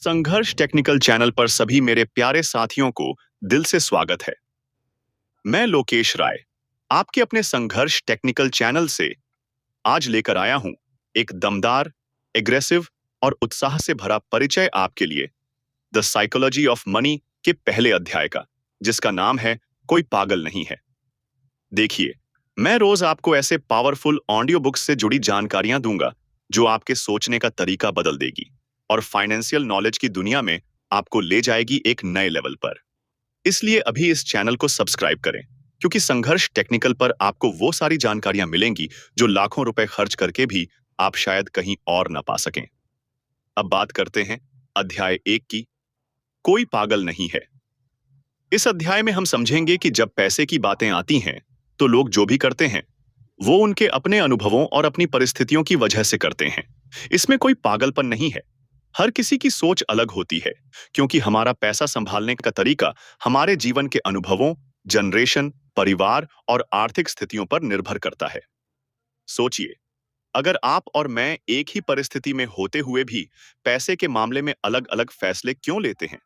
संघर्ष technical channel पर सभी मेरे प्यारे साथियों को दिल से स्वागत है। मैं लोकेश राय आपके अपने संघर्ष टेक्निकल चैनल से आज लेकर आया हूं एक दमदार, एग्रेसिव और उत्साह से भरा परिचय आपके लिए द साइकोलॉजी ऑफ मनी के पहले अध्याय का, जिसका नाम है कोई पागल नहीं है। देखिए, मैं रोज आपको ऐसे पावरफुल ऑडियो बुक्स से जुड़ी जानकारियां दूंगा जो आपके सोचने का तरीका बदल देगी और फाइनेंशियल नॉलेज की दुनिया में आपको ले जाएगी एक नए लेवल पर। इसलिए अभी इस चैनल को सब्सक्राइब करें, क्योंकि संघर्ष टेक्निकल पर आपको वो सारी जानकारियां मिलेंगी जो लाखों रुपए खर्च करके भी आप शायद कहीं और ना पा सकें। अब बात करते हैं अध्याय 1 की, कोई पागल नहीं है। इस अध्याय में हम समझेंगे कि जब पैसे की बातें आती हैं तो लोग जो भी करते हैं वो उनके अपने अनुभवों और अपनी परिस्थितियों की वजह से करते हैं। इसमें कोई पागलपन नहीं है। हर किसी की सोच अलग होती है, क्योंकि हमारा पैसा संभालने का तरीका हमारे जीवन के अनुभवों, जनरेशन, परिवार और आर्थिक स्थितियों पर निर्भर करता है। सोचिए, अगर आप और मैं एक ही परिस्थिति में होते हुए भी पैसे के मामले में अलग-अलग फैसले क्यों लेते हैं?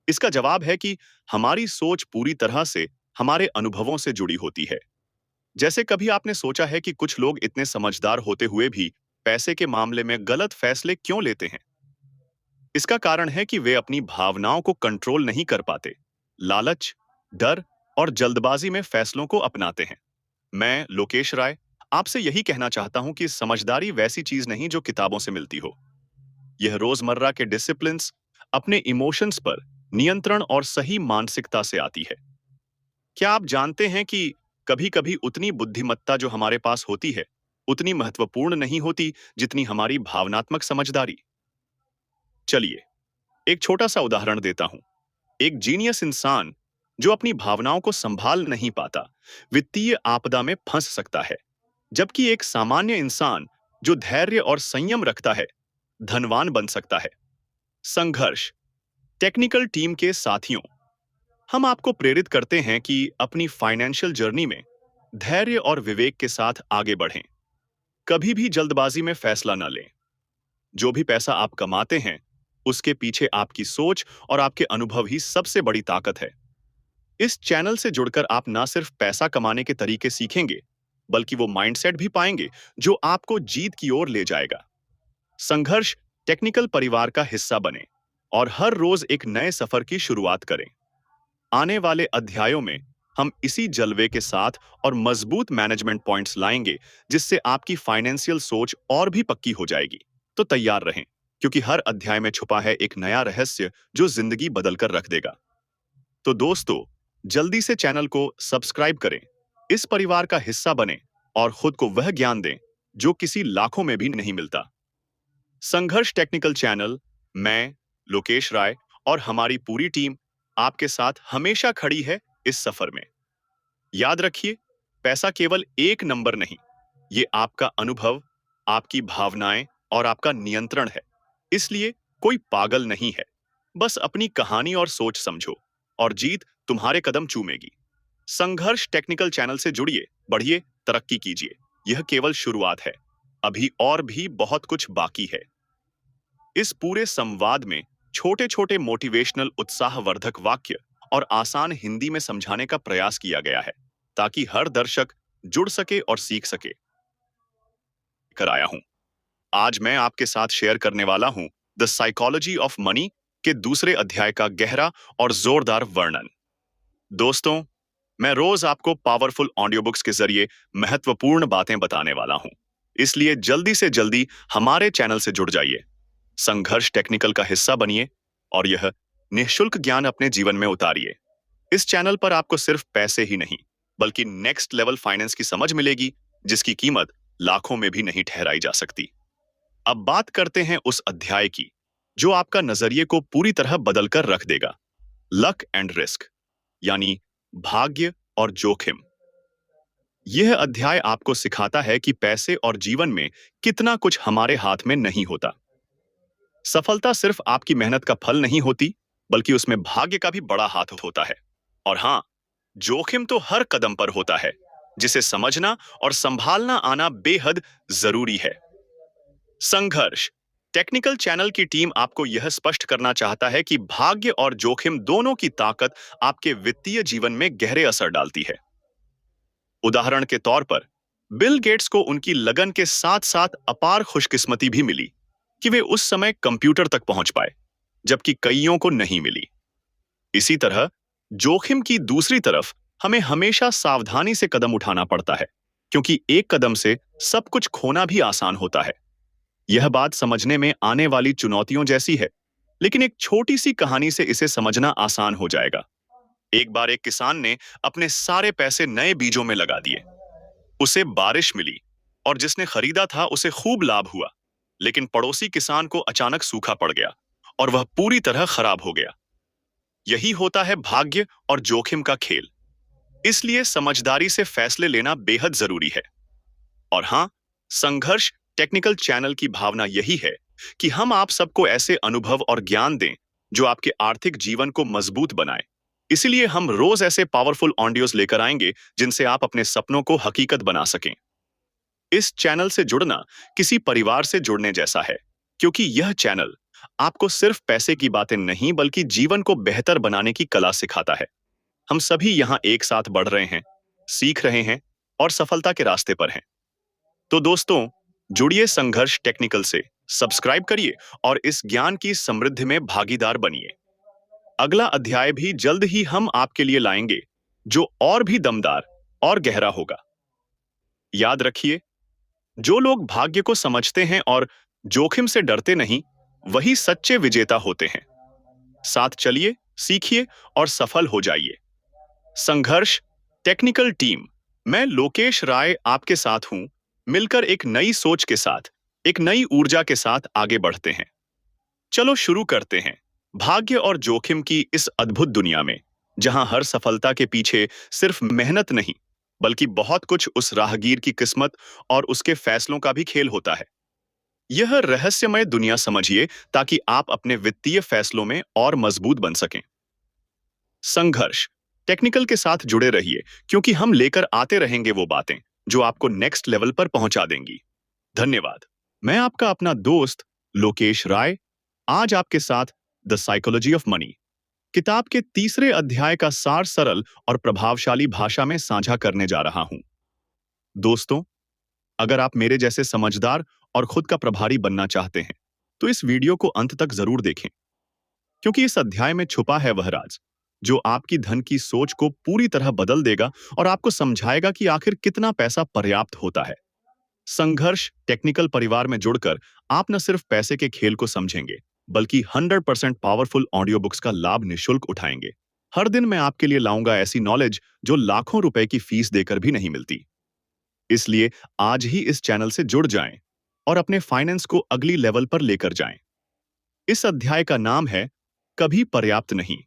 इसका जवाब है कि हमारी सोच पूरी तरह से हमारे अनुभवों से जुड़ी होती है। जैसे कभी आपने सोचा है कि कुछ लोग इतने समझदार होते हुए भी पैसे के मामले में गलत फैसले क्यों लेते हैं? इसका कारण है कि वे अपनी भावनाओं को कंट्रोल नहीं कर पाते, लालच, डर और जल्दबाजी में फैसलों को अपनाते हैं। मैं लोकेश राय आपसे यही कहना चाहता हूं कि समझदारी वैसी चीज नहीं जो किताबों से मिलती हो। यह रोजमर्रा के डिसिप्लिन्स, अपने इमोशंस पर नियंत्रण और सही मानसिकता से आती है। क्या आप जानते हैं कि कभी-कभी उतनी बुद्धिमत्ता जो हमारे पास होती है, उतनी महत्वपूर्ण नहीं होती जितनी हमारी भावनात्मक समझदारी? चलिए, एक छोटा सा उदाहरण देता हूं। एक जीनियस इंसान जो अपनी भावनाओं को संभाल नहीं पाता, वित्तीय आपदा में फंस सकता है, जबकि एक सामान्य इंसान जो धैर्य और संयम रखता है, धनवान बन सकता है। संघर्ष टेक्निकल टीम के साथियों, हम आपको प्रेरित करते हैं कि अपनी फाइनेंशियल जर्नी में धैर्य और विवेक के साथ आगे बढ़ें। कभी भी जल्दबाजी में फैसला न लें। जो भी पैसा आप कमाते हैं, उसके पीछे आपकी सोच और आपके अनुभव ही सबसे बड़ी ताकत है। इस चैनल से जुड़कर आप ना सिर्फ पैसा कमाने के तरीके सीखेंगे, बल्कि वो माइंडसेट भी पाएंगे जो आपको जीत की ओर ले जाएगा। संघर्ष टेक्निकल परिवार का हिस्सा बने और हर रोज एक नए सफर की शुरुआत करें। आने वाले अध्यायों में हम इसी जलवे के साथ और मजबूत मैनेजमेंट पॉइंट्स लाएंगे, जिससे आपकी फाइनेंशियल सोच और भी पक्की हो जाएगी। तो तैयार रहें, क्योंकि हर अध्याय में छुपा है एक नया रहस्य जो जिंदगी बदल कर रख देगा। तो दोस्तों, जल्दी से चैनल को सब्सक्राइब करें, इस परिवार का हिस्सा बने और खुद को वह ज्ञान दें जो किसी लाखों में भी नहीं मिलता। संघर्ष टेक्निकल चैनल, मैं लोकेश राय और हमारी पूरी टीम आपके साथ हमेशा खड़ी है इस सफर में। याद रखिए, पैसा केवल एक नंबर नहीं, ये आपका अनुभव, आपकी भावनाएं और आपका नियंत्रण है। इसलिए कोई पागल नहीं है। बस अपनी कहानी और सोच समझो और जीत तुम्हारे कदम चूमेगी। संघर्ष टेक्निकल चैनल से जुड़िए, बढ़िए, तरक्की कीजिए। यह केवल शुरुआत है, अभी और भी बहुत कुछ बाकी है। इस पूरे संवाद में छोटे-छोटे मोटिवेशनल उत्साहवर्धक वाक्य और आसान हिंदी में समझाने का प्रयास किया गया है, ताकि हर दर्शक जुड़ सके और सीख सके। कराया हूं। आज मैं आपके साथ शेयर करने वाला हूं द साइकोलॉजी ऑफ मनी के दूसरे अध्याय का गहरा और जोरदार वर्णन। दोस्तों, मैं रोज आपको पावरफुल ऑडियो बुक्स के जरिए महत्वपूर्ण बातें बताने वाला हूं। इसलिए जल्दी से जल्दी हमारे चैनल से जुड़ जाइए, संघर्ष टेक्निकल का हिस्सा बनिए और यह निःशुल्क ज्ञान अपने जीवन में उतारिए। इस चैनल पर आपको सिर्फ पैसे ही नहीं, बल्कि नेक्स्ट लेवल फाइनेंस की समझ मिलेगी, जिसकी कीमत लाखों में भी नहीं ठहराई जा सकती। अब बात करते हैं उस अध्याय की जो आपका नजरिए को पूरी तरह बदल कर रख देगा, लक एंड रिस्क, यानी भाग्य और जोखिम। यह अध्याय आपको सिखाता है कि पैसे और जीवन में कितना कुछ हमारे हाथ में नहीं होता। सफलता सिर्फ आपकी मेहनत का फल नहीं होती, बल्कि उसमें भाग्य का भी बड़ा हाथ होता है। और हाँ, जोखिम तो हर कदम पर होता है, जिसे समझना और संभालना आना बेहद जरूरी है। संघर्ष टेक्निकल चैनल की टीम आपको यह स्पष्ट करना चाहता है कि भाग्य और जोखिम दोनों की ताकत आपके वित्तीय जीवन में गहरे असर डालती है। उदाहरण के तौर पर, बिल गेट्स को उनकी लगन के साथ साथ अपार खुशकिस्मती भी मिली कि वे उस समय कंप्यूटर तक पहुंच पाए, जबकि कईयों को नहीं मिली। इसी तरह जोखिम की दूसरी तरफ हमें हमेशा सावधानी से कदम उठाना पड़ता है, क्योंकि एक कदम से सब कुछ खोना भी आसान होता है। यह बात समझने में आने वाली चुनौतियों जैसी है, लेकिन एक छोटी सी कहानी से इसे समझना आसान हो जाएगा। एक बार एक किसान ने अपने सारे पैसे नए बीजों में लगा दिए। उसे बारिश मिली और जिसने खरीदा था उसे खूब लाभ हुआ, लेकिन पड़ोसी किसान को अचानक सूखा पड़ गया और वह पूरी तरह खराब हो गया। यही होता है भाग्य और जोखिम का खेल। इसलिए समझदारी से फैसले लेना बेहद जरूरी है। और हां, संघर्ष टेक्निकल चैनल की भावना यही है कि हम आप सबको ऐसे अनुभव और ज्ञान दें जो आपके आर्थिक जीवन को मजबूत बनाए। इसीलिए हम रोज ऐसे पावरफुल ऑडियोज लेकर आएंगे जिनसे आप अपने सपनों को हकीकत बना सकें। इस चैनल से जुड़ना किसी परिवार से जुड़ने जैसा है, क्योंकि यह चैनल आपको सिर्फ पैसे की बातें नहीं बल्कि जीवन को बेहतर बनाने की कला सिखाता है। हम सभी यहाँ एक साथ बढ़ रहे हैं, सीख रहे हैं और सफलता के रास्ते पर हैं। तो दोस्तों, जुड़िए संघर्ष टेक्निकल से, सब्सक्राइब करिए और इस ज्ञान की समृद्धि में भागीदार बनिए। अगला अध्याय भी जल्द ही हम आपके लिए लाएंगे, जो और भी दमदार और गहरा होगा। याद रखिए, जो लोग भाग्य को समझते हैं और जोखिम से डरते नहीं, वही सच्चे विजेता होते हैं। साथ चलिए, सीखिए और सफल हो जाइए। संघर्ष टेक्निकल टीम, मैं लोकेश राय आपके साथ हूं। मिलकर एक नई सोच के साथ, एक नई ऊर्जा के साथ आगे बढ़ते हैं। चलो शुरू करते हैं भाग्य और जोखिम की इस अद्भुत दुनिया में, जहां हर सफलता के पीछे सिर्फ मेहनत नहीं, बल्कि बहुत कुछ उस राहगीर की किस्मत और उसके फैसलों का भी खेल होता है। यह रहस्यमय दुनिया समझिए ताकि आप अपने वित्तीय फैसलों में और मजबूत बन सकें। संघर्ष टेक्निकल के साथ जुड़े रहिए, क्योंकि हम लेकर आते रहेंगे वो बातें जो आपको नेक्स्ट लेवल पर पहुंचा देंगी। धन्यवाद। मैं आपका अपना दोस्त लोकेश राय, आज आपके साथ द साइकोलॉजी ऑफ मनी किताब के तीसरे अध्याय का सार सरल और प्रभावशाली भाषा में साझा करने जा रहा हूं। दोस्तों, अगर आप मेरे जैसे समझदार और खुद का प्रभारी बनना चाहते हैं, तो इस वीडियो को अंत तक जरूर देखें, क्योंकि इस अध्याय में छुपा है वह राज जो आपकी धन की सोच को पूरी तरह बदल देगा और आपको समझाएगा कि आखिर कितना पैसा पर्याप्त होता है। संघर्ष टेक्निकल परिवार में जुड़कर आप न सिर्फ पैसे के खेल को समझेंगे, बल्कि 100% पावरफुल ऑडियो बुक्स का लाभ निःशुल्क उठाएंगे। हर दिन मैं आपके लिए लाऊंगा ऐसी नॉलेज जो लाखों रुपए की फीस देकर भी नहीं मिलती। इसलिए आज ही इस चैनल से जुड़ जाएं और अपने फाइनेंस को अगली लेवल पर लेकर जाएं। इस अध्याय का नाम है कभी पर्याप्त नहीं,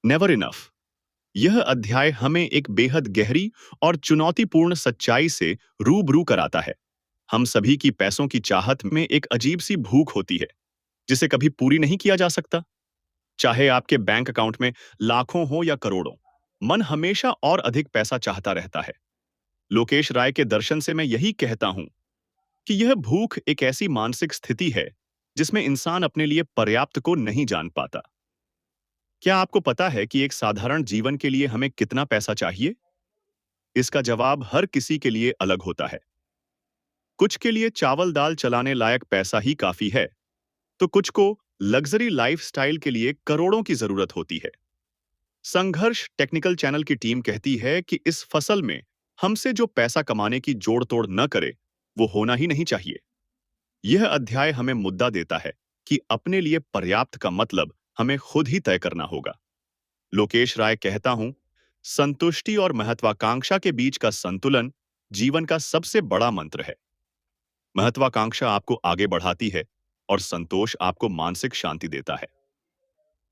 नेवर इनफ। यह अध्याय हमें एक बेहद गहरी और चुनौतीपूर्ण सच्चाई से रूबरू कराता है। हम सभी की पैसों की चाहत में एक अजीब सी भूख होती है, जिसे कभी पूरी नहीं किया जा सकता। चाहे आपके बैंक अकाउंट में लाखों हो या करोड़ों, मन हमेशा और अधिक पैसा चाहता रहता है। लोकेश राय के दर्शन से मैं यही कहता हूं कि यह भूख एक ऐसी मानसिक स्थिति है जिसमें इंसान अपने लिए पर्याप्त को नहीं जान पाता। क्या आपको पता है कि एक साधारण जीवन के लिए हमें कितना पैसा चाहिए? इसका जवाब हर किसी के लिए अलग होता है। कुछ के लिए चावल दाल चलाने लायक पैसा ही काफी है, तो कुछ को लग्जरी लाइफस्टाइल के लिए करोड़ों की जरूरत होती है। संघर्ष टेक्निकल चैनल की टीम कहती है कि इस फसल में हमसे जो पैसा कमाने की जोड़ तोड़ न करे, वो होना ही नहीं चाहिए। यह अध्याय हमें मुद्दा देता है कि अपने लिए पर्याप्त का मतलब हमें खुद ही तय करना होगा। लोकेश राय कहता हूं, संतुष्टि और महत्वाकांक्षा के बीच का संतुलन जीवन का सबसे बड़ा मंत्र है। महत्वाकांक्षा आपको आगे बढ़ाती है और संतोष आपको मानसिक शांति देता है।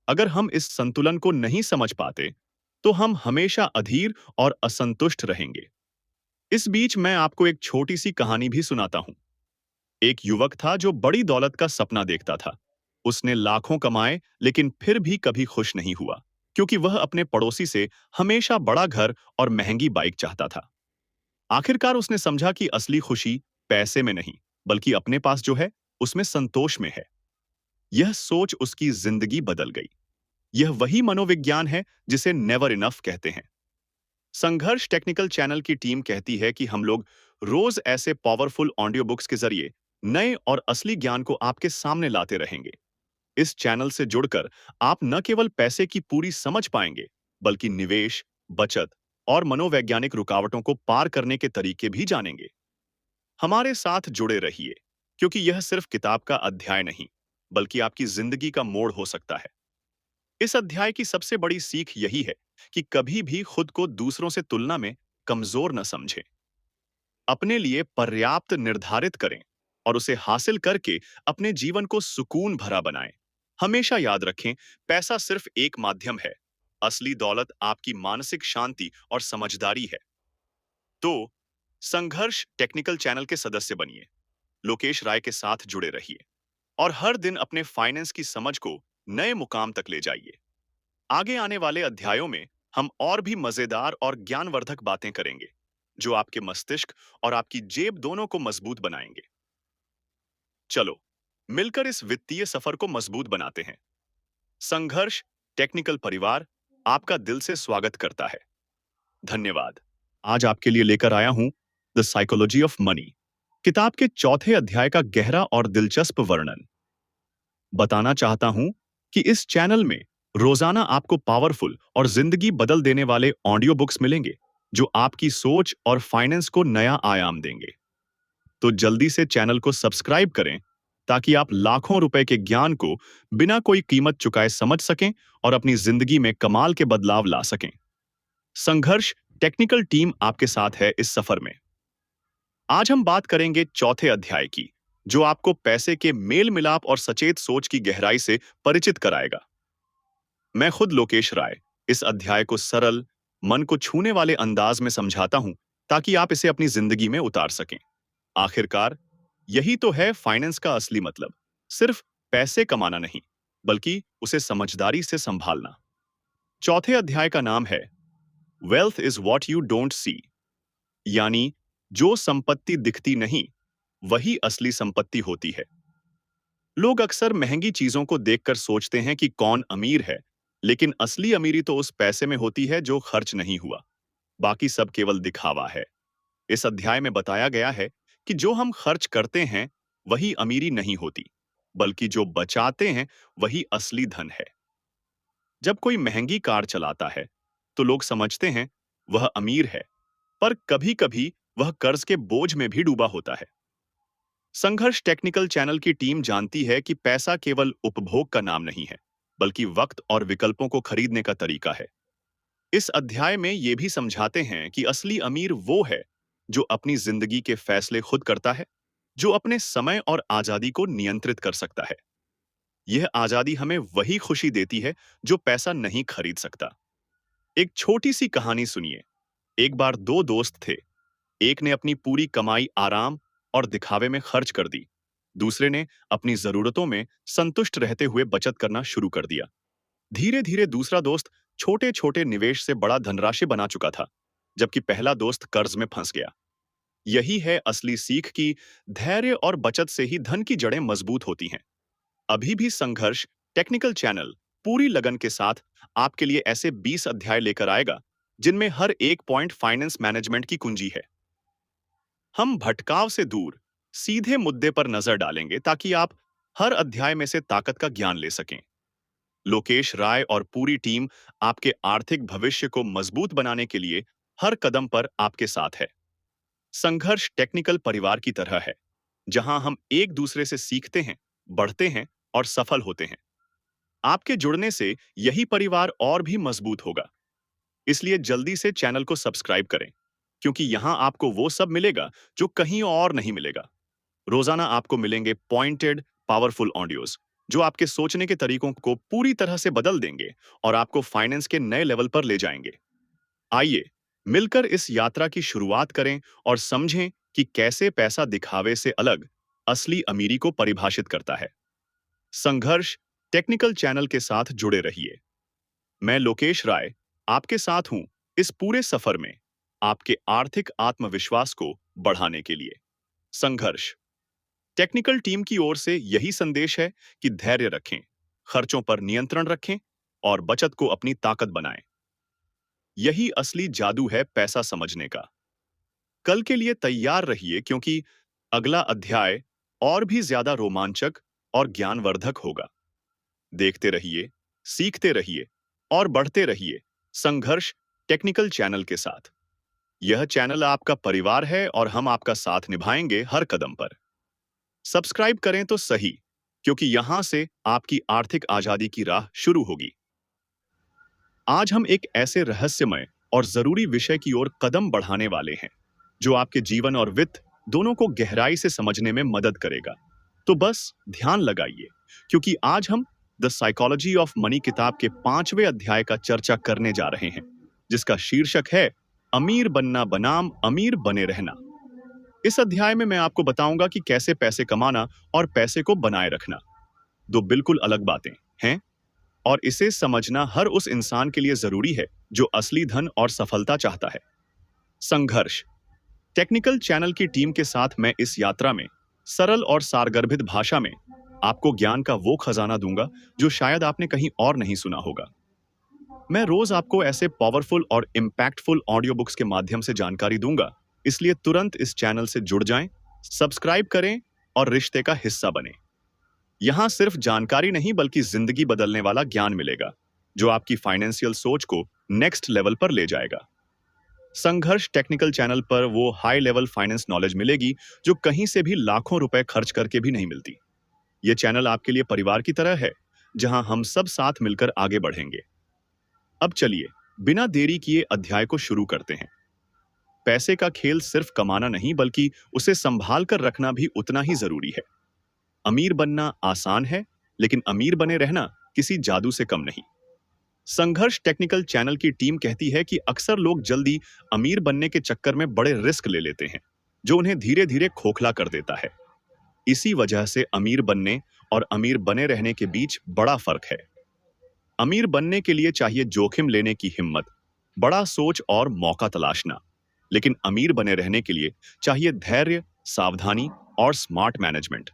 अगर हम इस संतुलन को नहीं समझ पाते, तो हम हमेशा अधीर और असंतुष्ट रहेंगे। इस बीच मैं आपको एक छोटी सी कहानी भी सुनाता हूं। एक युवक था जो बड़ी दौलत का सपना देखता था। उसने लाखों कमाए, लेकिन फिर भी कभी खुश नहीं हुआ, क्योंकि वह अपने पड़ोसी से हमेशा बड़ा घर और महंगी बाइक चाहता था। आखिरकार उसने समझा कि असली खुशी पैसे में नहीं, बल्कि अपने पास जो है उसमें संतोष में है। यह सोच उसकी जिंदगी बदल गई। यह वही मनोविज्ञान है जिसे नेवर इनफ कहते हैं। संघर्ष टेक्निकल चैनल की टीम कहती है कि हम लोग रोज ऐसे पावरफुल ऑडियो बुक्स के जरिए नए और असली ज्ञान को आपके सामने लाते रहेंगे। इस चैनल से जुड़कर आप न केवल पैसे की पूरी समझ पाएंगे, बल्कि निवेश, बचत और मनोवैज्ञानिक रुकावटों को पार करने के तरीके भी जानेंगे। हमारे साथ जुड़े रहिए, क्योंकि यह सिर्फ किताब का अध्याय नहीं, बल्कि आपकी जिंदगी का मोड़ हो सकता है। इस अध्याय की सबसे बड़ी सीख यही है कि कभी भी खुद को दूसरों से तुलना में कमजोर न समझें। अपने लिए पर्याप्त निर्धारित करें और उसे हासिल करके अपने जीवन को सुकून भरा बनाएं। हमेशा याद रखें, पैसा सिर्फ एक माध्यम है। असली दौलत आपकी मानसिक शांति और समझदारी है। तो संघर्ष टेक्निकल चैनल के सदस्य बनिए, लोकेश राय के साथ जुड़े रहिए और हर दिन अपने फाइनेंस की समझ को नए मुकाम तक ले जाइए। आगे आने वाले अध्यायों में हम और भी मजेदार और ज्ञानवर्धक बातें करेंगे, जो आपके मस्तिष्क और आपकी जेब दोनों को मजबूत बनाएंगे। चलो, मिलकर इस वित्तीय सफर को मजबूत बनाते हैं। संघर्ष टेक्निकल परिवार आपका दिल से स्वागत करता है। धन्यवाद। आज आपके लिए लेकर आया हूं द साइकोलॉजी ऑफ मनी, किताब के चौथे अध्याय का गहरा और दिलचस्प वर्णन। बताना चाहता हूं कि इस चैनल में रोजाना आपको पावरफुल और जिंदगी बदल देने वाले ऑडियो बुक्स मिलेंगे, जो आपकी सोच और फाइनेंस को नया आयाम देंगे। तो जल्दी से चैनल को सब्सक्राइब करें, ताकि आप लाखों रुपए के ज्ञान को बिना कोई कीमत चुकाए समझ सकें और अपनी जिंदगी में कमाल के बदलाव ला सकें। संघर्ष टेक्निकल टीम आपके साथ है इस सफर में। आज हम बात करेंगे चौथे अध्याय की, जो आपको पैसे के मेल मिलाप और सचेत सोच की गहराई से परिचित कराएगा। मैं खुद लोकेश राय इस अध्याय को सरल, मन को छूने वाले अंदाज में समझाता हूं, ताकि आप इसे अपनी जिंदगी में उतार सकें। आखिरकार यही तो है फाइनेंस का असली मतलब, सिर्फ पैसे कमाना नहीं, बल्कि उसे समझदारी से संभालना। चौथे अध्याय का नाम है wealth is what you don't see, यानी जो संपत्ति दिखती नहीं, वही असली संपत्ति होती है। लोग अक्सर महंगी चीजों को देखकर सोचते हैं कि कौन अमीर है, लेकिन असली अमीरी तो उस पैसे में होती है जो खर्च नहीं हुआ। बाकी सब केवल दिखावा है। इस अध्याय में बताया गया है कि जो हम खर्च करते हैं, वही अमीरी नहीं होती, बल्कि जो बचाते हैं, वही असली धन है। जब कोई महंगी कार चलाता है, तो लोग समझते हैं वह अमीर है, पर कभी-कभी वह कर्ज के बोझ में भी डूबा होता है। संघर्ष टेक्निकल चैनल की टीम जानती है कि पैसा केवल उपभोग का नाम नहीं है, बल्कि वक्त और विकल्पों को खरीदने का तरीका है। इस अध्याय में ये भी समझाते हैं कि असली अमीर वो है जो अपनी जिंदगी के फैसले खुद करता है, जो अपने समय और आजादी को नियंत्रित कर सकता है। यह आजादी हमें वही खुशी देती है जो पैसा नहीं खरीद सकता। एक छोटी सी कहानी सुनिए। एक बार दो दोस्त थे। एक ने अपनी पूरी कमाई आराम और दिखावे में खर्च कर दी। दूसरे ने अपनी जरूरतों में संतुष्ट रहते हुए बचत करना शुरू कर दिया। धीरे धीरे दूसरा दोस्त छोटे छोटे निवेश से बड़ा धनराशि बना चुका था, जबकि पहला दोस्त कर्ज में फंस गया। यही है असली सीख कि धैर्य और बचत से ही धन की जड़ें मजबूत होती हैं। अभी भी संघर्ष टेक्निकल चैनल पूरी लगन के साथ आपके लिए ऐसे 20 अध्याय लेकर आएगा, जिनमें हर एक पॉइंट फाइनेंस मैनेजमेंट की कुंजी है। हम भटकाव से दूर सीधे मुद्दे पर नजर डालेंगे, ताकि आप हर अध्याय में से ताकत का ज्ञान ले सकें। लोकेश राय और पूरी टीम आपके आर्थिक भविष्य को मजबूत बनाने के लिए हर कदम पर आपके साथ है। संघर्ष टेक्निकल परिवार की तरह है, जहां हम एक दूसरे से सीखते हैं, बढ़ते हैं और सफल होते हैं। आपके जुड़ने से यही परिवार और भी मजबूत होगा। इसलिए जल्दी से चैनल को सब्सक्राइब करें, क्योंकि यहां आपको वो सब मिलेगा जो कहीं और नहीं मिलेगा। रोजाना आपको मिलेंगे पॉइंटेड, पावरफुल ऑडियोज, जो आपके सोचने के तरीकों को पूरी तरह से बदल देंगे और आपको फाइनेंस के नए लेवल पर ले जाएंगे। आइए मिलकर इस यात्रा की शुरुआत करें और समझें कि कैसे पैसा दिखावे से अलग असली अमीरी को परिभाषित करता है। संघर्ष टेक्निकल चैनल के साथ जुड़े रहिए। मैं लोकेश राय आपके साथ हूं इस पूरे सफर में, आपके आर्थिक आत्मविश्वास को बढ़ाने के लिए। संघर्ष। टेक्निकल टीम की ओर से यही संदेश है कि धैर्य रखें, खर्चों पर नियंत्रण रखें और बचत को अपनी ताकत बनाएं। यही असली जादू है पैसा समझने का। कल के लिए तैयार रहिए क्योंकि अगला अध्याय और भी ज्यादा रोमांचक और ज्ञानवर्धक होगा। देखते रहिए, सीखते रहिए और बढ़ते रहिए संघर्ष टेक्निकल चैनल के साथ। यह चैनल आपका परिवार है और हम आपका साथ निभाएंगे हर कदम पर। सब्सक्राइब करें तो सही, क्योंकि यहां से आपकी आर्थिक आजादी की राह शुरू होगी। आज हम एक ऐसे रहस्यमय और जरूरी विषय की ओर कदम बढ़ाने वाले हैं जो आपके जीवन और वित्त दोनों को गहराई से समझने में मदद करेगा। तो बस ध्यान लगाइए, क्योंकि आज हम द साइकोलॉजी ऑफ मनी किताब के 5वें अध्याय का चर्चा करने जा रहे हैं, जिसका शीर्षक है अमीर बनना बनाम अमीर बने रहना। इस अध्याय में मैं आपको बताऊंगा कि कैसे पैसे कमाना और पैसे को बनाए रखना दो बिल्कुल अलग बातें हैं, और इसे समझना हर उस इंसान के लिए जरूरी है जो असली धन और सफलता चाहता है। संघर्ष टेक्निकल चैनल की टीम के साथ मैं इस यात्रा में सरल और सारगर्भित भाषा में आपको ज्ञान का वो खजाना दूंगा जो शायद आपने कहीं और नहीं सुना होगा। मैं रोज आपको ऐसे पावरफुल और इम्पैक्टफुल ऑडियो बुक्स के माध्यम से जानकारी दूंगा, इसलिए तुरंत इस चैनल से जुड़ जाएं, सब्सक्राइब करें और रिश्ते का हिस्सा बने। यहां सिर्फ जानकारी नहीं बल्कि जिंदगी बदलने वाला ज्ञान मिलेगा जो आपकी फाइनेंशियल सोच को नेक्स्ट लेवल पर ले जाएगा। संघर्ष टेक्निकल चैनल पर वो हाई लेवल फाइनेंस नॉलेज मिलेगी जो कहीं से भी लाखों रुपए खर्च करके भी नहीं मिलती। ये चैनल आपके लिए परिवार की तरह है, जहां हम सब साथ मिलकर आगे बढ़ेंगे। अब चलिए बिना देरी किए अध्याय को शुरू करते हैं। पैसे का खेल सिर्फ कमाना नहीं बल्कि उसे संभाल कर रखना भी उतना ही जरूरी है। अमीर बनना आसान है, लेकिन अमीर बने रहना किसी जादू से कम नहीं। संघर्ष टेक्निकल चैनल की टीम कहती है कि अक्सर लोग जल्दी अमीर बनने के चक्कर में बड़े रिस्क ले लेते हैं, जो उन्हें धीरे धीरे खोखला कर देता है। इसी वजह से अमीर बनने और अमीर बने रहने के बीच बड़ा फर्क है। अमीर बनने के लिए चाहिए जोखिम लेने की हिम्मत, बड़ा सोच और मौका तलाशना, लेकिन अमीर बने रहने के लिए चाहिए धैर्य, सावधानी और स्मार्ट मैनेजमेंट।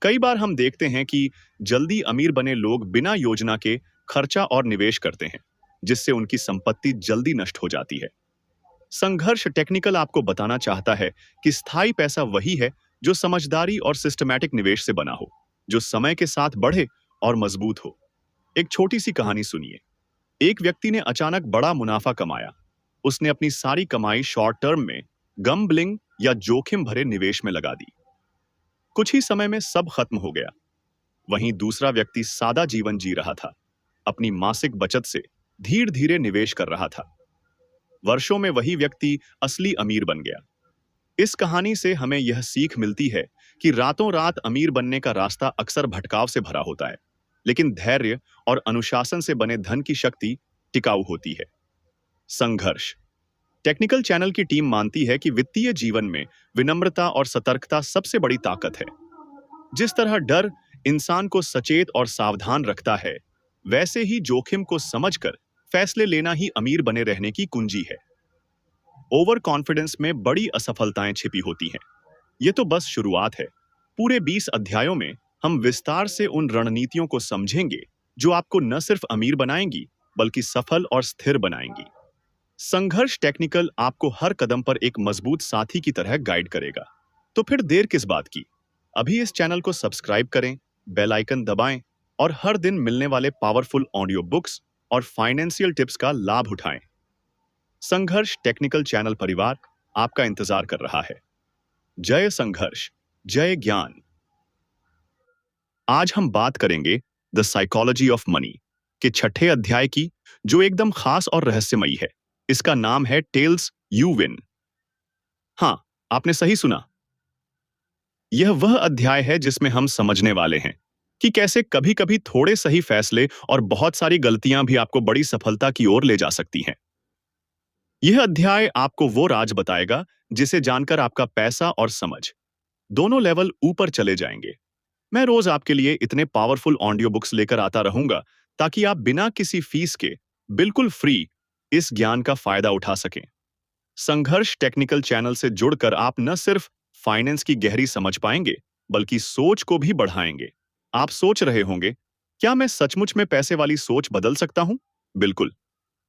कई बार हम देखते हैं कि जल्दी अमीर बने लोग बिना योजना के खर्चा और निवेश करते हैं, जिससे उनकी संपत्ति जल्दी नष्ट हो जाती है। संघर्ष टेक्निकल आपको बताना चाहता है कि स्थायी पैसा वही है जो समझदारी और सिस्टमैटिक निवेश से बना हो, जो समय के साथ बढ़े और मजबूत हो। एक छोटी सी कहानी सुनिए। एक व्यक्ति ने अचानक बड़ा मुनाफा कमाया। उसने अपनी सारी कमाई शॉर्ट टर्म में गैम्बलिंग या जोखिम भरे निवेश में लगा दी। कुछ ही समय में सब खत्म हो गया। वहीं दूसरा व्यक्ति सादा जीवन जी रहा था, अपनी मासिक बचत से धीरे धीरे निवेश कर रहा था। वर्षों में वही व्यक्ति असली अमीर बन गया। इस कहानी से हमें यह सीख मिलती है कि रातों रात अमीर बनने का रास्ता अक्सर भटकाव से भरा होता है, लेकिन धैर्य और अनुशासन से बने धन की शक्ति टिकाऊ होती है। संघर्ष टेक्निकल चैनल की टीम मानती है कि वित्तीय जीवन में विनम्रता और सतर्कता सबसे बड़ी ताकत है। जिस तरह डर इंसान को सचेत और सावधान रखता है, वैसे ही जोखिम को समझकर फैसले लेना ही अमीर बने रहने की कुंजी है। ओवर कॉन्फिडेंस में बड़ी असफलताएं छिपी होती हैं। यह तो बस शुरुआत है। पूरे 20 अध्यायों में हम विस्तार से उन रणनीतियों को समझेंगे जो आपको न सिर्फ अमीर बनाएंगी बल्कि सफल और स्थिर बनाएंगी। संघर्ष टेक्निकल आपको हर कदम पर एक मजबूत साथी की तरह गाइड करेगा। तो फिर देर किस बात की? अभी इस चैनल को सब्सक्राइब करें, बेल आइकन दबाएं और हर दिन मिलने वाले पावरफुल ऑडियो बुक्स और फाइनेंशियल टिप्स का लाभ उठाएं। संघर्ष टेक्निकल चैनल परिवार आपका इंतजार कर रहा है। जय संघर्ष, जय ज्ञान। आज हम बात करेंगे द साइकोलॉजी ऑफ मनी के 6ठे अध्याय की, जो एकदम खास और रहस्यमयी है। इसका नाम है टेल्स यू विन। हां, आपने सही सुना। यह वह अध्याय है जिसमें हम समझने वाले हैं कि कैसे कभी कभी थोड़े सही फैसले और बहुत सारी गलतियां भी आपको बड़ी सफलता की ओर ले जा सकती हैं। यह अध्याय आपको वो राज बताएगा जिसे जानकर आपका पैसा और समझ दोनों लेवल ऊपर चले जाएंगे। मैं रोज आपके लिए इतने पावरफुल ऑडियो बुक्स लेकर आता रहूंगा ताकि आप बिना किसी फीस के बिल्कुल फ्री इस ज्ञान का फायदा उठा सकें। संघर्ष टेक्निकल चैनल से जुड़कर आप न सिर्फ फाइनेंस की गहरी समझ पाएंगे बल्कि सोच को भी बढ़ाएंगे। आप सोच रहे होंगे, क्या मैं सचमुच में पैसे वाली सोच बदल सकता हूं? बिल्कुल।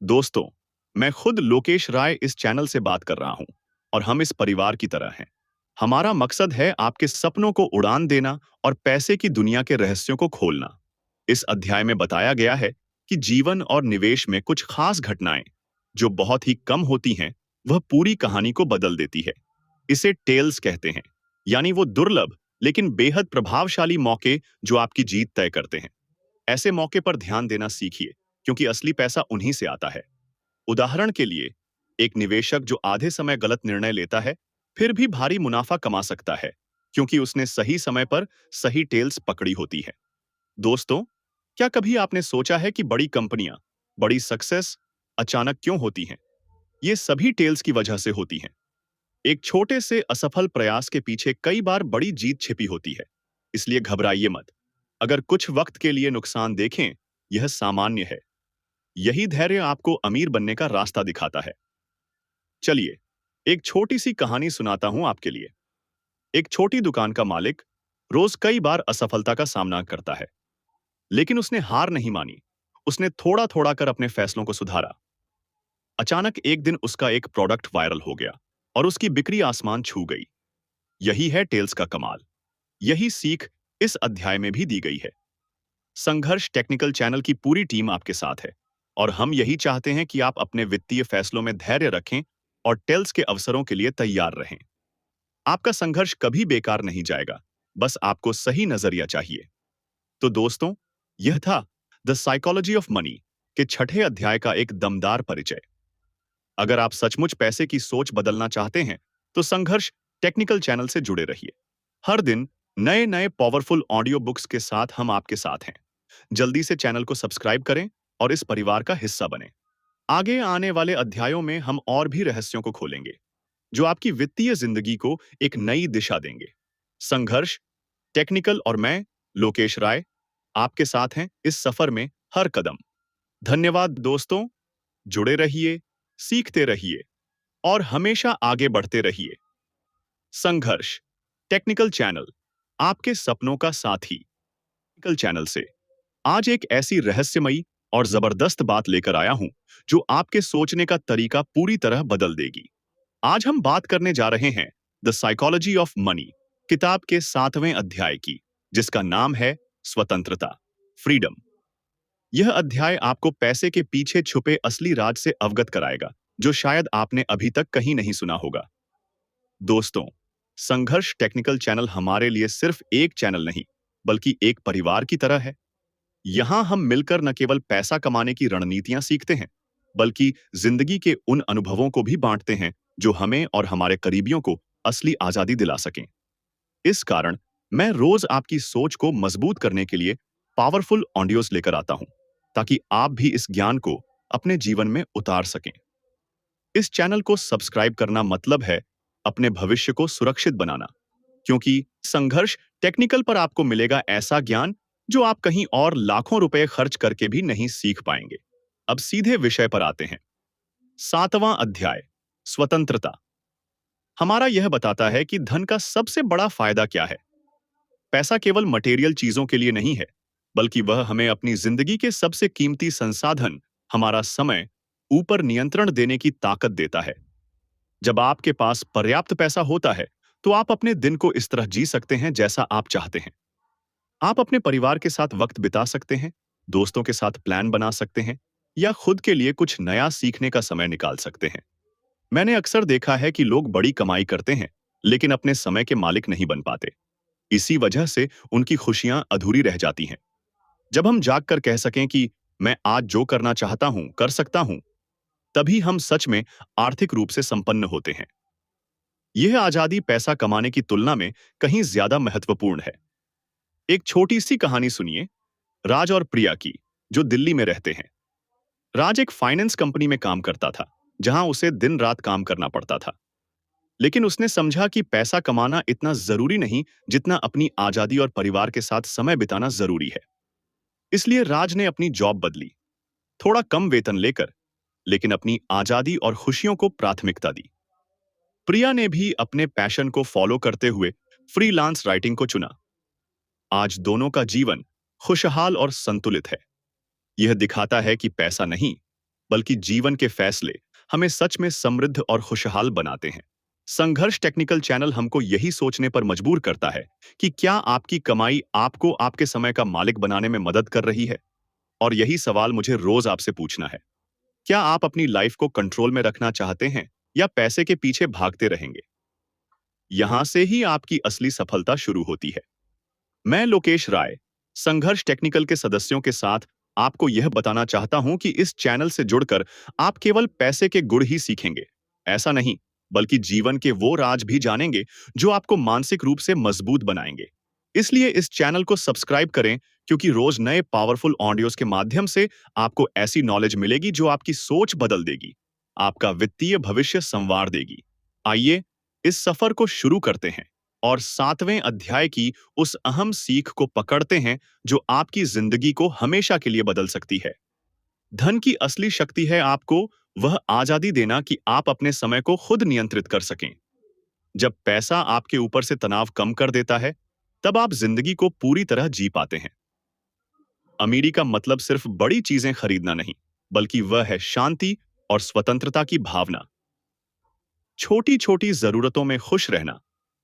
दोस्तों, मैं खुद लोकेश राय इस चैनल से बात कर रहा हूं और हम इस परिवार की तरह हैं। हमारा मकसद है आपके सपनों को उड़ान देना और पैसे की दुनिया के रहस्यों को खोलना। इस अध्याय में बताया गया है कि जीवन और निवेश में कुछ खास घटनाएं, जो बहुत ही कम होती हैं, वह पूरी कहानी को बदल देती है। इसे टेल्स कहते हैं, यानी वो दुर्लभ लेकिन बेहद प्रभावशाली मौके जो आपकी जीत तय करते हैं। ऐसे मौके पर ध्यान देना सीखिए, क्योंकि असली पैसा उन्हीं से आता है। उदाहरण के लिए, एक निवेशक जो आधे समय गलत निर्णय लेता है, फिर भी भारी मुनाफा कमा सकता है, क्योंकि उसने सही समय पर सही टेल्स पकड़ी होती है। दोस्तों, क्या कभी आपने सोचा है कि बड़ी कंपनियां, बड़ी सक्सेस अचानक क्यों होती हैं? ये सभी टेल्स की वजह से होती हैं। एक छोटे से असफल प्रयास के पीछे कई बार बड़ी जीत छिपी होती है। इसलिए घबराइए मत। अगर कुछ वक्त के लिए नुकसान देखें, यह सामान्य है। यही धैर्य आपको अमीर बनने का रास्ता दिखाता है। चलिए, एक छोटी सी कहानी सुनाता हूं आपके लिए। एक छोटी दुकान का मालिक रोज कई बार असफलता का सामना करता है, लेकिन उसने हार नहीं मानी। उसने थोड़ा थोड़ा कर अपने फैसलों को सुधारा। अचानक एक दिन उसका एक प्रोडक्ट वायरल हो गया और उसकी बिक्री आसमान छू गई। यही है टेल्स का कमाल। यही सीख इस अध्याय में भी दी गई है। संघर्ष टेक्निकल चैनल की पूरी टीम आपके साथ है और हम यही चाहते हैं कि आप अपने वित्तीय फैसलों में धैर्य रखें और टेल्स के अवसरों के लिए तैयार रहें। आपका संघर्ष कभी बेकार नहीं जाएगा, बस आपको सही नजरिया चाहिए। तो दोस्तों, यह था द साइकोलॉजी ऑफ मनी के छठे अध्याय का एक दमदार परिचय। अगर आप सचमुच पैसे की सोच बदलना चाहते हैं, तो संघर्ष टेक्निकल चैनल से जुड़े रहिए। हर दिन नए नए पावरफुल ऑडियो बुक्स के साथ हम आपके साथ हैं। जल्दी से चैनल को सब्सक्राइब करें और इस परिवार का हिस्सा बनें। आगे आने वाले अध्यायों में हम और भी रहस्यों को खोलेंगे, जो आपकी वित्तीय जिंदगी को एक नई दिशा देंगे। संघर्ष टेक्निकल और मैं, लोकेश राय, आपके साथ हैं इस सफर में हर कदम। धन्यवाद दोस्तों। जुड़े रहिए, सीखते रहिए और हमेशा आगे बढ़ते रहिए। संघर्ष टेक्निकल चैनल, आपके सपनों का साथी। टेक्निकल चैनल से आज एक ऐसी रहस्यमयी और जबरदस्त बात लेकर आया हूं, जो आपके सोचने का तरीका पूरी तरह बदल देगी। आज हम बात करने जा रहे हैं द साइकोलॉजी ऑफ मनी किताब के 7वें अध्याय की, जिसका नाम है स्वतंत्रता, फ्रीडम। यह अध्याय आपको पैसे के पीछे छुपे असली राज से अवगत कराएगा, जो शायद आपने अभी तक कहीं नहीं सुना होगा। दोस्तों, संघर्ष टेक्निकल चैनल हमारे लिए सिर्फ एक चैनल नहीं, बल्कि एक परिवार की तरह है। यहां हम मिलकर न केवल पैसा कमाने की रणनीतियां सीखते हैं, बल्कि जिंदगी के उन अनुभवों को भी बांटते हैं जो हमें और हमारे करीबियों को असली आजादी दिला सकें। इस कारण मैं रोज आपकी सोच को मजबूत करने के लिए पावरफुल ऑडियोज लेकर आता हूं, ताकि आप भी इस ज्ञान को अपने जीवन में उतार सकें। इस चैनल को सब्सक्राइब करना मतलब है अपने भविष्य को सुरक्षित बनाना, क्योंकि संघर्ष टेक्निकल पर आपको मिलेगा ऐसा ज्ञान जो आप कहीं और लाखों रुपए खर्च करके भी नहीं सीख पाएंगे। अब सीधे विषय पर आते हैं। 7वां अध्याय, स्वतंत्रता, हमारा यह बताता है कि धन का सबसे बड़ा फायदा क्या है। पैसा केवल मटेरियल चीजों के लिए नहीं है, बल्कि वह हमें अपनी जिंदगी के सबसे कीमती संसाधन, हमारा समय, ऊपर नियंत्रण देने की ताकत देता है। जब आपके पास पर्याप्त पैसा होता है, तो आप अपने दिन को इस तरह जी सकते हैं जैसा आप चाहते हैं। आप अपने परिवार के साथ वक्त बिता सकते हैं, दोस्तों के साथ प्लान बना सकते हैं, या खुद के लिए कुछ नया सीखने का समय निकाल सकते हैं। मैंने अक्सर देखा है कि लोग बड़ी कमाई करते हैं, लेकिन अपने समय के मालिक नहीं बन पाते। इसी वजह से उनकी खुशियां अधूरी रह जाती हैं। जब हम जाग कर कह सकें कि मैं आज जो करना चाहता हूं कर सकता हूं, तभी हम सच में आर्थिक रूप से संपन्न होते हैं। यह आजादी पैसा कमाने की तुलना में कहीं ज्यादा महत्वपूर्ण है। एक छोटी सी कहानी सुनिए, राज और प्रिया की, जो दिल्ली में रहते हैं। राज एक फाइनेंस कंपनी में काम करता था, जहां उसे दिन रात काम करना पड़ता था। लेकिन उसने समझा कि पैसा कमाना इतना जरूरी नहीं जितना अपनी आजादी और परिवार के साथ समय बिताना जरूरी है। इसलिए राज ने अपनी जॉब बदली, थोड़ा कम वेतन लेकर, लेकिन अपनी आजादी और खुशियों को प्राथमिकता दी। प्रिया ने भी अपने पैशन को फॉलो करते हुए फ्रीलांस राइटिंग को चुना। आज दोनों का जीवन खुशहाल और संतुलित है। यह दिखाता है कि पैसा नहीं, बल्कि जीवन के फैसले हमें सच में समृद्ध और खुशहाल बनाते हैं। संघर्ष टेक्निकल चैनल हमको यही सोचने पर मजबूर करता है कि क्या आपकी कमाई आपको आपके समय का मालिक बनाने में मदद कर रही है? और यही सवाल मुझे रोज आपसे पूछना है। क्या आप अपनी लाइफ को कंट्रोल में रखना चाहते हैं या पैसे के पीछे भागते रहेंगे? यहां से ही आपकी असली सफलता शुरू होती है। मैं लोकेश राय, संघर्ष टेक्निकल के सदस्यों के साथ आपको यह बताना चाहता हूं कि इस चैनल से जुड़कर आप केवल पैसे के गुण ही सीखेंगे। ऐसा नहीं, बल्कि जीवन के वो राज भी जानेंगे जो आपको मानसिक रूप से मजबूत बनाएंगे। इसलिए इस चैनल को सब्सक्राइब करें, क्योंकि रोज नए पावरफुल ऑडियोज के माध्यम से आपको ऐसी नॉलेज मिलेगी जो आपकी सोच बदल देगी, आपका वित्तीय भविष्य संवार देगी। आइए इस सफर को शुरू करते हैं और 7वें अध्याय की उस अहम सीख को पकड़ते हैं जो आपकी जिंदगी को हमेशा के लिए बदल सकती है। धन की असली शक्ति है आपको वह आजादी देना कि आप अपने समय को खुद नियंत्रित कर सकें। जब पैसा आपके ऊपर से तनाव कम कर देता है, तब आप जिंदगी को पूरी तरह जी पाते हैं। अमीरी का मतलब सिर्फ बड़ी चीजें खरीदना नहीं, बल्कि वह है शांति और स्वतंत्रता की भावना। छोटी छोटी जरूरतों में खुश रहना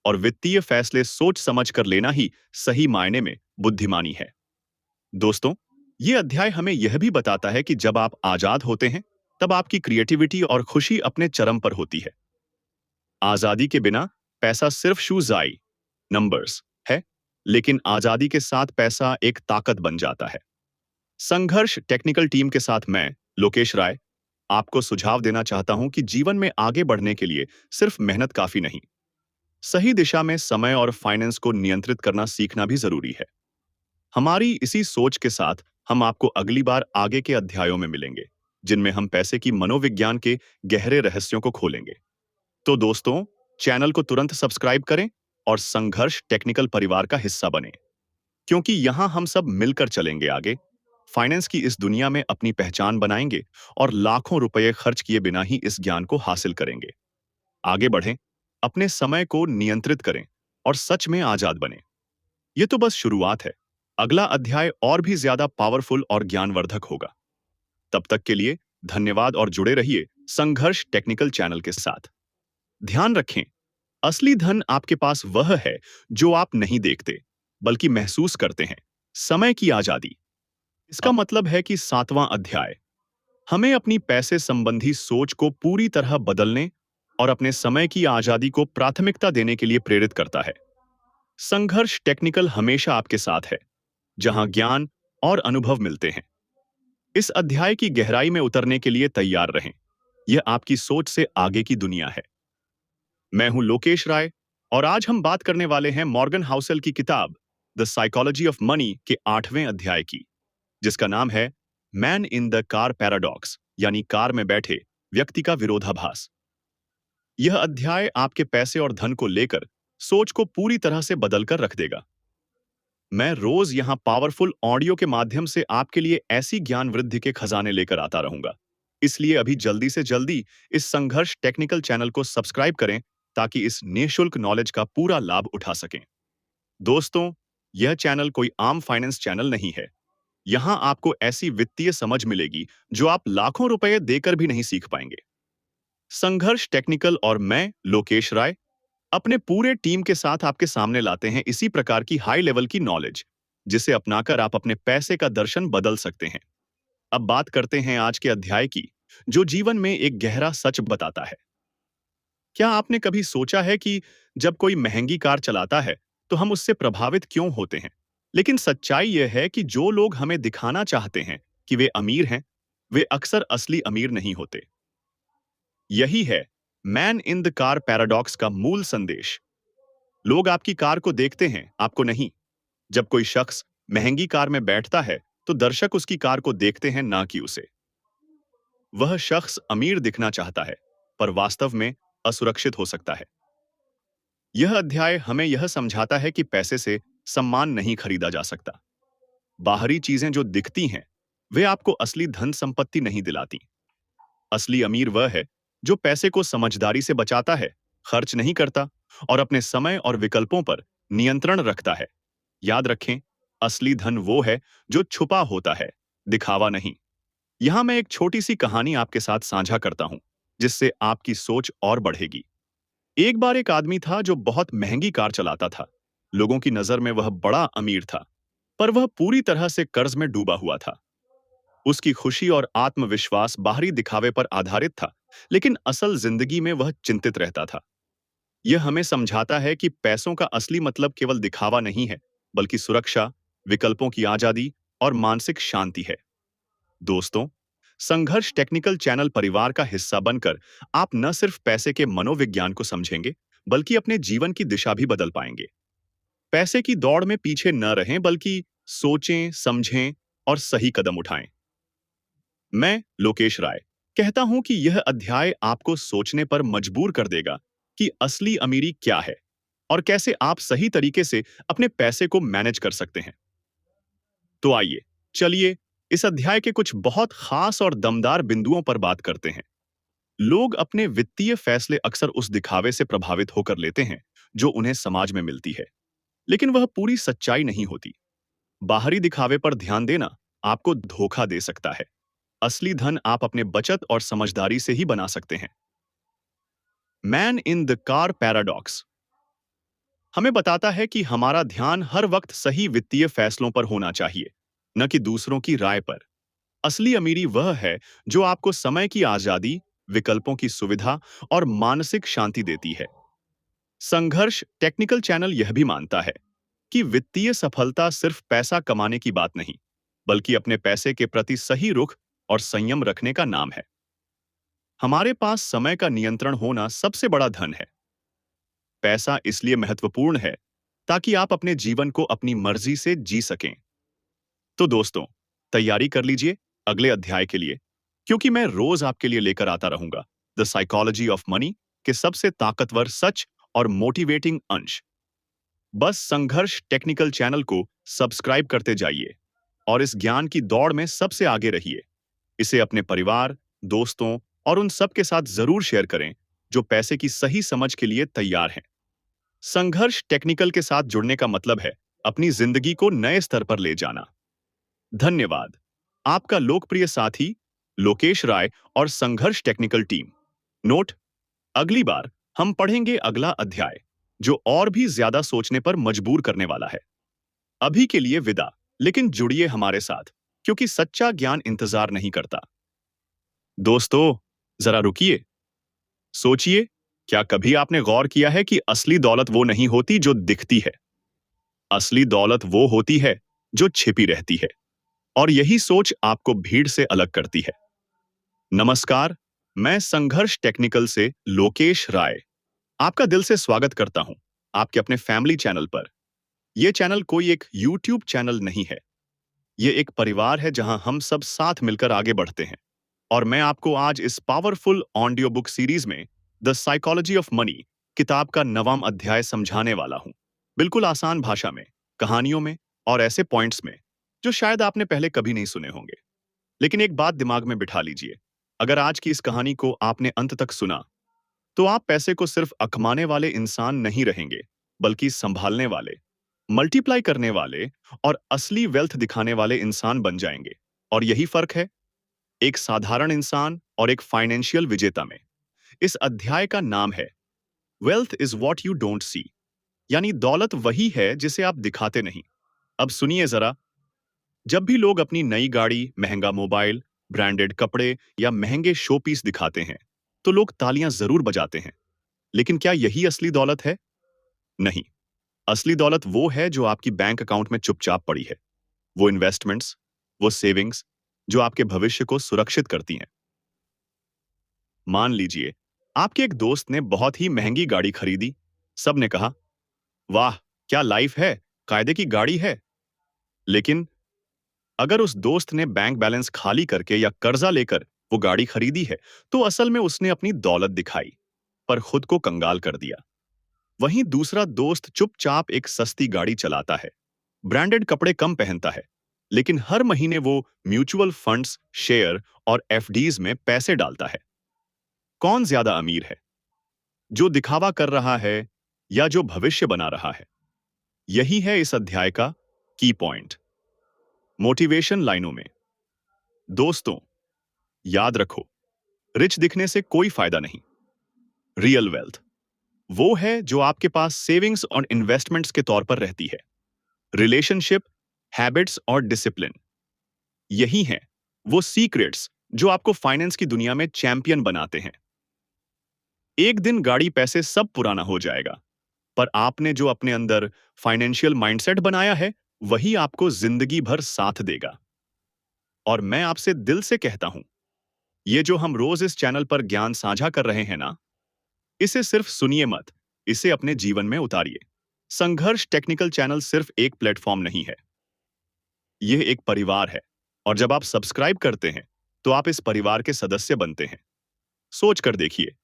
और वित्तीय फैसले सोच समझ कर लेना ही सही मायने में बुद्धिमानी है। दोस्तों, ये अध्याय हमें यह भी बताता है कि जब आप आजाद होते हैं, तब आपकी क्रिएटिविटी और खुशी अपने चरम पर होती है। आजादी के बिना पैसा सिर्फ शूज आई नंबर्स है, लेकिन आजादी के साथ पैसा एक ताकत बन जाता है। संघर्ष टेक्निकल टीम के साथ मैं, लोकेश राय, आपको सुझाव देना चाहता हूं कि जीवन में आगे बढ़ने के लिए सिर्फ मेहनत काफी नहीं, सही दिशा में समय और फाइनेंस को नियंत्रित करना सीखना भी जरूरी है। हमारी इसी सोच के साथ हम आपको अगली बार आगे के अध्यायों में मिलेंगे, जिनमें हम पैसे की मनोविज्ञान के गहरे रहस्यों को खोलेंगे। तो दोस्तों, चैनल को तुरंत सब्सक्राइब करें और संघर्ष टेक्निकल परिवार का हिस्सा बने, क्योंकि यहां हम सब मिलकर चलेंगे आगे, फाइनेंस की इस दुनिया में अपनी पहचान बनाएंगे और लाखों रुपए खर्च किए बिना ही इस ज्ञान को हासिल करेंगे। आगे बढ़ें, अपने समय को नियंत्रित करें और सच में आजाद बने। ये तो बस शुरुआत है। अगला अध्याय और भी ज्यादा पावरफुल और ज्ञानवर्धक होगा। तब तक के लिए धन्यवाद और जुड़े रहिए संघर्ष टेक्निकल चैनल के साथ। ध्यान रखें, असली धन आपके पास वह है जो आप नहीं देखते, बल्कि महसूस करते हैं। समय की आजादी। इसका मतलब है कि 7वां अध्याय हमें अपनी पैसे संबंधी सोच को पूरी तरह बदलने और अपने समय की आजादी को प्राथमिकता देने के लिए प्रेरित करता है। संघर्ष टेक्निकल हमेशा आपके साथ है, जहां ज्ञान और अनुभव मिलते हैं। इस अध्याय की गहराई में उतरने के लिए तैयार रहें। यह आपकी सोच से आगे की दुनिया है। मैं हूं लोकेश राय और आज हम बात करने वाले हैं मॉर्गन हाउसेल की किताब द साइकोलॉजी ऑफ मनी के 8वें अध्याय की, जिसका नाम है man in the car paradox, यानी कार में बैठे व्यक्ति का विरोधाभास। यह अध्याय आपके पैसे और धन को लेकर सोच को पूरी तरह से बदलकर रख देगा। मैं रोज यहां पावरफुल ऑडियो के माध्यम से आपके लिए ऐसी ज्ञान वृद्धि के खजाने लेकर आता रहूंगा। इसलिए अभी जल्दी से जल्दी इस संघर्ष टेक्निकल चैनल को सब्सक्राइब करें, ताकि इस निःशुल्क नॉलेज का पूरा लाभ उठा सकें। दोस्तों, यह चैनल कोई आम फाइनेंस चैनल नहीं है। यहां आपको ऐसी वित्तीय समझ मिलेगी जो आप लाखों रुपए देकर भी नहीं सीख पाएंगे। संघर्ष टेक्निकल और मैं, लोकेश राय, अपने पूरे टीम के साथ आपके सामने लाते हैं इसी प्रकार की हाई लेवल की नॉलेज, जिसे अपनाकर आप अपने पैसे का दर्शन बदल सकते हैं। अब बात करते हैं आज के अध्याय की, जो जीवन में एक गहरा सच बताता है। क्या आपने कभी सोचा है कि जब कोई महंगी कार चलाता है तो हम उससे प्रभावित क्यों होते हैं? लेकिन सच्चाई यह है कि जो लोग हमें दिखाना चाहते हैं कि वे अमीर हैं, वे अक्सर असली अमीर नहीं होते। यही है man in the car paradox का मूल संदेश। लोग आपकी कार को देखते हैं, आपको नहीं। जब कोई शख्स महंगी कार में बैठता है, तो दर्शक उसकी कार को देखते हैं, ना कि उसे। वह शख्स अमीर दिखना चाहता है, पर वास्तव में असुरक्षित हो सकता है। यह अध्याय हमें यह समझाता है कि पैसे से सम्मान नहीं खरीदा जा सकता। बाहरी चीजें जो दिखती हैं, वे आपको असली धन संपत्ति नहीं दिलाती। असली अमीर वह है जो पैसे को समझदारी से बचाता है, खर्च नहीं करता और अपने समय और विकल्पों पर नियंत्रण रखता है। याद रखें, असली धन वो है जो छुपा होता है, दिखावा नहीं। यहां मैं एक छोटी सी कहानी आपके साथ साझा करता हूं, जिससे आपकी सोच और बढ़ेगी। एक बार एक आदमी था जो बहुत महंगी कार चलाता था। लोगों की नजर में वह बड़ा अमीर था, पर वह पूरी तरह से कर्ज में डूबा हुआ था। उसकी खुशी और आत्मविश्वास बाहरी दिखावे पर आधारित था, लेकिन असल जिंदगी में वह चिंतित रहता था। यह हमें समझाता है कि पैसों का असली मतलब केवल दिखावा नहीं है, बल्कि सुरक्षा, विकल्पों की आजादी और मानसिक शांति है। दोस्तों, संघर्ष टेक्निकल चैनल परिवार का हिस्सा बनकर आप न सिर्फ पैसे के मनोविज्ञान को समझेंगे, बल्कि अपने जीवन की दिशा भी बदल पाएंगे। पैसे की दौड़ में पीछे न रहें, बल्कि सोचें, समझें और सही कदम उठाएं। मैं, लोकेश राय, कहता हूं कि यह अध्याय आपको सोचने पर मजबूर कर देगा कि असली अमीरी क्या है और कैसे आप सही तरीके से अपने पैसे को मैनेज कर सकते हैं। तो आइए, चलिए इस अध्याय के कुछ बहुत खास और दमदार बिंदुओं पर बात करते हैं। लोग अपने वित्तीय फैसले अक्सर उस दिखावे से प्रभावित होकर लेते हैं जो उन्हें समाज में मिलती है, लेकिन वह पूरी सच्चाई नहीं होती। बाहरी दिखावे पर ध्यान देना आपको धोखा दे सकता है। असली धन आप अपने बचत और समझदारी से ही बना सकते हैं। Man in the car paradox हमें बताता है कि हमारा ध्यान हर वक्त सही वित्तीय फैसलों पर होना चाहिए, न कि दूसरों की राय पर। असली अमीरी वह है जो आपको समय की आजादी, विकल्पों की सुविधा और मानसिक शांति देती है। संघर्ष टेक्निकल चैनल यह भी मानता है कि वित्तीय सफलता सिर्फ पैसा कमाने की बात नहीं, बल्कि अपने पैसे के प्रति सही रुख और संयम रखने का नाम है। हमारे पास समय का नियंत्रण होना सबसे बड़ा धन है। पैसा इसलिए महत्वपूर्ण है ताकि आप अपने जीवन को अपनी मर्जी से जी सकें। तो दोस्तों, तैयारी कर लीजिए अगले अध्याय के लिए, क्योंकि मैं रोज आपके लिए लेकर आता रहूंगा द साइकोलॉजी ऑफ मनी के सबसे ताकतवर सच और मोटिवेटिंग अंश। बस संघर्ष टेक्निकल चैनल को सब्सक्राइब करते जाइए और इस ज्ञान की दौड़ में सबसे आगे रहिए। इसे अपने परिवार, दोस्तों और उन सब के साथ जरूर शेयर करें जो पैसे की सही समझ के लिए तैयार हैं। संघर्ष टेक्निकल के साथ जुड़ने का मतलब है अपनी जिंदगी को नए स्तर पर ले जाना। धन्यवाद। आपका लोकप्रिय साथी लोकेश राय और संघर्ष टेक्निकल टीम। नोट: अगली बार हम पढ़ेंगे अगला अध्याय, जो और भी ज्यादा सोचने पर मजबूर करने वाला है। अभी के लिए विदा, लेकिन जुड़िए हमारे साथ, क्योंकि सच्चा ज्ञान इंतजार नहीं करता। दोस्तों, जरा रुकिए, सोचिए, क्या कभी आपने गौर किया है कि असली दौलत वो नहीं होती जो दिखती है? असली दौलत वो होती है जो छिपी रहती है, और यही सोच आपको भीड़ से अलग करती है। नमस्कार, मैं संघर्ष टेक्निकल से लोकेश राय आपका दिल से स्वागत करता हूं आपके अपने फैमिली चैनल पर। यह चैनल कोई एक यूट्यूब चैनल नहीं है। यह एक परिवार है जहां हम सब साथ मिलकर आगे बढ़ते हैं। और मैं आपको आज इस पावरफुल ऑडियो बुक सीरीज में द साइकोलॉजी ऑफ मनी किताब का नवाम अध्याय समझाने वाला हूं, बिल्कुल आसान भाषा में, कहानियों में और ऐसे पॉइंट्स में जो शायद आपने पहले कभी नहीं सुने होंगे। लेकिन एक बात दिमाग में बिठा लीजिए, अगर आज की इस कहानी को आपने अंत तक सुना, तो आप पैसे को सिर्फ अकमाने वाले इंसान नहीं रहेंगे, बल्कि संभालने वाले, मल्टीप्लाई करने वाले और असली वेल्थ दिखाने वाले इंसान बन जाएंगे। और यही फर्क है एक साधारण इंसान और एक फाइनेंशियल विजेता में। इस अध्याय का नाम है wealth is what you don't see, यानी दौलत वही है जिसे आप दिखाते नहीं। अब सुनिए जरा, जब भी लोग अपनी नई गाड़ी, महंगा मोबाइल, ब्रांडेड कपड़े या महंगे शो पीस दिखाते हैं, तो लोग तालियां जरूर बजाते हैं। लेकिन क्या यही असली दौलत है? नहीं। असली दौलत वो है जो आपकी बैंक अकाउंट में चुपचाप पड़ी है। वो इन्वेस्टमेंट्स, वो सेविंग्स जो आपके भविष्य को सुरक्षित करती हैं। मान लीजिए, आपके एक दोस्त ने बहुत ही महंगी गाड़ी खरीदी। सबने कहा, वाह, क्या लाइफ है, कायदे की गाड़ी है। लेकिन अगर उस दोस्त ने बैंक बैलेंस खाली करके या कर्जा लेकर वो गाड़ी खरीदी है, तो असल में उसने अपनी दौलत दिखाई, पर खुद को कंगाल कर दिया। वहीं दूसरा दोस्त चुपचाप एक सस्ती गाड़ी चलाता है, ब्रांडेड कपड़े कम पहनता है, लेकिन हर महीने वो म्यूचुअल फंड्स, शेयर और एफडीज में पैसे डालता है। कौन ज्यादा अमीर है, जो दिखावा कर रहा है या जो भविष्य बना रहा है? यही है इस अध्याय का की पॉइंट। मोटिवेशन लाइनों में। दोस्तों, याद रखो, रिच दिखने से कोई फायदा नहीं। रियल वेल्थ वो है जो आपके पास सेविंग्स और इन्वेस्टमेंट्स के तौर पर रहती है। रिलेशनशिप, हैबिट्स और डिसिप्लिन, यही हैं वो सीक्रेट्स जो आपको फाइनेंस की दुनिया में चैंपियन बनाते हैं। एक दिन गाड़ी पैसे सब पुराना हो जाएगा, पर आपने जो अपने अंदर फाइनेंशियल माइंडसेट बनाया है, वही आपको जिंदगी भर साथ देगा। और मैं आपसे दिल से कहता हूं, ये जो हम रोज इस चैनल पर ज्ञान साझा कर रहे हैं ना, इसे सिर्फ सुनिए मत, इसे अपने जीवन में उतारिए। संघर्ष टेक्निकल चैनल सिर्फ एक प्लेटफॉर्म नहीं है, यह एक परिवार है। और जब आप सब्सक्राइब करते हैं, तो आप इस परिवार के सदस्य बनते हैं। सोच कर देखिए,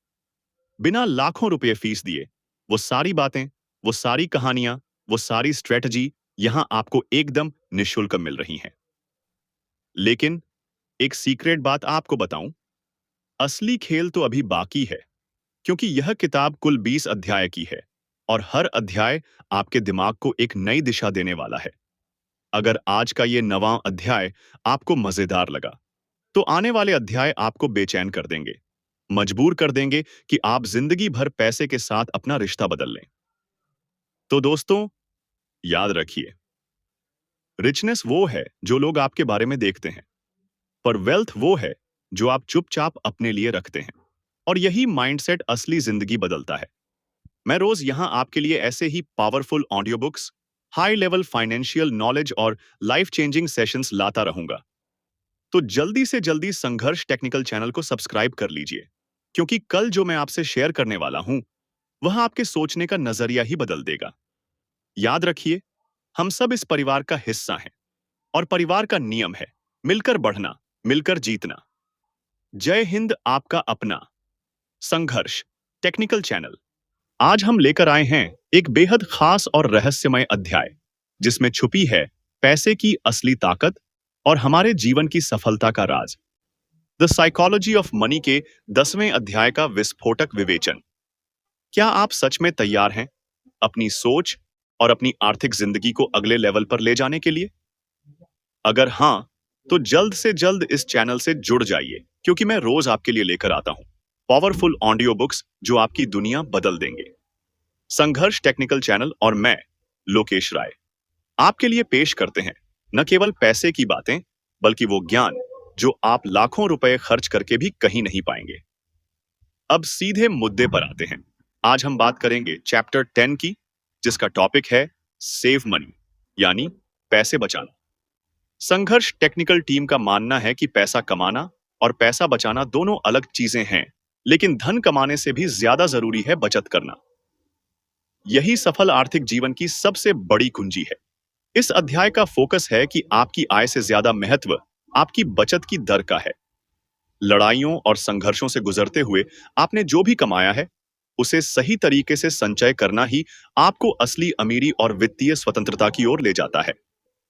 बिना लाखों रुपए फीस दिए, वो सारी बातें, वो सारी कहानियां, वो सारी स्ट्रेटजी यहां आपको एकदम निःशुल्क मिल रही हैं। लेकिन एक सीक्रेट बात आपको बताऊं, असली खेल तो अभी बाकी है, क्योंकि यह किताब कुल 20 अध्याय की है और हर अध्याय आपके दिमाग को एक नई दिशा देने वाला है। अगर आज का ये नवां अध्याय आपको मजेदार लगा, तो आने वाले अध्याय आपको बेचैन कर देंगे, मजबूर कर देंगे कि आप जिंदगी भर पैसे के साथ अपना रिश्ता बदल लें। तो दोस्तों, याद रखिए, रिचनेस वो है जो लोग आपके बारे में देखते हैं, पर वेल्थ वो है जो आप चुपचाप अपने लिए रखते हैं। और यही माइंडसेट असली जिंदगी बदलता है। मैं रोज यहां आपके लिए ऐसे ही powerful audio books, high level financial knowledge और लाइफ चेंजिंग सेशंस लाता रहूंगा। तो जल्दी से जल्दी संघर्ष टेक्निकल चैनल को सब्सक्राइब कर लीजिए, क्योंकि कल जो मैं आपसे शेयर करने वाला हूं, वह आपके सोचने का नजरिया ही बदल देगा। याद रखिए, हम सब इस परिवार का हिस्सा हैं, और परिवार का नियम है मिलकर बढ़ना, मिलकर जीतना। जय हिंद, आपका अपना संघर्ष टेक्निकल चैनल। आज हम लेकर आए हैं एक बेहद खास और रहस्यमय अध्याय, जिसमें छुपी है पैसे की असली ताकत और हमारे जीवन की सफलता का राज। द साइकोलॉजी ऑफ मनी के 10वें अध्याय का विस्फोटक विवेचन। क्या आप सच में तैयार हैं अपनी सोच और अपनी आर्थिक जिंदगी को अगले लेवल पर ले जाने के लिए? अगर हां, तो जल्द से जल्द इस चैनल से जुड़ जाइए, क्योंकि मैं रोज आपके लिए लेकर आता हूं पावरफुल ऑडियो बुक्स जो आपकी दुनिया बदल देंगे। संघर्ष टेक्निकल चैनल और मैं, लोकेश राय, आपके लिए पेश करते हैं न केवल पैसे की बातें, बल्कि वो ज्ञान जो आप लाखों रुपए खर्च करके भी कहीं नहीं पाएंगे। अब सीधे मुद्दे पर आते हैं। आज हम बात करेंगे चैप्टर 10 की, जिसका टॉपिक है सेव मनी, यानी पैसे बचाना। संघर्ष टेक्निकल टीम का मानना है कि पैसा कमाना और पैसा बचाना दोनों अलग चीजें हैं, लेकिन धन कमाने से भी ज्यादा जरूरी है बचत करना। यही सफल आर्थिक जीवन की सबसे बड़ी कुंजी है। इस अध्याय का फोकस है कि आपकी आय से ज्यादा महत्व आपकी बचत की दर का है। लड़ाइयों और संघर्षों से गुजरते हुए आपने जो भी कमाया है, उसे सही तरीके से संचय करना ही आपको असली अमीरी और वित्तीय स्वतंत्रता की ओर ले जाता है।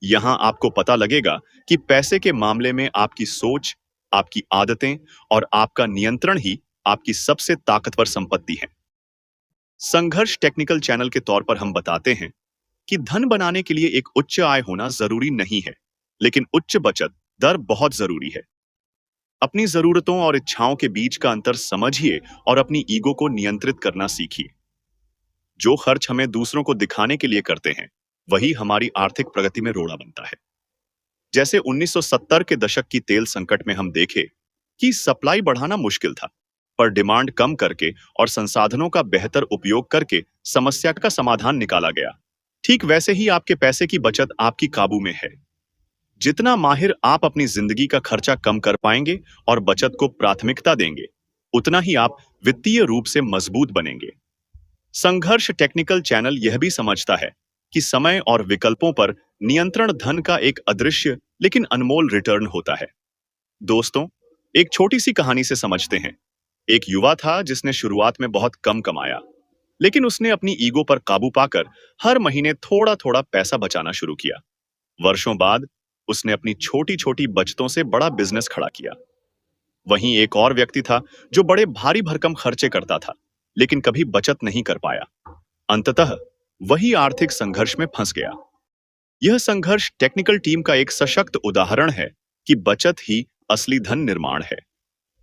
यहां आपको पता लगेगा कि पैसे के मामले में आपकी सोच, आपकी आदतें और आपका नियंत्रण ही आपकी सबसे ताकतवर संपत्ति है। संघर्ष टेक्निकल चैनल के तौर पर हम बताते हैं कि धन बनाने के लिए एक उच्च आय होना जरूरी नहीं है, लेकिन उच्च बचत दर बहुत जरूरी है। अपनी जरूरतों और इच्छाओं के बीच का अंतर समझिए और अपनी ईगो को नियंत्रित करना सीखिए। जो खर्च हमें दूसरों को दिखाने के लिए करते हैं, वही हमारी आर्थिक प्रगति में रोड़ा बनता है। जैसे 1970 के दशक की तेल संकट में हम देखे कि सप्लाई बढ़ाना मुश्किल था, पर डिमांड कम करके और संसाधनों का बेहतर उपयोग करके समस्या का समाधान निकाला गया। ठीक वैसे ही आपके पैसे की बचत आपकी काबू में है। जितना माहिर आप अपनी जिंदगी का खर्चा कम कर पाएंगे और बचत को प्राथमिकता देंगे, उतना ही आप वित्तीय रूप से मजबूत बनेंगे। संघर्ष टेक्निकल चैनल यह भी समझता है कि समय और विकल्पों पर नियंत्रण धन का एक अदृश्य लेकिन अनमोल रिटर्न होता है। दोस्तों, एक छोटी सी कहानी से समझते हैं। एक युवा था जिसने शुरुआत में बहुत कम कमाया, लेकिन उसने अपनी ईगो पर काबू पाकर हर महीने थोड़ा थोड़ा पैसा बचाना शुरू किया। वर्षों बाद उसने अपनी छोटी छोटी बचतों से बड़ा बिजनेस खड़ा किया। वहीं एक और व्यक्ति था जो बड़े भारी भरकम खर्चे करता था, लेकिन कभी बचत नहीं कर पाया। अंततः वही आर्थिक संघर्ष में फंस गया। यह संघर्ष टेक्निकल टीम का एक सशक्त उदाहरण है कि बचत ही असली धन निर्माण है।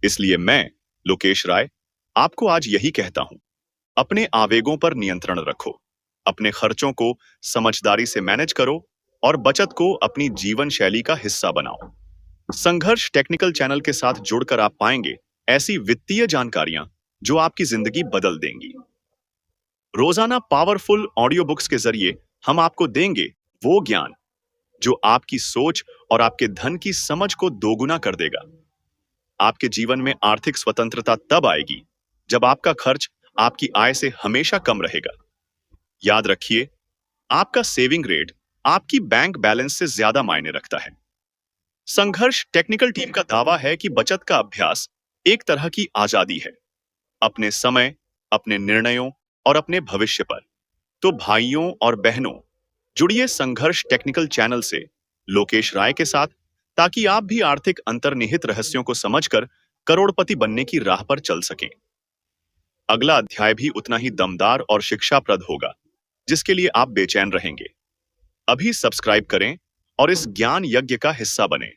इसलिए मैं, लोकेश राय, आपको आज यही कहता हूं, अपने आवेगों पर नियंत्रण रखो, अपने खर्चों को समझदारी से मैनेज करो और बचत को अपनी जीवन शैली का हिस्सा बनाओ। संघर्ष टेक्निकल चैनल के साथ जुड़कर आप पाएंगे ऐसी वित्तीय जानकारियां जो आपकी जिंदगी बदल देंगी। रोजाना पावरफुल ऑडियो बुक्स के जरिए हम आपको देंगे वो ज्ञान जो आपकी सोच और आपके धन की समझ को दोगुना कर देगा। आपके जीवन में आर्थिक स्वतंत्रता तब आएगी जब आपका खर्च आपकी आय से हमेशा कम रहेगा। याद रखिए, आपका सेविंग रेट आपकी बैंक बैलेंस से ज्यादा मायने रखता है। संघर्ष टेक्निकल टीम का दावा है कि बचत का अभ्यास एक तरह की आजादी है, अपने समय, अपने निर्णयों और अपने भविष्य पर। तो भाइयों और बहनों, जुड़िए संघर्ष टेक्निकल चैनल से लोकेश राय के साथ, ताकि आप भी आर्थिक अंतर्निहित रहस्यों को समझकर करोड़पति बनने की राह पर चल सकें। अगला अध्याय भी उतना ही दमदार और शिक्षाप्रद होगा, जिसके लिए आप बेचैन रहेंगे। अभी सब्सक्राइब करें और इस ज्ञान यज्ञ का हिस्सा बने।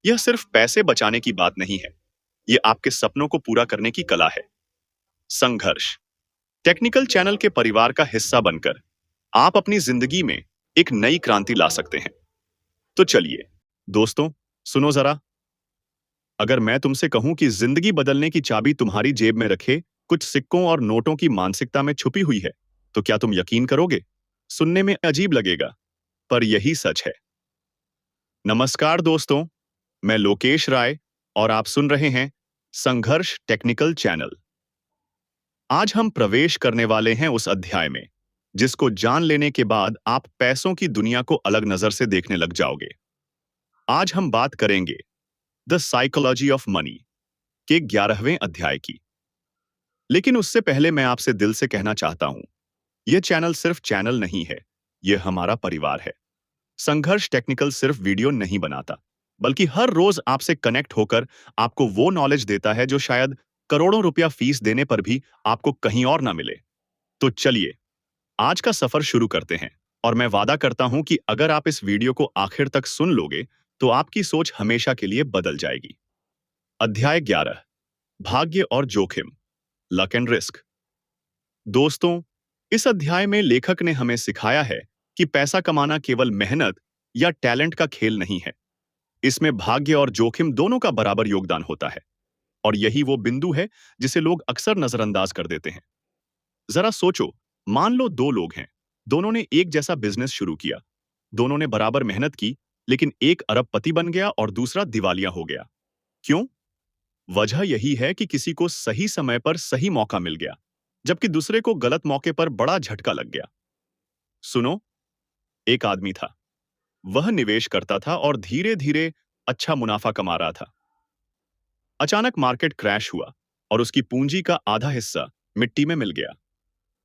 यह सिर्फ पैसे बचाने की बात नहीं है, यह आपके सपनों को पूरा करने की कला है। संघर्ष टेक्निकल चैनल के परिवार का हिस्सा बनकर आप अपनी जिंदगी में एक नई क्रांति ला सकते हैं। तो चलिए दोस्तों, सुनो जरा। अगर मैं तुमसे कहूं कि जिंदगी बदलने की चाबी तुम्हारी जेब में रखे कुछ सिक्कों और नोटों की मानसिकता में छुपी हुई है, तो क्या तुम यकीन करोगे? सुनने में अजीब लगेगा, पर यही सच है। नमस्कार दोस्तों, मैं लोकेश राय और आप सुन रहे हैं संघर्ष टेक्निकल चैनल। आज हम प्रवेश करने वाले हैं उस अध्याय में जिसको जान लेने के बाद आप पैसों की दुनिया को अलग नजर से देखने लग जाओगे। आज हम बात करेंगे द साइकोलॉजी ऑफ मनी के 11वें अध्याय की। लेकिन उससे पहले मैं आपसे दिल से कहना चाहता हूं, यह चैनल सिर्फ चैनल नहीं है, यह हमारा परिवार है। संघर्ष टेक्निकल सिर्फ वीडियो नहीं बनाता, बल्कि हर रोज आपसे कनेक्ट होकर आपको वो नॉलेज देता है जो शायद करोड़ों रुपया फीस देने पर भी आपको कहीं और ना मिले। तो चलिए आज का सफर शुरू करते हैं, और मैं वादा करता हूं कि अगर आप इस वीडियो को आखिर तक सुन लोगे तो आपकी सोच हमेशा के लिए बदल जाएगी। अध्याय 11, भाग्य और जोखिम, लक एंड रिस्क। दोस्तों, इस अध्याय में लेखक ने हमें सिखाया है कि पैसा कमाना केवल मेहनत या टैलेंट का खेल नहीं है। इसमें भाग्य और जोखिम दोनों का बराबर योगदान होता है, और यही वो बिंदु है जिसे लोग अक्सर नजरअंदाज कर देते हैं। जरा सोचो, मान लो दो लोग हैं, दोनों ने एक जैसा बिजनेस शुरू किया, दोनों ने बराबर मेहनत की, लेकिन एक अरबपति बन गया और दूसरा दिवालिया हो गया। क्यों? वजह यही है कि किसी को सही समय पर सही मौका मिल गया, जबकि दूसरे को गलत मौके पर बड़ा झटका लग गया। सुनो, एक आदमी था, वह निवेश करता था और धीरे धीरे अच्छा मुनाफा कमा रहा था। अचानक मार्केट क्रैश हुआ और उसकी पूंजी का आधा हिस्सा मिट्टी में मिल गया।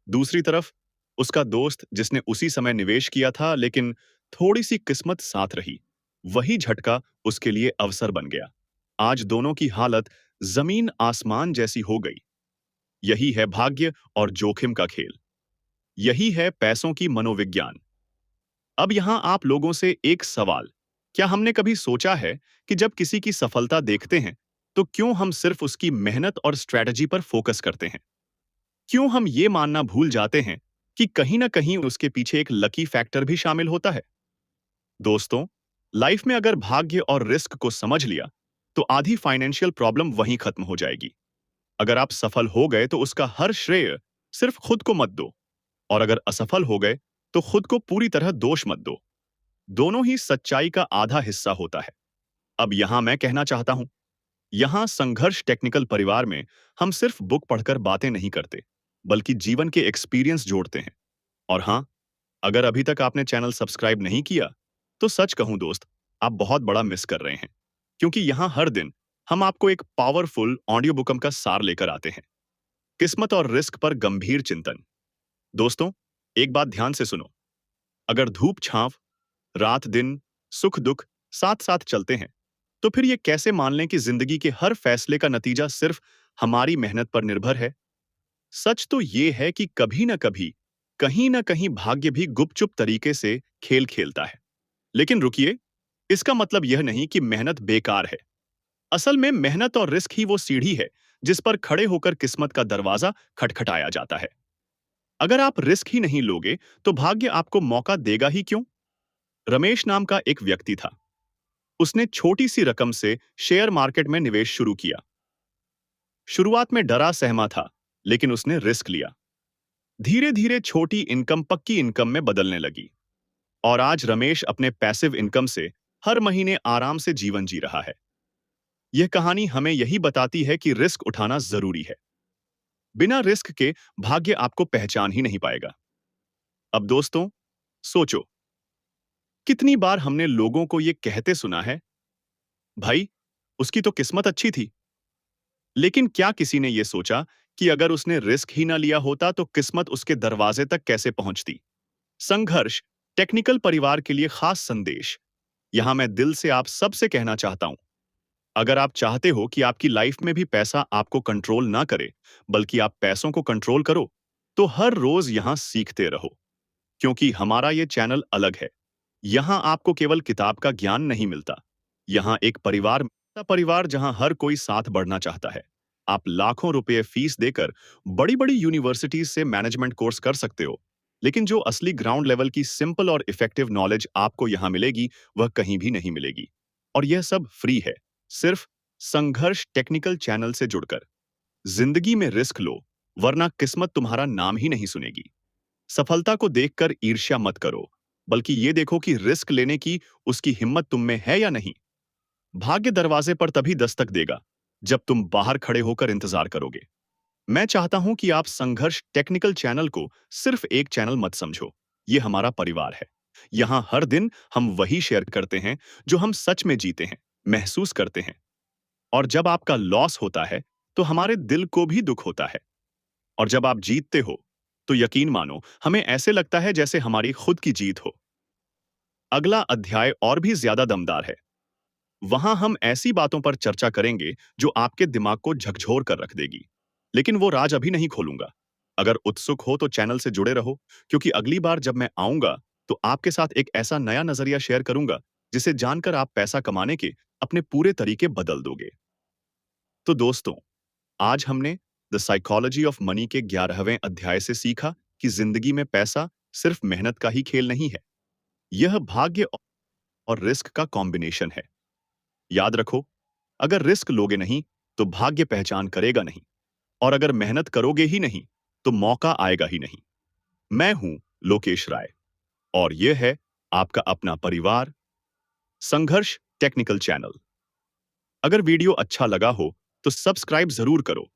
दूसरी तरफ उसका दोस्त, जिसने उसी समय निवेश किया था लेकिन थोड़ी सी किस्मत साथ रही, वही झटका उसके लिए अवसर बन गया। आज दोनों की हालत जमीन आसमान जैसी हो गई। यही है भाग्य और जोखिम का खेल। यही है पैसों की मनोविज्ञान। अब यहां आप लोगों से एक सवाल, क्या हमने कभी सोचा है कि जब किसी की सफलता देखते हैं तो क्यों हम सिर्फ उसकी मेहनत और स्ट्रैटेजी पर फोकस करते हैं? क्यों हम ये मानना भूल जाते हैं कि कहीं ना कहीं उसके पीछे एक लकी फैक्टर भी शामिल होता है? दोस्तों, लाइफ में अगर भाग्य और रिस्क को समझ लिया तो आधी फाइनेंशियल प्रॉब्लम वहीं खत्म हो जाएगी। अगर आप सफल हो गए तो उसका हर श्रेय सिर्फ खुद को मत दो, और अगर असफल हो गए तो खुद को पूरी तरह दोष मत दो। दोनों ही सच्चाई का आधा हिस्सा होता है। अब यहां मैं कहना चाहता हूं, यहां संघर्ष टेक्निकल परिवार में हम सिर्फ बुक पढ़कर बातें नहीं करते, बल्कि जीवन के एक्सपीरियंस जोड़ते हैं। और हां, अगर अभी तक आपने चैनल सब्सक्राइब नहीं किया, तो सच कहूं दोस्त, आप बहुत बड़ा मिस कर रहे हैं, क्योंकि यहां हर दिन हम आपको एक पावरफुल ऑडियो बुकम का सार लेकर आते हैं। किस्मत और रिस्क पर गंभीर चिंतन। दोस्तों, एक बात ध्यान से सुनो, अगर धूप छांव, रात दिन, सुख दुख साथ साथ चलते हैं, तो फिर ये कैसे मान लें कि जिंदगी के हर फैसले का नतीजा सिर्फ हमारी मेहनत पर निर्भर है? सच तो ये है कि कभी ना कभी कहीं ना कहीं भाग्य भी गुपचुप तरीके से खेल खेलता है। लेकिन रुकिए, इसका मतलब यह नहीं कि मेहनत बेकार है। असल में मेहनत और रिस्क ही वो सीढ़ी है जिस पर खड़े होकर किस्मत का दरवाजा खटखटाया जाता है। अगर आप रिस्क ही नहीं लोगे तो भाग्य आपको मौका देगा ही क्यों? रमेश नाम का एक व्यक्ति था। उसने छोटी सी रकम से शेयर मार्केट में निवेश शुरू किया। शुरुआत में डरा सहमा था, लेकिन उसने रिस्क लिया। धीरे धीरे छोटी इनकम पक्की इनकम में बदलने लगी। और आज रमेश अपने पैसिव इनकम से हर महीने आराम से जीवन जी रहा है। यह कहानी हमें यही बताती है कि रिस्क उठाना जरूरी है। बिना रिस्क के भाग्य आपको पहचान ही नहीं पाएगा। अब दोस्तों, सोचो, कितनी बार हमने लोगों को यह कहते सुना है, भाई, उसकी तो किस्मत अच्छी थी। लेकिन क्या किसी ने यह सोचा कि अगर उसने रिस्क ही ना लिया होता तो किस्मत उसके दरवाजे तक कैसे पहुंचती? संघर्ष टेक्निकल परिवार के लिए खास संदेश। यहां मैं दिल से आप सबसे कहना चाहता हूं, अगर आप चाहते हो कि आपकी लाइफ में भी पैसा आपको कंट्रोल ना करे, बल्कि आप पैसों को कंट्रोल करो, तो हर रोज यहां सीखते रहो। क्योंकि हमारा ये चैनल अलग है। यहां आपको केवल किताब का ज्ञान नहीं मिलता। यहां एक परिवार मिलता, परिवार जहां हर कोई साथ बढ़ना चाहता है। आप लाखों रुपए फीस देकर बड़ी बड़ी यूनिवर्सिटीज से मैनेजमेंट कोर्स कर सकते हो, लेकिन जो असली ग्राउंड लेवल की सिंपल और इफेक्टिव नॉलेज आपको यहां मिलेगी, वह कहीं भी नहीं मिलेगी। और यह सब फ्री है, सिर्फ संघर्ष टेक्निकल चैनल से जुड़कर। जिंदगी में रिस्क लो, वरना किस्मत तुम्हारा नाम ही नहीं सुनेगी। सफलता को देखकर ईर्ष्या मत करो, बल्कि ये देखो कि रिस्क लेने की उसकी हिम्मत तुम में है या नहीं। भाग्य दरवाजे पर तभी दस्तक देगा जब तुम बाहर खड़े होकर इंतजार करोगे। मैं चाहता हूं कि आप संघर्ष टेक्निकल चैनल को सिर्फ एक चैनल मत समझो। ये हमारा परिवार है। यहां हर दिन हम वही शेयर करते हैं जो हम सच में जीते हैं, महसूस करते हैं। और जब आपका लॉस होता है तो हमारे दिल को भी दुख होता है। और जब आप जीतते हो तो यकीन मानो, हमें ऐसे लगता है जैसे हमारी खुद की जीत हो। अगला अध्याय और भी ज्यादा दमदार है। वहां हम ऐसी बातों पर चर्चा करेंगे जो आपके दिमाग को झकझोर कर रख देगी। लेकिन वो राज अभी नहीं खोलूंगा। अगर उत्सुक हो तो चैनल से जुड़े रहो, क्योंकि अगली बार जब मैं आऊंगा तो आपके साथ एक ऐसा नया नजरिया शेयर करूंगा जिसे जानकर आप पैसा कमाने के अपने पूरे तरीके बदल दोगे। तो दोस्तों, आज हमने द साइकोलॉजी ऑफ मनी के 11वें अध्याय से सीखा कि जिंदगी में पैसा सिर्फ मेहनत का ही खेल नहीं है। यह भाग्य और रिस्क का कॉम्बिनेशन है। याद रखो, अगर रिस्क लोगे नहीं तो भाग्य पहचान करेगा नहीं, और अगर मेहनत करोगे ही नहीं तो मौका आएगा ही नहीं। मैं हूं लोकेश राय, और यह है आपका अपना परिवार, संघर्ष टेक्निकल चैनल। अगर वीडियो अच्छा लगा हो तो सब्सक्राइब जरूर करो।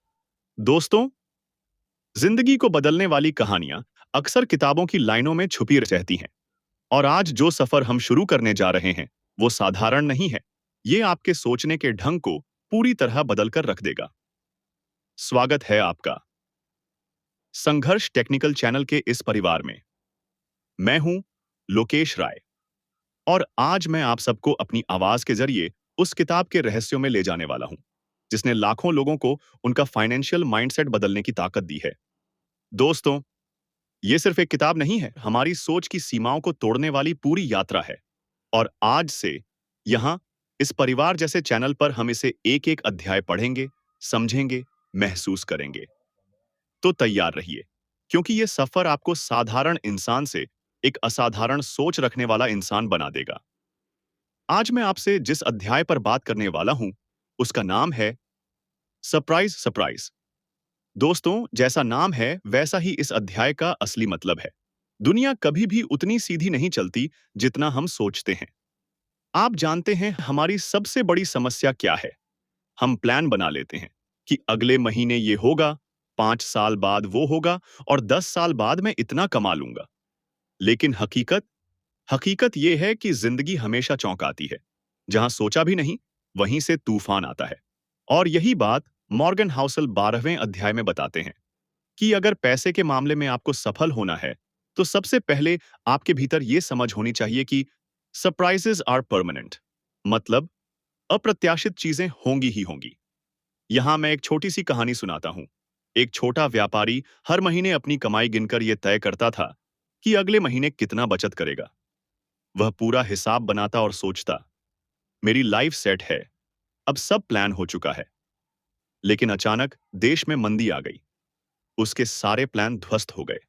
दोस्तों, जिंदगी को बदलने वाली कहानियां अक्सर किताबों की लाइनों में छुपी रहती हैं। और आज जो सफर हम शुरू करने जा रहे हैं वो साधारण नहीं है। ये आपके सोचने के ढंग को पूरी तरह बदलकर रख देगा। स्वागत है आपका संघर्ष टेक्निकल चैनल के इस परिवार में। मैं हूं लोकेश राय, और आज मैं आप सबको अपनी आवाज के जरिए उस किताब के रहस्यों में ले जाने वाला हूं जिसने लाखों लोगों को उनका फाइनेंशियल माइंडसेट बदलने की ताकत दी है। दोस्तों, ये सिर्फ एक किताब नहीं है, हमारी सोच की सीमाओं को तोड़ने वाली पूरी यात्रा है। और आज से यहां इस परिवार जैसे चैनल पर हम इसे एक एक अध्याय पढ़ेंगे, समझेंगे, महसूस करेंगे। तो तैयार रहिए, क्योंकि यह सफर आपको साधारण इंसान से एक असाधारण सोच रखने वाला इंसान बना देगा। आज मैं आपसे जिस अध्याय पर बात करने वाला हूं उसका नाम है सरप्राइज सरप्राइज। दोस्तों, जैसा नाम है वैसा ही इस अध्याय का असली मतलब है। दुनिया कभी भी उतनी सीधी नहीं चलती जितना हम सोचते हैं। आप जानते हैं हमारी सबसे बड़ी समस्या क्या है? हम प्लान बना लेते हैं कि अगले महीने ये होगा, 5 साल बाद वो होगा, और 10 साल बाद मैं इतना कमा लूंगा। लेकिन हकीकत हकीकत ये है कि जिंदगी हमेशा चौंकाती है। जहां सोचा भी नहीं, वहीं से तूफान आता है। और यही बात मॉर्गन हाउसल 12वें अध्याय में बताते हैं कि अगर पैसे के मामले में आपको सफल होना है तो सबसे पहले आपके भीतर यह समझ होनी चाहिए कि सरप्राइजेस आर परमानेंट। मतलब, अप्रत्याशित चीजें होंगी ही होंगी। यहां मैं एक छोटी सी कहानी सुनाता हूं। एक छोटा व्यापारी हर महीने अपनी कमाई गिनकर यह तय करता था कि अगले महीने कितना बचत करेगा। वह पूरा हिसाब बनाता और सोचता, मेरी लाइफ सेट है, अब सब प्लान हो चुका है। लेकिन अचानक देश में मंदी आ गई। उसके सारे प्लान ध्वस्त हो गए।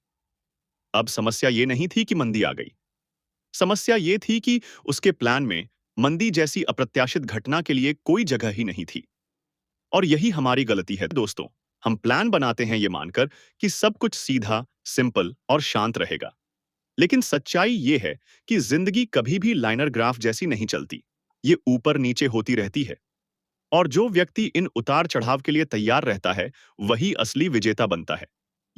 अब समस्या ये नहीं थी कि मंदी आ गई। समस्या ये थी कि उसके प्लान में मंदी जैसी अप्रत्याशित घटना के लिए कोई जगह ही नहीं थी। और यही हमारी गलती है दोस्तों। हम प्लान बनाते हैं ये मानकर कि सब कुछ सीधा, सिंपल और शांत रहेगा। लेकिन सच्चाई ये है कि जिंदगी कभी भी लाइनर ग्राफ जैसी नहीं चलती। ये ऊपर नीचे होती रहती है। और जो व्यक्ति इन उतार चढ़ाव के लिए तैयार रहता है, वही असली विजेता बनता है।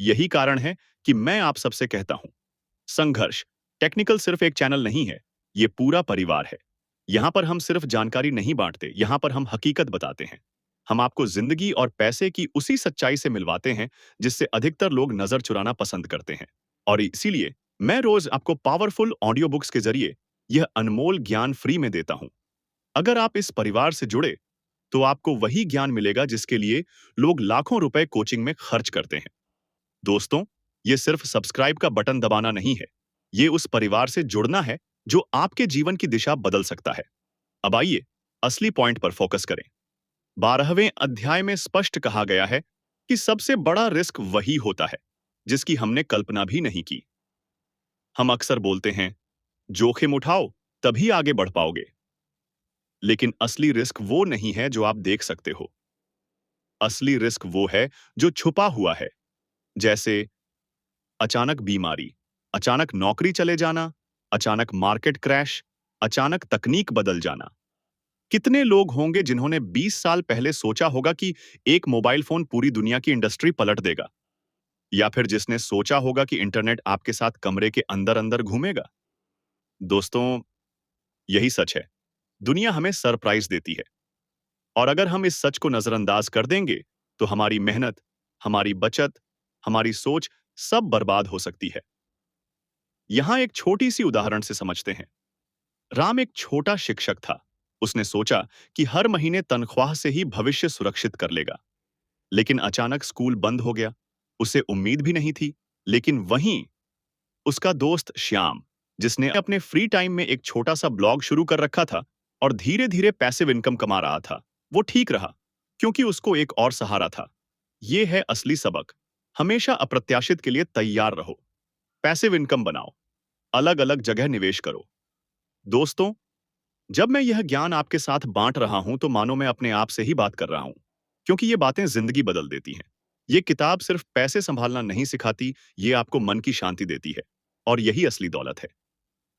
यही कारण है कि मैं आप सबसे कहता हूं, संघर्ष टेक्निकल सिर्फ एक चैनल नहीं है, ये पूरा परिवार है। यहां पर हम सिर्फ जानकारी नहीं बांटते, यहां पर हम हकीकत बताते हैं। हम आपको जिंदगी और पैसे की उसी सच्चाई से मिलवाते हैं जिससे अधिकतर लोग नजर चुराना पसंद करते हैं। और इसीलिए मैं रोज आपको पावरफुल ऑडियो बुक्स के जरिए यह अनमोल ज्ञान फ्री में देता हूं। अगर आप इस परिवार से जुड़े तो आपको वही ज्ञान मिलेगा जिसके लिए लोग लाखों रुपए कोचिंग में खर्च करते हैं। दोस्तों, ये सिर्फ सब्सक्राइब का बटन दबाना नहीं है, ये उस परिवार से जुड़ना है जो आपके जीवन की दिशा बदल सकता है। अब आइए असली पॉइंट पर फोकस करें। 12वें अध्याय में स्पष्ट कहा गया है कि सबसे बड़ा रिस्क वही होता है जिसकी हमने कल्पना भी नहीं की। हम अक्सर बोलते हैं, जोखिम उठाओ तभी आगे बढ़ पाओगे। लेकिन असली रिस्क वो नहीं है जो आप देख सकते हो। असली रिस्क वो है जो छुपा हुआ है। जैसे अचानक बीमारी, अचानक नौकरी चले जाना, अचानक मार्केट क्रैश, अचानक तकनीक बदल जाना। कितने लोग होंगे जिन्होंने 20 साल पहले सोचा होगा कि एक मोबाइल फोन पूरी दुनिया की इंडस्ट्री पलट देगा? या फिर जिसने सोचा होगा कि इंटरनेट आपके साथ कमरे के अंदर अंदर घूमेगा? दोस्तों, यही सच है। दुनिया हमें सरप्राइज देती है। और अगर हम इस सच को नजरअंदाज कर देंगे, तो हमारी मेहनत, हमारी बचत, हमारी सोच सब बर्बाद हो सकती है। यहां एक छोटी सी उदाहरण से समझते हैं। राम एक छोटा शिक्षक था। उसने सोचा कि हर महीने तनख्वाह से ही भविष्य सुरक्षित कर लेगा। लेकिन अचानक स्कूल बंद हो गया। उसे उम्मीद भी नहीं थी। लेकिन वहीं उसका दोस्त श्याम, जिसने अपने फ्री टाइम में एक छोटा सा ब्लॉग शुरू कर रखा था और धीरे धीरे पैसिव इनकम कमा रहा था, वो ठीक रहा क्योंकि उसको एक और सहारा था। ये है असली सबक। हमेशा अप्रत्याशित के लिए तैयार रहो। पैसिव इनकम बनाओ। अलग अलग जगह निवेश करो। दोस्तों, जब मैं यह ज्ञान आपके साथ बांट रहा हूं तो मानो मैं अपने आप से ही बात कर रहा हूं, क्योंकि ये बातें जिंदगी बदल देती हैं। ये किताब सिर्फ पैसे संभालना नहीं सिखाती, ये आपको मन की शांति देती है। और यही असली दौलत है।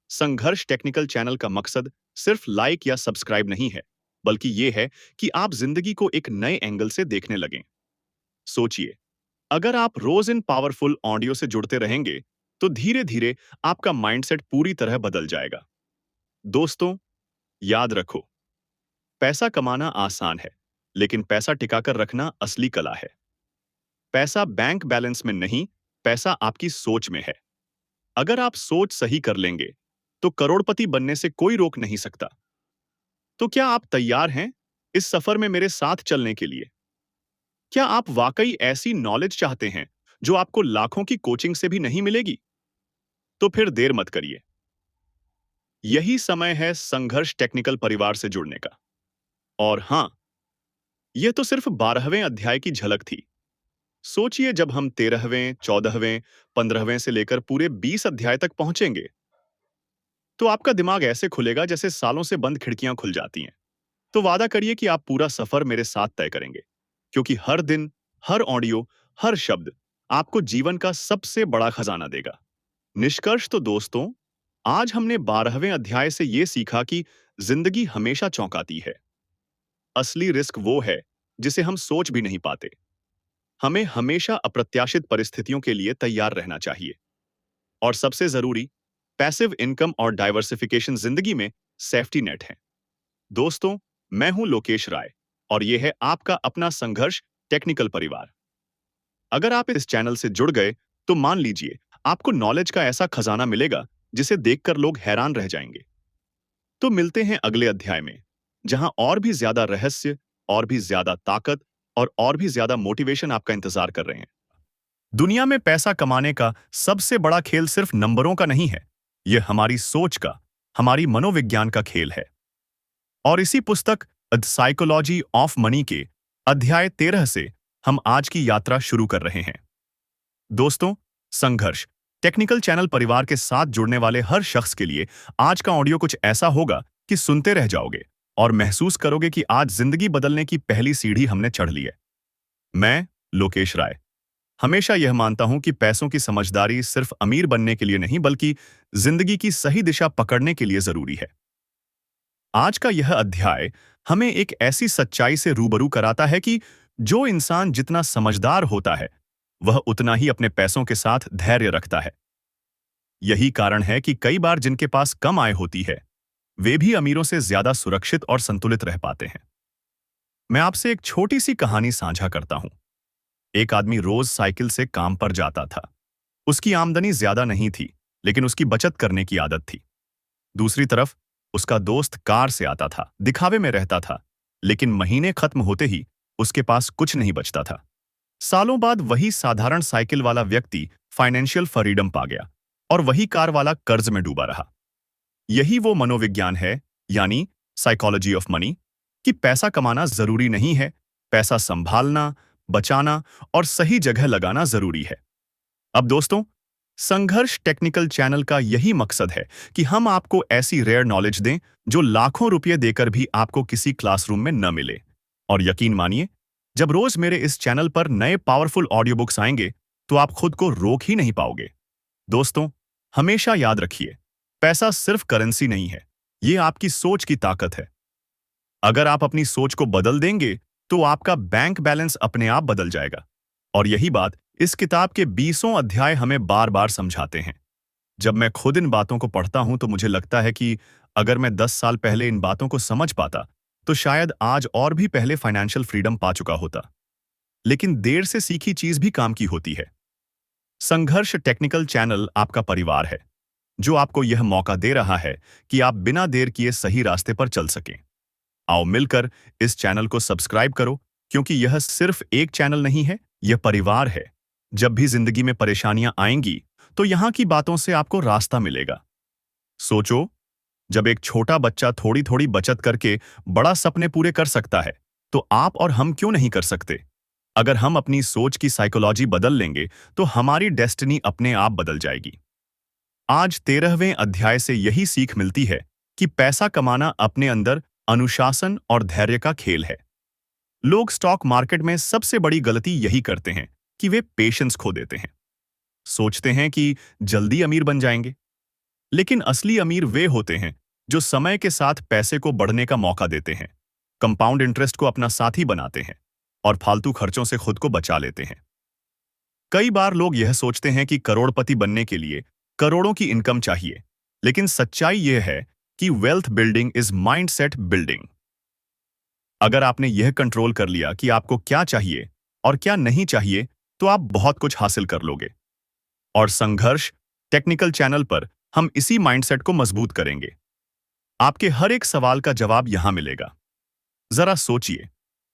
संघर्ष टेक्निकल चैनल का मकसद सिर्फ लाइक या सब्सक्राइब नहीं है, बल्कि यह है कि आप जिंदगी को एक नए एंगल से देखने लगें। सोचिए, अगर आप रोज इन पावरफुल ऑडियो से जुड़ते रहेंगे, तो धीरे धीरे आपका माइंडसेट पूरी तरह बदल जाएगा। दोस्तों, याद रखो, पैसा कमाना आसान है, लेकिन पैसा टिकाकर रखना असली कला है। पैसा बैंक बैलेंस में नहीं, पैसा आपकी सोच में है। अगर आप सोच सही कर लेंगे, तो करोड़पति बनने से कोई रोक नहीं सकता। तो क्या आप तैयार हैं इस सफर में मेरे साथ चलने के लिए? क्या आप वाकई ऐसी नॉलेज चाहते हैं जो आपको लाखों की कोचिंग से भी नहीं मिलेगी? तो फिर देर मत करिए। यही समय है संघर्ष टेक्निकल परिवार से जुड़ने का। और हां, यह तो सिर्फ 12वें अध्याय की झलक थी। सोचिए, जब हम 13वें, 14वें, 15वें से लेकर पूरे 20 अध्याय तक पहुंचेंगे, तो आपका दिमाग ऐसे खुलेगा जैसे सालों से बंद खिड़कियां खुल जाती हैं। तो वादा करिए कि आप पूरा सफर मेरे साथ तय करेंगे, क्योंकि हर दिन, हर ऑडियो, हर शब्द आपको जीवन का सबसे बड़ा खजाना देगा। निष्कर्ष तो दोस्तों, आज हमने 12वें अध्याय से यह सीखा कि जिंदगी हमेशा चौंकाती है। असली रिस्क वो है जिसे हम सोच भी नहीं पाते। हमें हमेशा अप्रत्याशित परिस्थितियों के लिए तैयार रहना चाहिए। और सबसे जरूरी, पैसिव इनकम और डाइवर्सिफिकेशन जिंदगी में सेफ्टी नेट है। दोस्तों, मैं हूं लोकेश राय, और यह है आपका अपना संघर्ष टेक्निकल परिवार। अगर आप इस चैनल से जुड़ गए, तो मान लीजिए आपको नॉलेज का ऐसा खजाना मिलेगा जिसे देखकर लोग हैरान रह जाएंगे। तो मिलते हैं अगले अध्याय में, जहां और भी ज्यादा रहस्य, और भी ज्यादा ताकत और भी ज्यादा मोटिवेशन आपका इंतजार कर रहे हैं। दुनिया में पैसा कमाने का सबसे बड़ा खेल सिर्फ नंबरों का नहीं है, यह हमारी सोच का, हमारी मनोविज्ञान का खेल है। और इसी पुस्तक द साइकोलॉजी ऑफ मनी के अध्याय 13 से हम आज की यात्रा शुरू कर रहे हैं। दोस्तों, संघर्ष टेक्निकल चैनल परिवार के साथ जुड़ने वाले हर शख्स के लिए आज का ऑडियो कुछ ऐसा होगा कि सुनते रह जाओगे और महसूस करोगे कि आज जिंदगी बदलने की पहली सीढ़ी हमने चढ़ ली है। मैं लोकेश राय हमेशा यह मानता हूं कि पैसों की समझदारी सिर्फ अमीर बनने के लिए नहीं बल्कि जिंदगी की सही दिशा पकड़ने के लिए जरूरी है। आज का यह अध्याय हमें एक ऐसी सच्चाई से रूबरू कराता है कि जो इंसान जितना समझदार होता है वह उतना ही अपने पैसों के साथ धैर्य रखता है। यही कारण है कि कई बार जिनके पास कम आय होती है वे भी अमीरों से ज्यादा सुरक्षित और संतुलित रह पाते हैं। मैं आपसे एक छोटी सी कहानी साझा करता हूं। एक आदमी रोज साइकिल से काम पर जाता था। उसकी आमदनी ज्यादा नहीं थी, लेकिन उसकी बचत करने की आदत थी। दूसरी तरफ उसका दोस्त कार से आता था, दिखावे में रहता था, लेकिन महीने खत्म होते ही उसके पास कुछ नहीं बचता था। सालों बाद वही साधारण साइकिल वाला व्यक्ति फाइनेंशियल फ्रीडम पा गया और वही कार वाला कर्ज में डूबा रहा। यही वो मनोविज्ञान है, यानी साइकोलॉजी ऑफ मनी, कि पैसा कमाना जरूरी नहीं है, पैसा संभालना, बचाना और सही जगह लगाना जरूरी है। अब दोस्तों, संघर्ष टेक्निकल चैनल का यही मकसद है कि हम आपको ऐसी रेयर नॉलेज दें जो लाखों रुपए देकर भी आपको किसी क्लासरूम में न मिले। और यकीन मानिए, जब रोज मेरे इस चैनल पर नए पावरफुल ऑडियो बुक्स आएंगे तो आप खुद को रोक ही नहीं पाओगे। दोस्तों, हमेशा याद रखिए, पैसा सिर्फ करेंसी नहीं है, ये आपकी सोच की ताकत है। अगर आप अपनी सोच को बदल देंगे तो आपका बैंक बैलेंस अपने आप बदल जाएगा। और यही बात इस किताब के 20 अध्याय हमें बार बार समझाते हैं। जब मैं खुद इन बातों को पढ़ता हूं तो मुझे लगता है कि अगर मैं 10 साल पहले इन बातों को समझ पाता तो शायद आज और भी पहले फाइनेंशियल फ्रीडम पा चुका होता। लेकिन देर से सीखी चीज भी काम की होती है। संघर्ष टेक्निकल चैनल आपका परिवार है, जो आपको यह मौका दे रहा है कि आप बिना देर किए सही रास्ते पर चल सकें। आओ मिलकर इस चैनल को सब्सक्राइब करो, क्योंकि यह सिर्फ एक चैनल नहीं है, यह परिवार है। जब भी जिंदगी में परेशानियां आएंगी तो यहां की बातों से आपको रास्ता मिलेगा। सोचो, जब एक छोटा बच्चा थोड़ी थोड़ी बचत करके बड़ा सपने पूरे कर सकता है, तो आप और हम क्यों नहीं कर सकते? अगर हम अपनी सोच की साइकोलॉजी बदल लेंगे तो हमारी डेस्टिनी अपने आप बदल जाएगी। आज 13वें अध्याय से यही सीख मिलती है कि पैसा कमाना अपने अंदर अनुशासन और धैर्य का खेल है। लोग स्टॉक मार्केट में सबसे बड़ी गलती यही करते हैं कि वे पेशेंस खो देते हैं। सोचते हैं कि जल्दी अमीर बन जाएंगे, लेकिन असली अमीर वे होते हैं जो समय के साथ पैसे को बढ़ने का मौका देते हैं, कंपाउंड इंटरेस्ट को अपना साथी बनाते हैं और फालतू खर्चों से खुद को बचा लेते हैं। कई बार लोग यह सोचते हैं कि करोड़पति बनने के लिए करोड़ों की इनकम चाहिए, लेकिन सच्चाई यह है कि wealth building is mindset building. अगर आपने यह कंट्रोल कर लिया कि आपको क्या चाहिए और क्या नहीं चाहिए, तो आप बहुत कुछ हासिल कर लोगे। और संघर्ष टेक्निकल चैनल पर हम इसी माइंडसेट को मजबूत करेंगे। आपके हर एक सवाल का जवाब यहां मिलेगा। जरा सोचिए,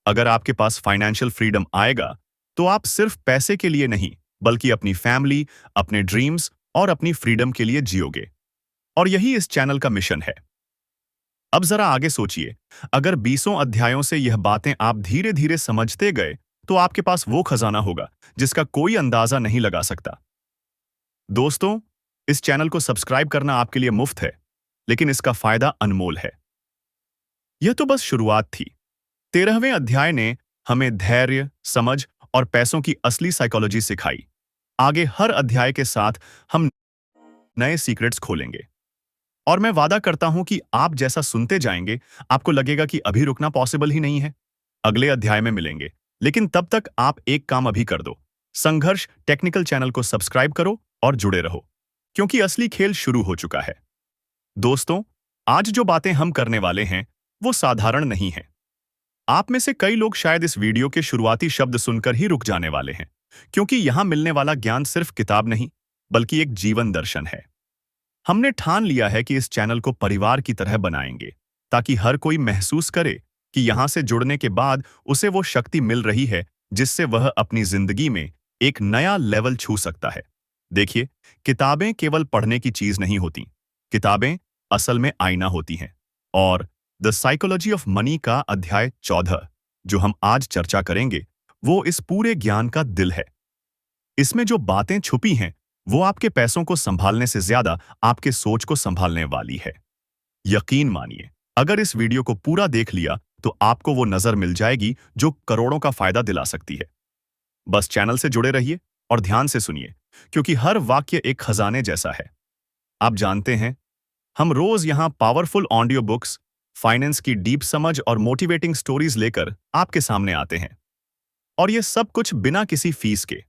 अगर आपके पास फाइनेंशियल फ्रीडम आएगा तो आप सिर्फ पैसे के लिए नहीं, बल्कि अपनी फैमिली, अपने ड्रीम्स और अपनी फ्रीडम के लिए जियोगे। और यही इस चैनल का मिशन है। अब जरा आगे सोचिए, अगर 20 अध्यायों से यह बातें आप धीरे धीरे समझते गए तो आपके पास वो खजाना होगा जिसका कोई अंदाजा नहीं लगा सकता। दोस्तों, इस चैनल को सब्सक्राइब करना आपके लिए मुफ्त है, लेकिन इसका फायदा अनमोल है। यह तो बस शुरुआत थी। 13वें अध्याय ने हमें धैर्य, समझ और पैसों की असली साइकोलॉजी सिखाई। आगे हर अध्याय के साथ हम नए सीक्रेट्स खोलेंगे। और मैं वादा करता हूं कि आप जैसा सुनते जाएंगे, आपको लगेगा कि अभी रुकना पॉसिबल ही नहीं है। अगले अध्याय में मिलेंगे, लेकिन तब तक आप एक काम अभी कर दो। संघर्ष टेक्निकल चैनल को सब्सक्राइब करो और जुड़े रहो, क्योंकि असली खेल शुरू हो चुका है। दोस्तों, आज जो बातें हम करने वाले हैं वो साधारण नहीं है। आप में से कई लोग शायद इस वीडियो के शुरुआती शब्द सुनकर ही रुक जाने वाले हैं, क्योंकि यहां मिलने वाला ज्ञान सिर्फ किताब नहीं, बल्कि एक जीवन दर्शन है। हमने ठान लिया है कि इस चैनल को परिवार की तरह बनाएंगे, ताकि हर कोई महसूस करे कि यहां से जुड़ने के बाद उसे वो शक्ति मिल रही है जिससे वह अपनी जिंदगी में एक नया लेवल छू सकता है। देखिए, किताबें केवल पढ़ने की चीज नहीं होती। किताबें असल में आईना होती हैं। और द साइकोलॉजी ऑफ मनी का अध्याय 14, जो हम आज चर्चा करेंगे, वो इस पूरे ज्ञान का दिल है। इसमें जो बातें छुपी हैं, वो आपके पैसों को संभालने से ज्यादा आपके सोच को संभालने वाली है। यकीन मानिए, अगर इस वीडियो को पूरा देख लिया तो आपको वो नजर मिल जाएगी जो करोड़ों का फायदा दिला सकती है। बस चैनल से जुड़े रहिए और ध्यान से सुनिए, क्योंकि हर वाक्य एक खजाने जैसा है। आप जानते हैं, हम रोज यहां पावरफुल ऑडियो बुक्स, फाइनेंस की डीप समझ और मोटिवेटिंग स्टोरीज लेकर आपके सामने आते हैं। और ये सब कुछ बिना किसी फीस के।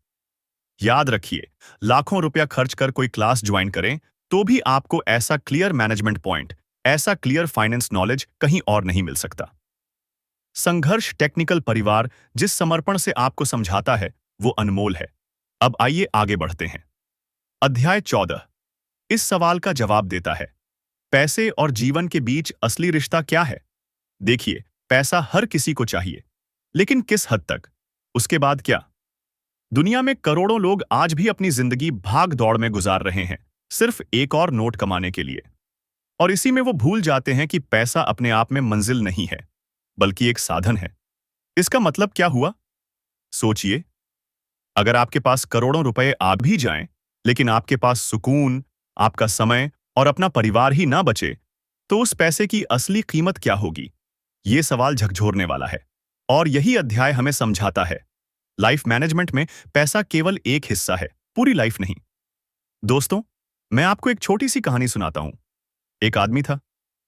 याद रखिए, लाखों रुपया खर्च कर कोई क्लास ज्वाइन करें तो भी आपको ऐसा क्लियर मैनेजमेंट पॉइंट, ऐसा क्लियर फाइनेंस नॉलेज कहीं और नहीं मिल सकता। संघर्ष टेक्निकल परिवार जिस समर्पण से आपको समझाता है, वो अनमोल है। अब आइए आगे बढ़ते हैं। अध्याय 14 इस सवाल का जवाब देता है, पैसे और जीवन के बीच असली रिश्ता क्या है? देखिए, पैसा हर किसी को चाहिए, लेकिन किस हद तक? उसके बाद क्या? दुनिया में करोड़ों लोग आज भी अपनी जिंदगी भाग दौड़ में गुजार रहे हैं, सिर्फ एक और नोट कमाने के लिए। और इसी में वो भूल जाते हैं कि पैसा अपने आप में मंजिल नहीं है, बल्कि एक साधन है। इसका मतलब क्या हुआ? सोचिए, अगर आपके पास करोड़ों रुपए आ भी जाएं, लेकिन आपके पास सुकून, आपका समय और अपना परिवार ही ना बचे, तो उस पैसे की असली कीमत क्या होगी? ये सवाल झकझोरने वाला है। और यही अध्याय हमें समझाता है, लाइफ मैनेजमेंट में पैसा केवल एक हिस्सा है, पूरी लाइफ नहीं। दोस्तों, मैं आपको एक छोटी सी कहानी सुनाता हूं। एक आदमी था,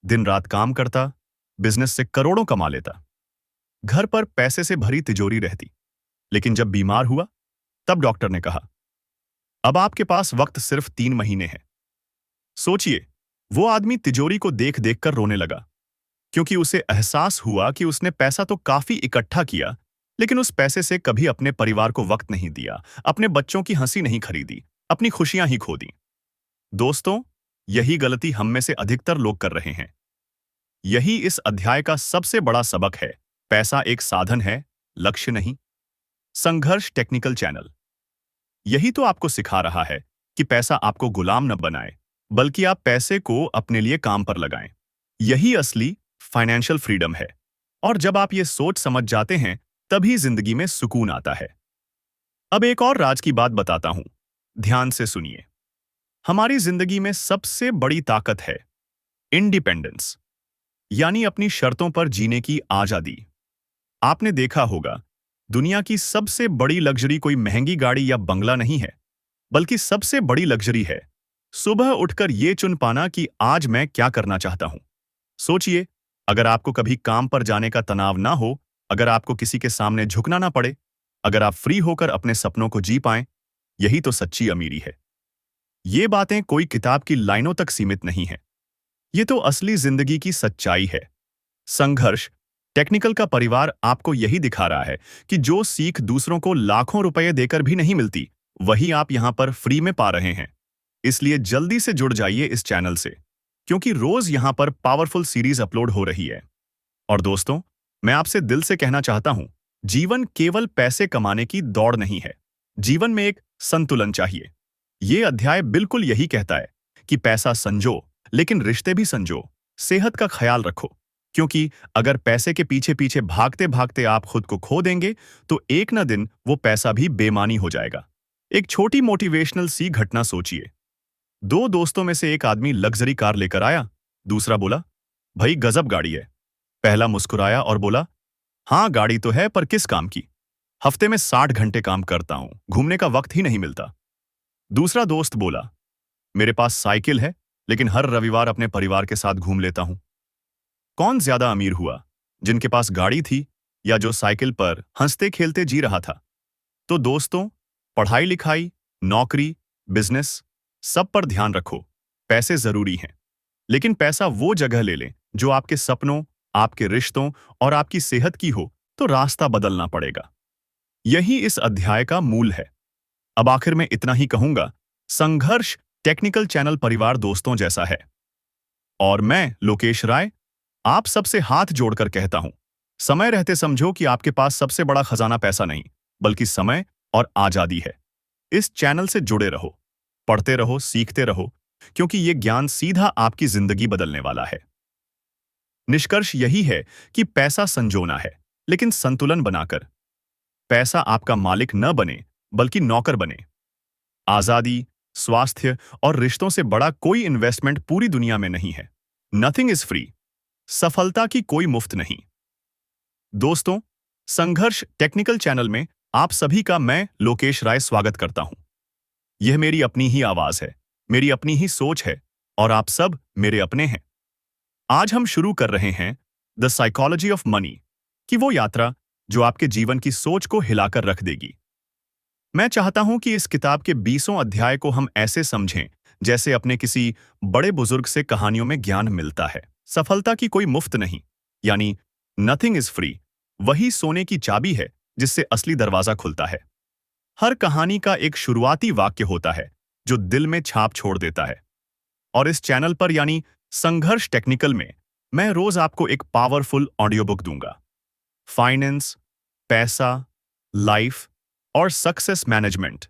दिन रात काम करता, बिजनेस से करोड़ों कमा लेता, घर पर पैसे से भरी तिजोरी रहती। लेकिन जब बीमार हुआ, तब डॉक्टर ने कहा, अब आपके पास वक्त सिर्फ 3 महीने है। सोचिए, वो आदमी तिजोरी को देख देख कर रोने लगा, क्योंकि उसे एहसास हुआ कि उसने पैसा तो काफी इकट्ठा किया, लेकिन उस पैसे से कभी अपने परिवार को वक्त नहीं दिया, अपने बच्चों की हंसी नहीं खरीदी, अपनी खुशियां ही खो दी। दोस्तों, यही गलती हम में से अधिकतर लोग कर रहे हैं। यही इस अध्याय का सबसे बड़ा सबक है। पैसा एक साधन है, लक्ष्य नहीं। संघर्ष टेक्निकल चैनल यही तो आपको सिखा रहा है कि पैसा आपको गुलाम न बनाए, बल्कि आप पैसे को अपने लिए काम पर लगाएं। यही असली फाइनेंशियल फ्रीडम है। और जब आप ये सोच समझ जाते हैं, तभी जिंदगी में सुकून आता है। अब एक और राज की बात बताता हूं, ध्यान से सुनिए। हमारी जिंदगी में सबसे बड़ी ताकत है इंडिपेंडेंस, यानी अपनी शर्तों पर जीने की आजादी। आपने देखा होगा, दुनिया की सबसे बड़ी लग्जरी कोई महंगी गाड़ी या बंगला नहीं है, बल्कि सबसे बड़ी लग्जरी है सुबह उठकर ये चुन पाना कि आज मैं क्या करना चाहता हूं। सोचिए, अगर आपको कभी काम पर जाने का तनाव ना हो, अगर आपको किसी के सामने झुकना ना पड़े, अगर आप फ्री होकर अपने सपनों को जी पाएं, यही तो सच्ची अमीरी है। ये बातें कोई किताब की लाइनों तक सीमित नहीं है। ये तो असली जिंदगी की सच्चाई है। संघर्ष टेक्निकल का परिवार आपको यही दिखा रहा है कि जो सीख दूसरों को लाखों रुपए देकर भी नहीं मिलती, वही आप यहां पर फ्री में पा रहे हैं। इसलिए जल्दी से जुड़ जाइए इस चैनल से, क्योंकि रोज यहां पर पावरफुल सीरीज अपलोड हो रही है। और दोस्तों, मैं आपसे दिल से कहना चाहता हूं, जीवन केवल पैसे कमाने की दौड़ नहीं है। जीवन में एक संतुलन चाहिए। ये अध्याय बिल्कुल यही कहता है कि पैसा संजो, लेकिन रिश्ते भी संजो, सेहत का ख्याल रखो। क्योंकि अगर पैसे के पीछे पीछे भागते भागते आप खुद को खो देंगे, तो एक ना दिन वो पैसा भी बेमानी हो जाएगा। एक छोटी मोटिवेशनल सी घटना सोचिए। दो दोस्तों में से एक आदमी लग्जरी कार लेकर आया, दूसरा बोला, भाई गजब गाड़ी है। पहला मुस्कुराया और बोला, हाँ गाड़ी तो है, पर किस काम की? हफ्ते में 60 घंटे काम करता हूं, घूमने का वक्त ही नहीं मिलता। दूसरा दोस्त बोला, मेरे पास साइकिल है, लेकिन हर रविवार अपने परिवार के साथ घूम लेता हूं। कौन ज्यादा अमीर हुआ, जिनके पास गाड़ी थी या जो साइकिल पर हंसते खेलते जी रहा था? तो दोस्तों, पढ़ाई लिखाई, नौकरी, बिजनेस, सब पर ध्यान रखो। पैसे जरूरी हैं, लेकिन पैसा वो जगह ले लें जो आपके सपनों, आपके रिश्तों और आपकी सेहत की हो, तो रास्ता बदलना पड़ेगा। यही इस अध्याय का मूल है। अब आखिर में इतना ही कहूंगा, संघर्ष टेक्निकल चैनल परिवार दोस्तों जैसा है। और मैं लोकेश राय आप सबसे हाथ जोड़कर कहता हूं, समय रहते समझो कि आपके पास सबसे बड़ा खजाना पैसा नहीं, बल्कि समय और आजादी है। इस चैनल से जुड़े रहो, पढ़ते रहो, सीखते रहो, क्योंकि ये ज्ञान सीधा आपकी जिंदगी बदलने वाला है। निष्कर्ष यही है कि पैसा संजोना है, लेकिन संतुलन बनाकर। पैसा आपका मालिक न बने, बल्कि नौकर बने। आजादी, स्वास्थ्य और रिश्तों से बड़ा कोई इन्वेस्टमेंट पूरी दुनिया में नहीं है। Nothing is free. सफलता की कोई मुफ्त नहीं। दोस्तों, संघर्ष टेक्निकल चैनल में आप सभी का मैं लोकेश राय स्वागत करता हूं। यह मेरी अपनी ही आवाज है, मेरी अपनी ही सोच है, और आप सब मेरे अपने हैं। आज हम शुरू कर रहे हैं द साइकोलॉजी ऑफ मनी की वो यात्रा जो आपके जीवन की सोच को हिलाकर रख देगी। मैं चाहता हूं कि इस किताब के 20 अध्याय को हम ऐसे समझें जैसे अपने किसी बड़े बुजुर्ग से कहानियों में ज्ञान मिलता है। सफलता की कोई मुफ्त नहीं, यानी नथिंग इज फ्री, वही सोने की चाबी है जिससे असली दरवाजा खुलता है। हर कहानी का एक शुरुआती वाक्य होता है जो दिल में छाप छोड़ देता है। और इस चैनल पर, यानी संघर्ष टेक्निकल में, मैं रोज आपको एक पावरफुल ऑडियो बुक दूंगा। फाइनेंस, पैसा, लाइफ और सक्सेस मैनेजमेंट।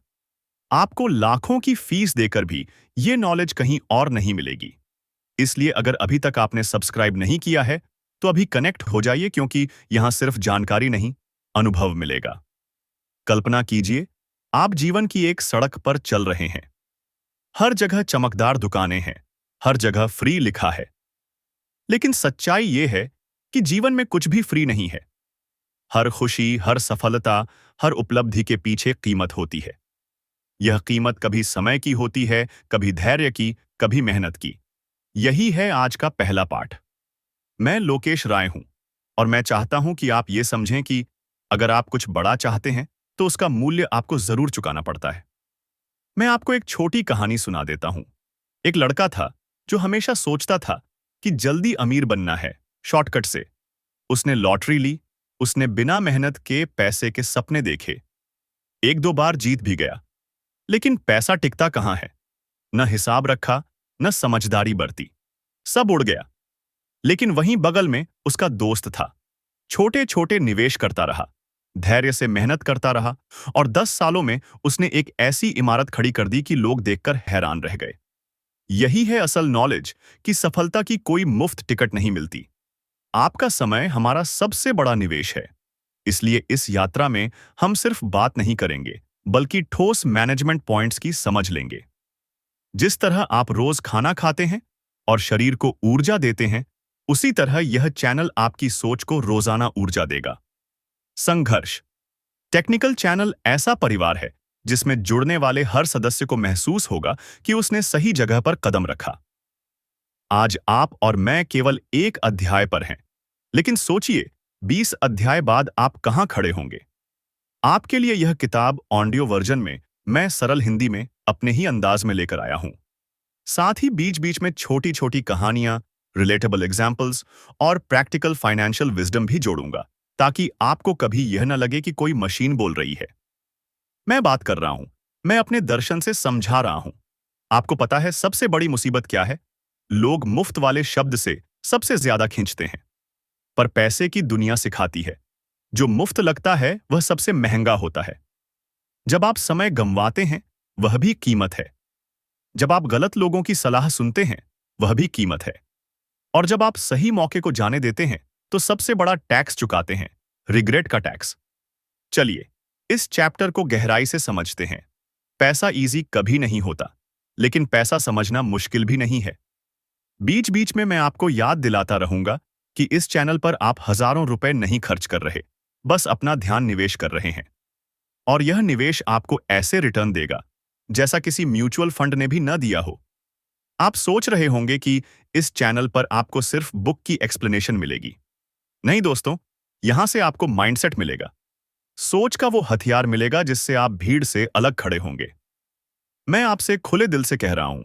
आपको लाखों की फीस देकर भी ये नॉलेज कहीं और नहीं मिलेगी। इसलिए अगर अभी तक आपने सब्सक्राइब नहीं किया है, तो अभी कनेक्ट हो जाइए, क्योंकि यहां सिर्फ जानकारी नहीं, अनुभव मिलेगा। कल्पना कीजिए, आप जीवन की एक सड़क पर चल रहे हैं। हर जगह चमकदार दुकानें हैं, हर जगह फ्री लिखा है। लेकिन सच्चाई यह है कि जीवन में कुछ भी फ्री नहीं है। हर खुशी, हर सफलता, हर उपलब्धि के पीछे कीमत होती है। यह कीमत कभी समय की होती है, कभी धैर्य की, कभी मेहनत की। यही है आज का पहला पाठ। मैं लोकेश राय हूं, और मैं चाहता हूं कि आप ये समझें कि अगर आप कुछ बड़ा चाहते हैं, तो उसका मूल्य आपको जरूर चुकाना पड़ता है। मैं आपको एक छोटी कहानी सुना देता हूं। एक लड़का था जो हमेशा सोचता था कि जल्दी अमीर बनना है, शॉर्टकट से। उसने लॉटरी ली, उसने बिना मेहनत के पैसे के सपने देखे। एक दो बार जीत भी गया, लेकिन पैसा टिकता कहां है। न हिसाब रखा, न समझदारी बरती, सब उड़ गया। लेकिन वहीं बगल में उसका दोस्त था। छोटे छोटे निवेश करता रहा, धैर्य से मेहनत करता रहा, और 10 सालों में उसने एक ऐसी इमारत खड़ी कर दी कि लोग देखकर हैरान रह गए। यही है असल नॉलेज कि सफलता की कोई मुफ्त टिकट नहीं मिलती। आपका समय हमारा सबसे बड़ा निवेश है। इसलिए इस यात्रा में हम सिर्फ बात नहीं करेंगे, बल्कि ठोस मैनेजमेंट पॉइंट्स की समझ लेंगे। जिस तरह आप रोज खाना खाते हैं और शरीर को ऊर्जा देते हैं, उसी तरह यह चैनल आपकी सोच को रोजाना ऊर्जा देगा। संघर्ष टेक्निकल चैनल ऐसा परिवार है जिसमें जुड़ने वाले हर सदस्य को महसूस होगा कि उसने सही जगह पर कदम रखा। आज आप और मैं केवल एक अध्याय पर हैं, लेकिन सोचिए 20 अध्याय बाद आप कहां खड़े होंगे। आपके लिए यह किताब ऑडियो वर्जन में मैं सरल हिंदी में अपने ही अंदाज में लेकर आया हूं। साथ ही बीच बीच में छोटी छोटी कहानियां, रिलेटेबल एग्जाम्पल्स और प्रैक्टिकल फाइनेंशियल विजडम भी जोड़ूंगा, ताकि आपको कभी यह न लगे कि कोई मशीन बोल रही है। मैं बात कर रहा हूं, मैं अपने दर्शन से समझा रहा हूं। आपको पता है सबसे बड़ी मुसीबत क्या है? लोग मुफ्त वाले शब्द से सबसे ज्यादा खींचते हैं, पर पैसे की दुनिया सिखाती है जो मुफ्त लगता है वह सबसे महंगा होता है। जब आप समय गंवाते हैं, वह भी कीमत है। जब आप गलत लोगों की सलाह सुनते हैं, वह भी कीमत है। और जब आप सही मौके को जाने देते हैं, तो सबसे बड़ा टैक्स चुकाते हैं, रिग्रेट का टैक्स। चलिए इस चैप्टर को गहराई से समझते हैं। पैसा इजी कभी नहीं होता, लेकिन पैसा समझना मुश्किल भी नहीं है। बीच बीच में मैं आपको याद दिलाता रहूंगा कि इस चैनल पर आप हजारों रुपए नहीं खर्च कर रहे, बस अपना ध्यान निवेश कर रहे हैं। और यह निवेश आपको ऐसे रिटर्न देगा जैसा किसी म्यूचुअल फंड ने भी न दिया हो। आप सोच रहे होंगे कि इस चैनल पर आपको सिर्फ बुक की एक्सप्लेनेशन मिलेगी। नहीं दोस्तों, यहां से आपको माइंडसेट मिलेगा। सोच का वो हथियार मिलेगा जिससे आप भीड़ से अलग खड़े होंगे। मैं आपसे खुले दिल से कह रहा हूं,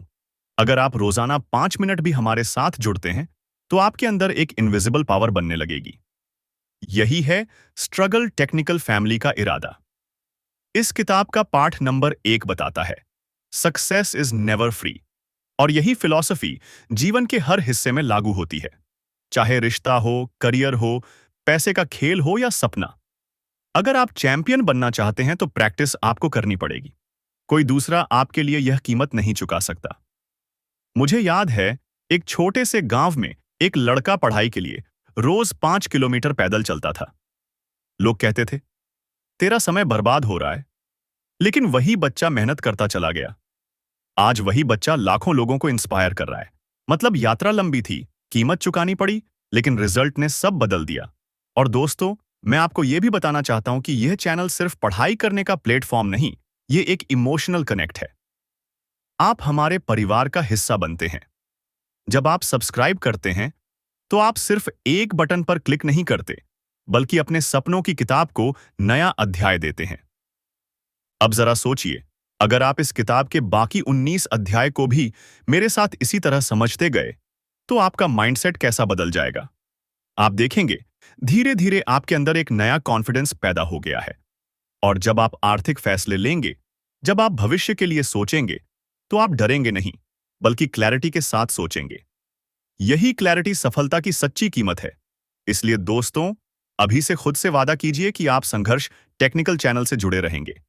अगर आप रोजाना 5 मिनट भी हमारे साथ जुड़ते हैं, तो आपके अंदर एक इनविजिबल पावर बनने लगेगी। यही है स्ट्रगल टेक्निकल फैमिली का इरादा। इस किताब का पाठ नंबर 1 बताता है, सक्सेस इज नेवर फ्री। और यही फिलॉसफी जीवन के हर हिस्से में लागू होती है। चाहे रिश्ता हो, करियर हो, पैसे का खेल हो या सपना, अगर आप चैंपियन बनना चाहते हैं तो प्रैक्टिस आपको करनी पड़ेगी। कोई दूसरा आपके लिए यह कीमत नहीं चुका सकता। मुझे याद है, एक छोटे से गांव में एक लड़का पढ़ाई के लिए रोज 5 किलोमीटर पैदल चलता था। लोग कहते थे, तेरा समय बर्बाद हो रहा है। लेकिन वही बच्चा मेहनत करता चला गया। आज वही बच्चा लाखों लोगों को इंस्पायर कर रहा है। मतलब यात्रा लंबी थी, कीमत चुकानी पड़ी, लेकिन रिजल्ट ने सब बदल दिया। और दोस्तों, मैं आपको यह भी बताना चाहता हूं कि यह चैनल सिर्फ पढ़ाई करने का प्लेटफॉर्म नहीं, यह एक इमोशनल कनेक्ट है। आप हमारे परिवार का हिस्सा बनते हैं। जब आप सब्सक्राइब करते हैं, तो आप सिर्फ एक बटन पर क्लिक नहीं करते, बल्कि अपने सपनों की किताब को नया अध्याय देते हैं। अब जरा सोचिए, अगर आप इस किताब के बाकी 19 अध्याय को भी मेरे साथ इसी तरह समझते गए, तो आपका माइंडसेट कैसा बदल जाएगा। आप देखेंगे, धीरे धीरे आपके अंदर एक नया कॉन्फिडेंस पैदा हो गया है। और जब आप आर्थिक फैसले लेंगे, जब आप भविष्य के लिए सोचेंगे, तो आप डरेंगे नहीं, बल्कि क्लैरिटी के साथ सोचेंगे। यही क्लैरिटी सफलता की सच्ची कीमत है। इसलिए दोस्तों, अभी से खुद से वादा कीजिए कि आप संघर्ष टेक्निकल चैनल से जुड़े रहेंगे।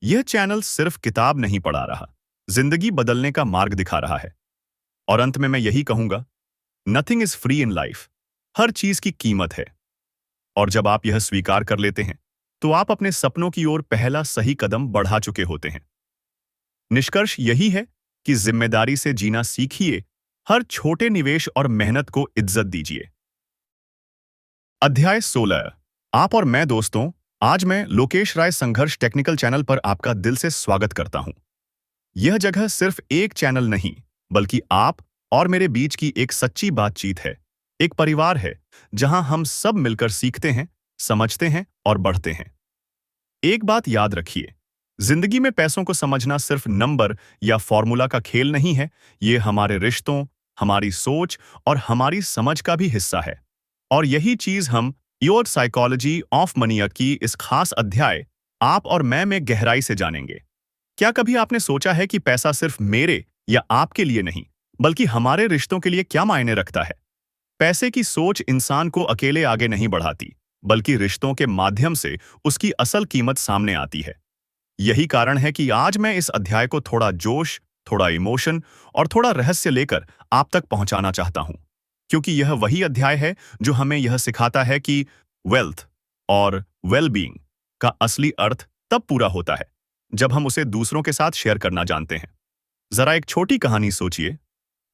यह चैनल सिर्फ किताब नहीं पढ़ा रहा, जिंदगी बदलने का मार्ग दिखा रहा है। और अंत में मैं यही कहूंगा, nothing is free in life. हर चीज की कीमत है। और जब आप यह स्वीकार कर लेते हैं, तो आप अपने सपनों की ओर पहला सही कदम बढ़ा चुके होते हैं। निष्कर्ष यही है कि जिम्मेदारी से जीना सीखिए, हर छोटे निवेश और मेहनत को इज्जत दीजिए। अध्याय 16। आप और मैं दोस्तों, आज मैं लोकेश राय संघर्ष टेक्निकल चैनल पर आपका दिल से स्वागत करता हूं। यह जगह सिर्फ एक चैनल नहीं, बल्कि आप और मेरे बीच की एक सच्ची बातचीत है। एक परिवार है, जहां हम सब मिलकर सीखते हैं, समझते हैं और बढ़ते हैं। एक बात याद रखिए, जिंदगी में पैसों को समझना सिर्फ नंबर या फॉर्मूला का खेल नहीं है। ये हमारे रिश्तों, हमारी सोच और हमारी समझ का भी हिस्सा है। और यही चीज हम योर साइकोलॉजी ऑफ मनी की इस खास अध्याय आप और मैं में गहराई से जानेंगे। क्या कभी आपने सोचा है कि पैसा सिर्फ मेरे या आपके लिए नहीं, बल्कि हमारे रिश्तों के लिए क्या मायने रखता है? पैसे की सोच इंसान को अकेले आगे नहीं बढ़ाती, बल्कि रिश्तों के माध्यम से उसकी असल कीमत सामने आती है। यही कारण है कि आज मैं इस अध्याय को थोड़ा जोश, थोड़ा इमोशन और थोड़ा रहस्य लेकर आप तक पहुंचाना चाहता हूं। क्योंकि यह वही अध्याय है जो हमें यह सिखाता है कि वेल्थ और वेलबींग का असली अर्थ तब पूरा होता है जब हम उसे दूसरों के साथ शेयर करना जानते हैं। जरा एक छोटी कहानी सोचिए।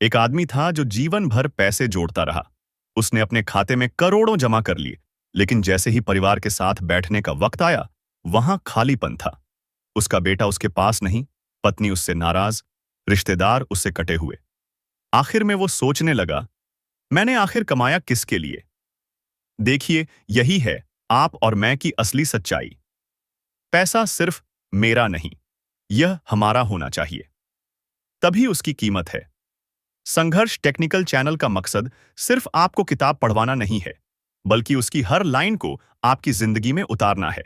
एक आदमी था जो जीवन भर पैसे जोड़ता रहा। उसने अपने खाते में करोड़ों जमा कर लिए, लेकिन जैसे ही परिवार के साथ बैठने का वक्त आया, वहां खालीपन था। उसका बेटा उसके पास नहीं, पत्नी उससे नाराज, रिश्तेदार उससे कटे हुए। आखिर में वो सोचने लगा, मैंने आखिर कमाया किसके लिए? देखिए, यही है आप और मैं की असली सच्चाई। पैसा सिर्फ मेरा नहीं, यह हमारा होना चाहिए, तभी उसकी कीमत है। संघर्ष टेक्निकल चैनल का मकसद सिर्फ आपको किताब पढ़वाना नहीं है, बल्कि उसकी हर लाइन को आपकी जिंदगी में उतारना है।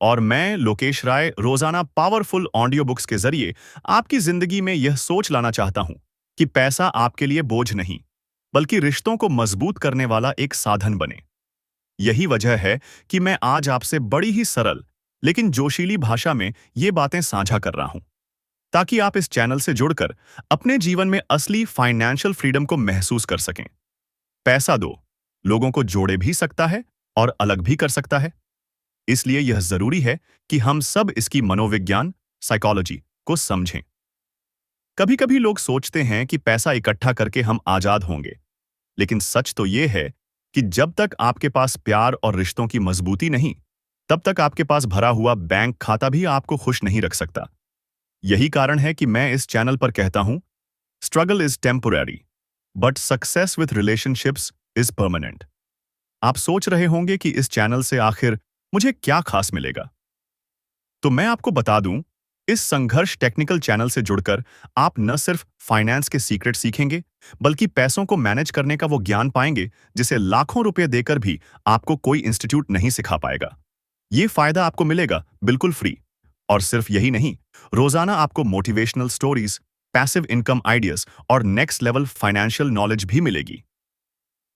और मैं लोकेश राय रोजाना पावरफुल ऑडियो बुक्स के जरिए आपकी जिंदगी में यह सोच लाना चाहता हूं कि पैसा आपके लिए बोझ नहीं, बल्कि रिश्तों को मजबूत करने वाला एक साधन बने। यही वजह है कि मैं आज आपसे बड़ी ही सरल लेकिन जोशीली भाषा में ये बातें साझा कर रहा हूं, ताकि आप इस चैनल से जुड़कर अपने जीवन में असली फाइनेंशियल फ्रीडम को महसूस कर सकें। पैसा दो लोगों को जोड़े भी सकता है और अलग भी कर सकता है। इसलिए यह जरूरी है कि हम सब इसकी मनोविज्ञान, साइकोलॉजी को समझें। कभी कभी लोग सोचते हैं कि पैसा इकट्ठा करके हम आजाद होंगे, लेकिन सच तो यह है कि जब तक आपके पास प्यार और रिश्तों की मजबूती नहीं, तब तक आपके पास भरा हुआ बैंक खाता भी आपको खुश नहीं रख सकता। यही कारण है कि मैं इस चैनल पर कहता हूं, struggle is temporary, but success with relationships is permanent. आप सोच रहे होंगे कि इस चैनल से आखिर मुझे क्या खास मिलेगा? तो मैं आपको बता दूं, इस संघर्ष टेक्निकल चैनल से जुड़कर आप न सिर्फ फाइनेंस के सीक्रेट सीखेंगे, बल्कि पैसों को मैनेज करने का वो ज्ञान पाएंगे जिसे लाखों रुपए देकर भी आपको कोई इंस्टीट्यूट नहीं सिखा पाएगा। ये फायदा आपको मिलेगा बिल्कुल फ्री। और सिर्फ यही नहीं, रोजाना आपको motivational stories, passive income ideas और नेक्स्ट लेवल फाइनेंशियल नॉलेज भी मिलेगी।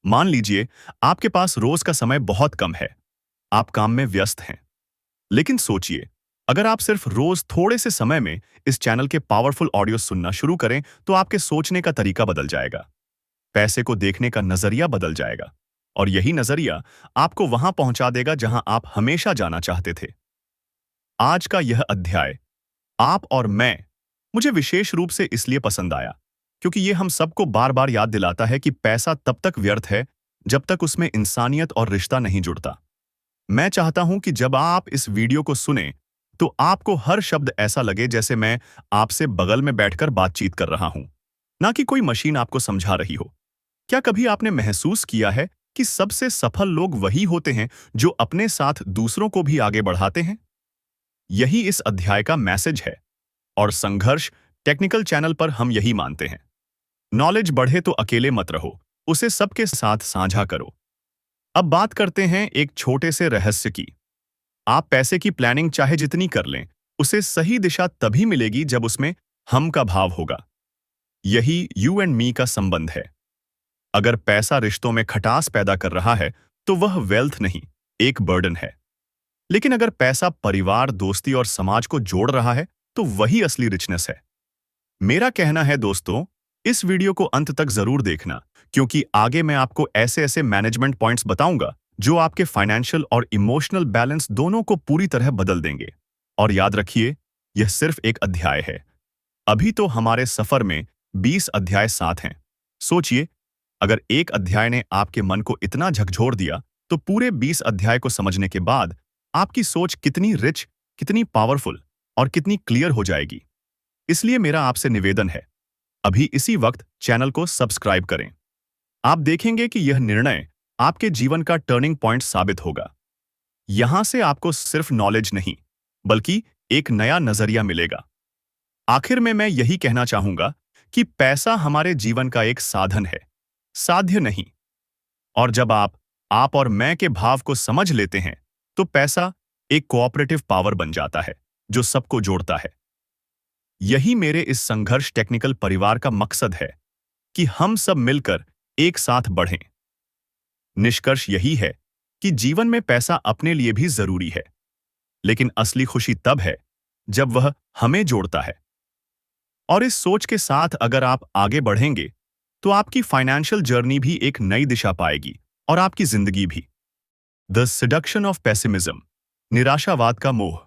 मान लीजिए आपके पास रोज का समय बहुत कम है, आप काम में व्यस्त हैं। लेकिन सोचिए, अगर आप सिर्फ रोज थोड़े से समय में इस चैनल के पावरफुल ऑडियो सुनना शुरू करें तो आपके सोचने का तरीका बदल जाएगा। पैसे को देखने का नजरिया बदल जाएगा। और यही नजरिया आपको वहां पहुंचा देगा जहां आप हमेशा जाना चाहते थे। आज का यह अध्याय, आप और मैं, मुझे विशेष रूप से इसलिए पसंद आया क्योंकि ये हम सबको बार बार याद दिलाता है कि पैसा तब तक व्यर्थ है जब तक उसमें इंसानियत और रिश्ता नहीं जुड़ता। मैं चाहता हूं कि जब आप इस वीडियो को सुने तो आपको हर शब्द ऐसा लगे जैसे मैं आपसे बगल में बैठकर बातचीत कर रहा हूं, ना कि कोई मशीन आपको समझा रही हो। क्या कभी आपने महसूस किया है कि सबसे सफल लोग वही होते हैं जो अपने साथ दूसरों को भी आगे बढ़ाते हैं? यही इस अध्याय का मैसेज है। और संघर्ष टेक्निकल चैनल पर हम यही मानते हैं। नॉलेज बढ़े तो अकेले मत रहो, उसे सबके साथ साझा करो। अब बात करते हैं एक छोटे से रहस्य की। आप पैसे की प्लानिंग चाहे जितनी कर लें, उसे सही दिशा तभी मिलेगी जब उसमें हम का भाव होगा। यही यू एंड मी का संबंध है। अगर पैसा रिश्तों में खटास पैदा कर रहा है तो वह वेल्थ नहीं, एक बर्डन है। लेकिन अगर पैसा परिवार, दोस्ती और समाज को जोड़ रहा है तो वही असली रिचनेस है। मेरा कहना है दोस्तों, इस वीडियो को अंत तक जरूर देखना, क्योंकि आगे मैं आपको ऐसे ऐसे मैनेजमेंट पॉइंट्स बताऊंगा जो आपके फाइनेंशियल और इमोशनल बैलेंस दोनों को पूरी तरह बदल देंगे। और याद रखिए, यह सिर्फ एक अध्याय है। अभी तो हमारे सफर में 20 अध्याय साथ हैं। सोचिए, अगर एक अध्याय ने आपके मन को इतना झकझोर दिया तो पूरे 20 अध्याय को समझने के बाद आपकी सोच कितनी रिच, कितनी पावरफुल और कितनी क्लियर हो जाएगी। इसलिए मेरा आपसे निवेदन है, अभी इसी वक्त चैनल को सब्सक्राइब करें। आप देखेंगे कि यह निर्णय आपके जीवन का टर्निंग पॉइंट साबित होगा। यहां से आपको सिर्फ नॉलेज नहीं, बल्कि एक नया नजरिया मिलेगा। आखिर में मैं यही कहना चाहूंगा कि पैसा हमारे जीवन का एक साधन है, साध्य नहीं। और जब आप और मैं के भाव को समझ लेते हैं तो पैसा एक कोऑपरेटिव पावर बन जाता है जो सबको जोड़ता है। यही मेरे इस संघर्ष टेक्निकल परिवार का मकसद है कि हम सब मिलकर एक साथ बढ़ें। निष्कर्ष यही है कि जीवन में पैसा अपने लिए भी जरूरी है, लेकिन असली खुशी तब है जब वह हमें जोड़ता है। और इस सोच के साथ अगर आप आगे बढ़ेंगे तो आपकी फाइनेंशियल जर्नी भी एक नई दिशा पाएगी और आपकी जिंदगी भी। द सेडक्शन ऑफ पेसिमिज्म, निराशावाद का मोह।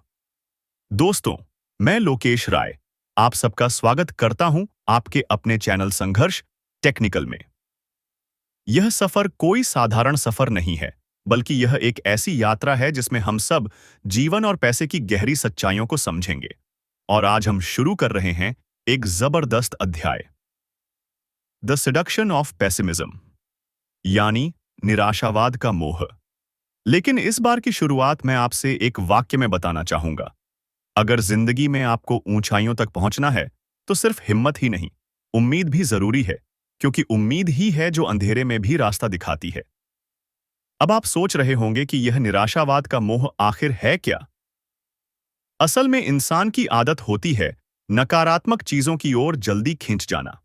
दोस्तों, मैं लोकेश राय आप सबका स्वागत करता हूं आपके अपने चैनल संघर्ष टेक्निकल में। यह सफर कोई साधारण सफर नहीं है, बल्कि यह एक ऐसी यात्रा है जिसमें हम सब जीवन और पैसे की गहरी सच्चाइयों को समझेंगे। और आज हम शुरू कर रहे हैं एक जबरदस्त अध्याय, द सेडक्शन ऑफ पेसिमिज्म, यानी निराशावाद का मोह। लेकिन इस बार की शुरुआत मैं आपसे एक वाक्य में बताना चाहूंगा। अगर जिंदगी में आपको ऊंचाइयों तक पहुंचना है तो सिर्फ हिम्मत ही नहीं, उम्मीद भी जरूरी है, क्योंकि उम्मीद ही है जो अंधेरे में भी रास्ता दिखाती है। अब आप सोच रहे होंगे कि यह निराशावाद का मोह आखिर है क्या? असल में इंसान की आदत होती है नकारात्मक चीजों की ओर जल्दी खींच जाना।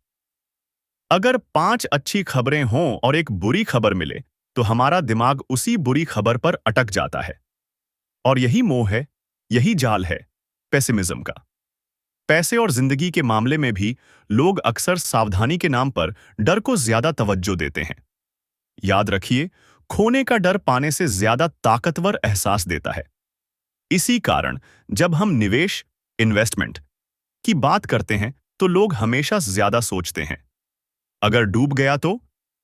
अगर 5 अच्छी खबरें हों और एक बुरी खबर मिले तो हमारा दिमाग उसी बुरी खबर पर अटक जाता है। और यही मोह है, यही जाल है पेसिमिज्म का। पैसे और जिंदगी के मामले में भी लोग अक्सर सावधानी के नाम पर डर को ज्यादा तवज्जो देते हैं। याद रखिए, खोने का डर पाने से ज्यादा ताकतवर एहसास देता है। इसी कारण जब हम निवेश, इन्वेस्टमेंट की बात करते हैं तो लोग हमेशा ज्यादा सोचते हैं। अगर डूब गया तो,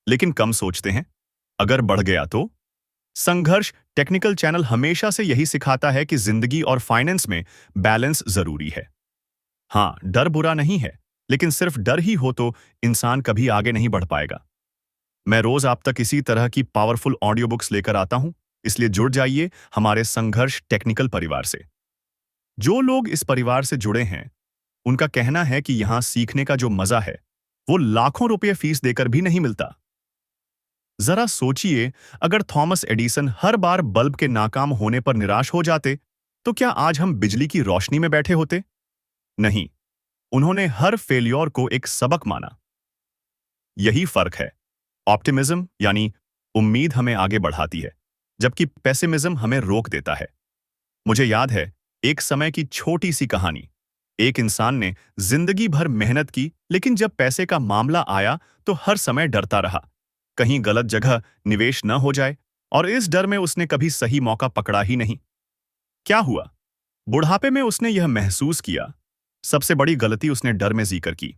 लेकिन कम सोचते हैं। अगर बढ़ गया तो। संघर्ष टेक्निकल चैनल हमेशा से यही सिखाता है कि जिंदगी और फाइनेंस में बैलेंस जरूरी है। हाँ, डर बुरा नहीं है, लेकिन सिर्फ डर ही हो तो इंसान कभी आगे नहीं बढ़ पाएगा। मैं रोज आप तक इसी तरह की पावरफुल ऑडियो बुक्स लेकर आता हूं, इसलिए जुड़ जाइए हमारे संघर्ष टेक्निकल परिवार से। जो लोग इस परिवार से जुड़े हैं, उनका कहना है कि यहां सीखने का जो मजा है वो लाखों रुपये फीस देकर भी नहीं मिलता। जरा सोचिए, अगर थॉमस एडिसन हर बार बल्ब के नाकाम होने पर निराश हो जाते तो क्या आज हम बिजली की रोशनी में बैठे होते? नहीं, उन्होंने हर फेल्योर को एक सबक माना। यही फर्क है। ऑप्टिमिज्म यानी उम्मीद हमें आगे बढ़ाती है, जबकि पेसिमिज्म हमें रोक देता है। मुझे याद है एक समय की छोटी सी कहानी। एक इंसान ने जिंदगी भर मेहनत की, लेकिन जब पैसे का मामला आया तो हर समय डरता रहा, कहीं गलत जगह निवेश न हो जाए, और इस डर में उसने कभी सही मौका पकड़ा ही नहीं। क्या हुआ? बुढ़ापे में उसने यह महसूस किया, सबसे बड़ी गलती उसने डर में जिक्र की।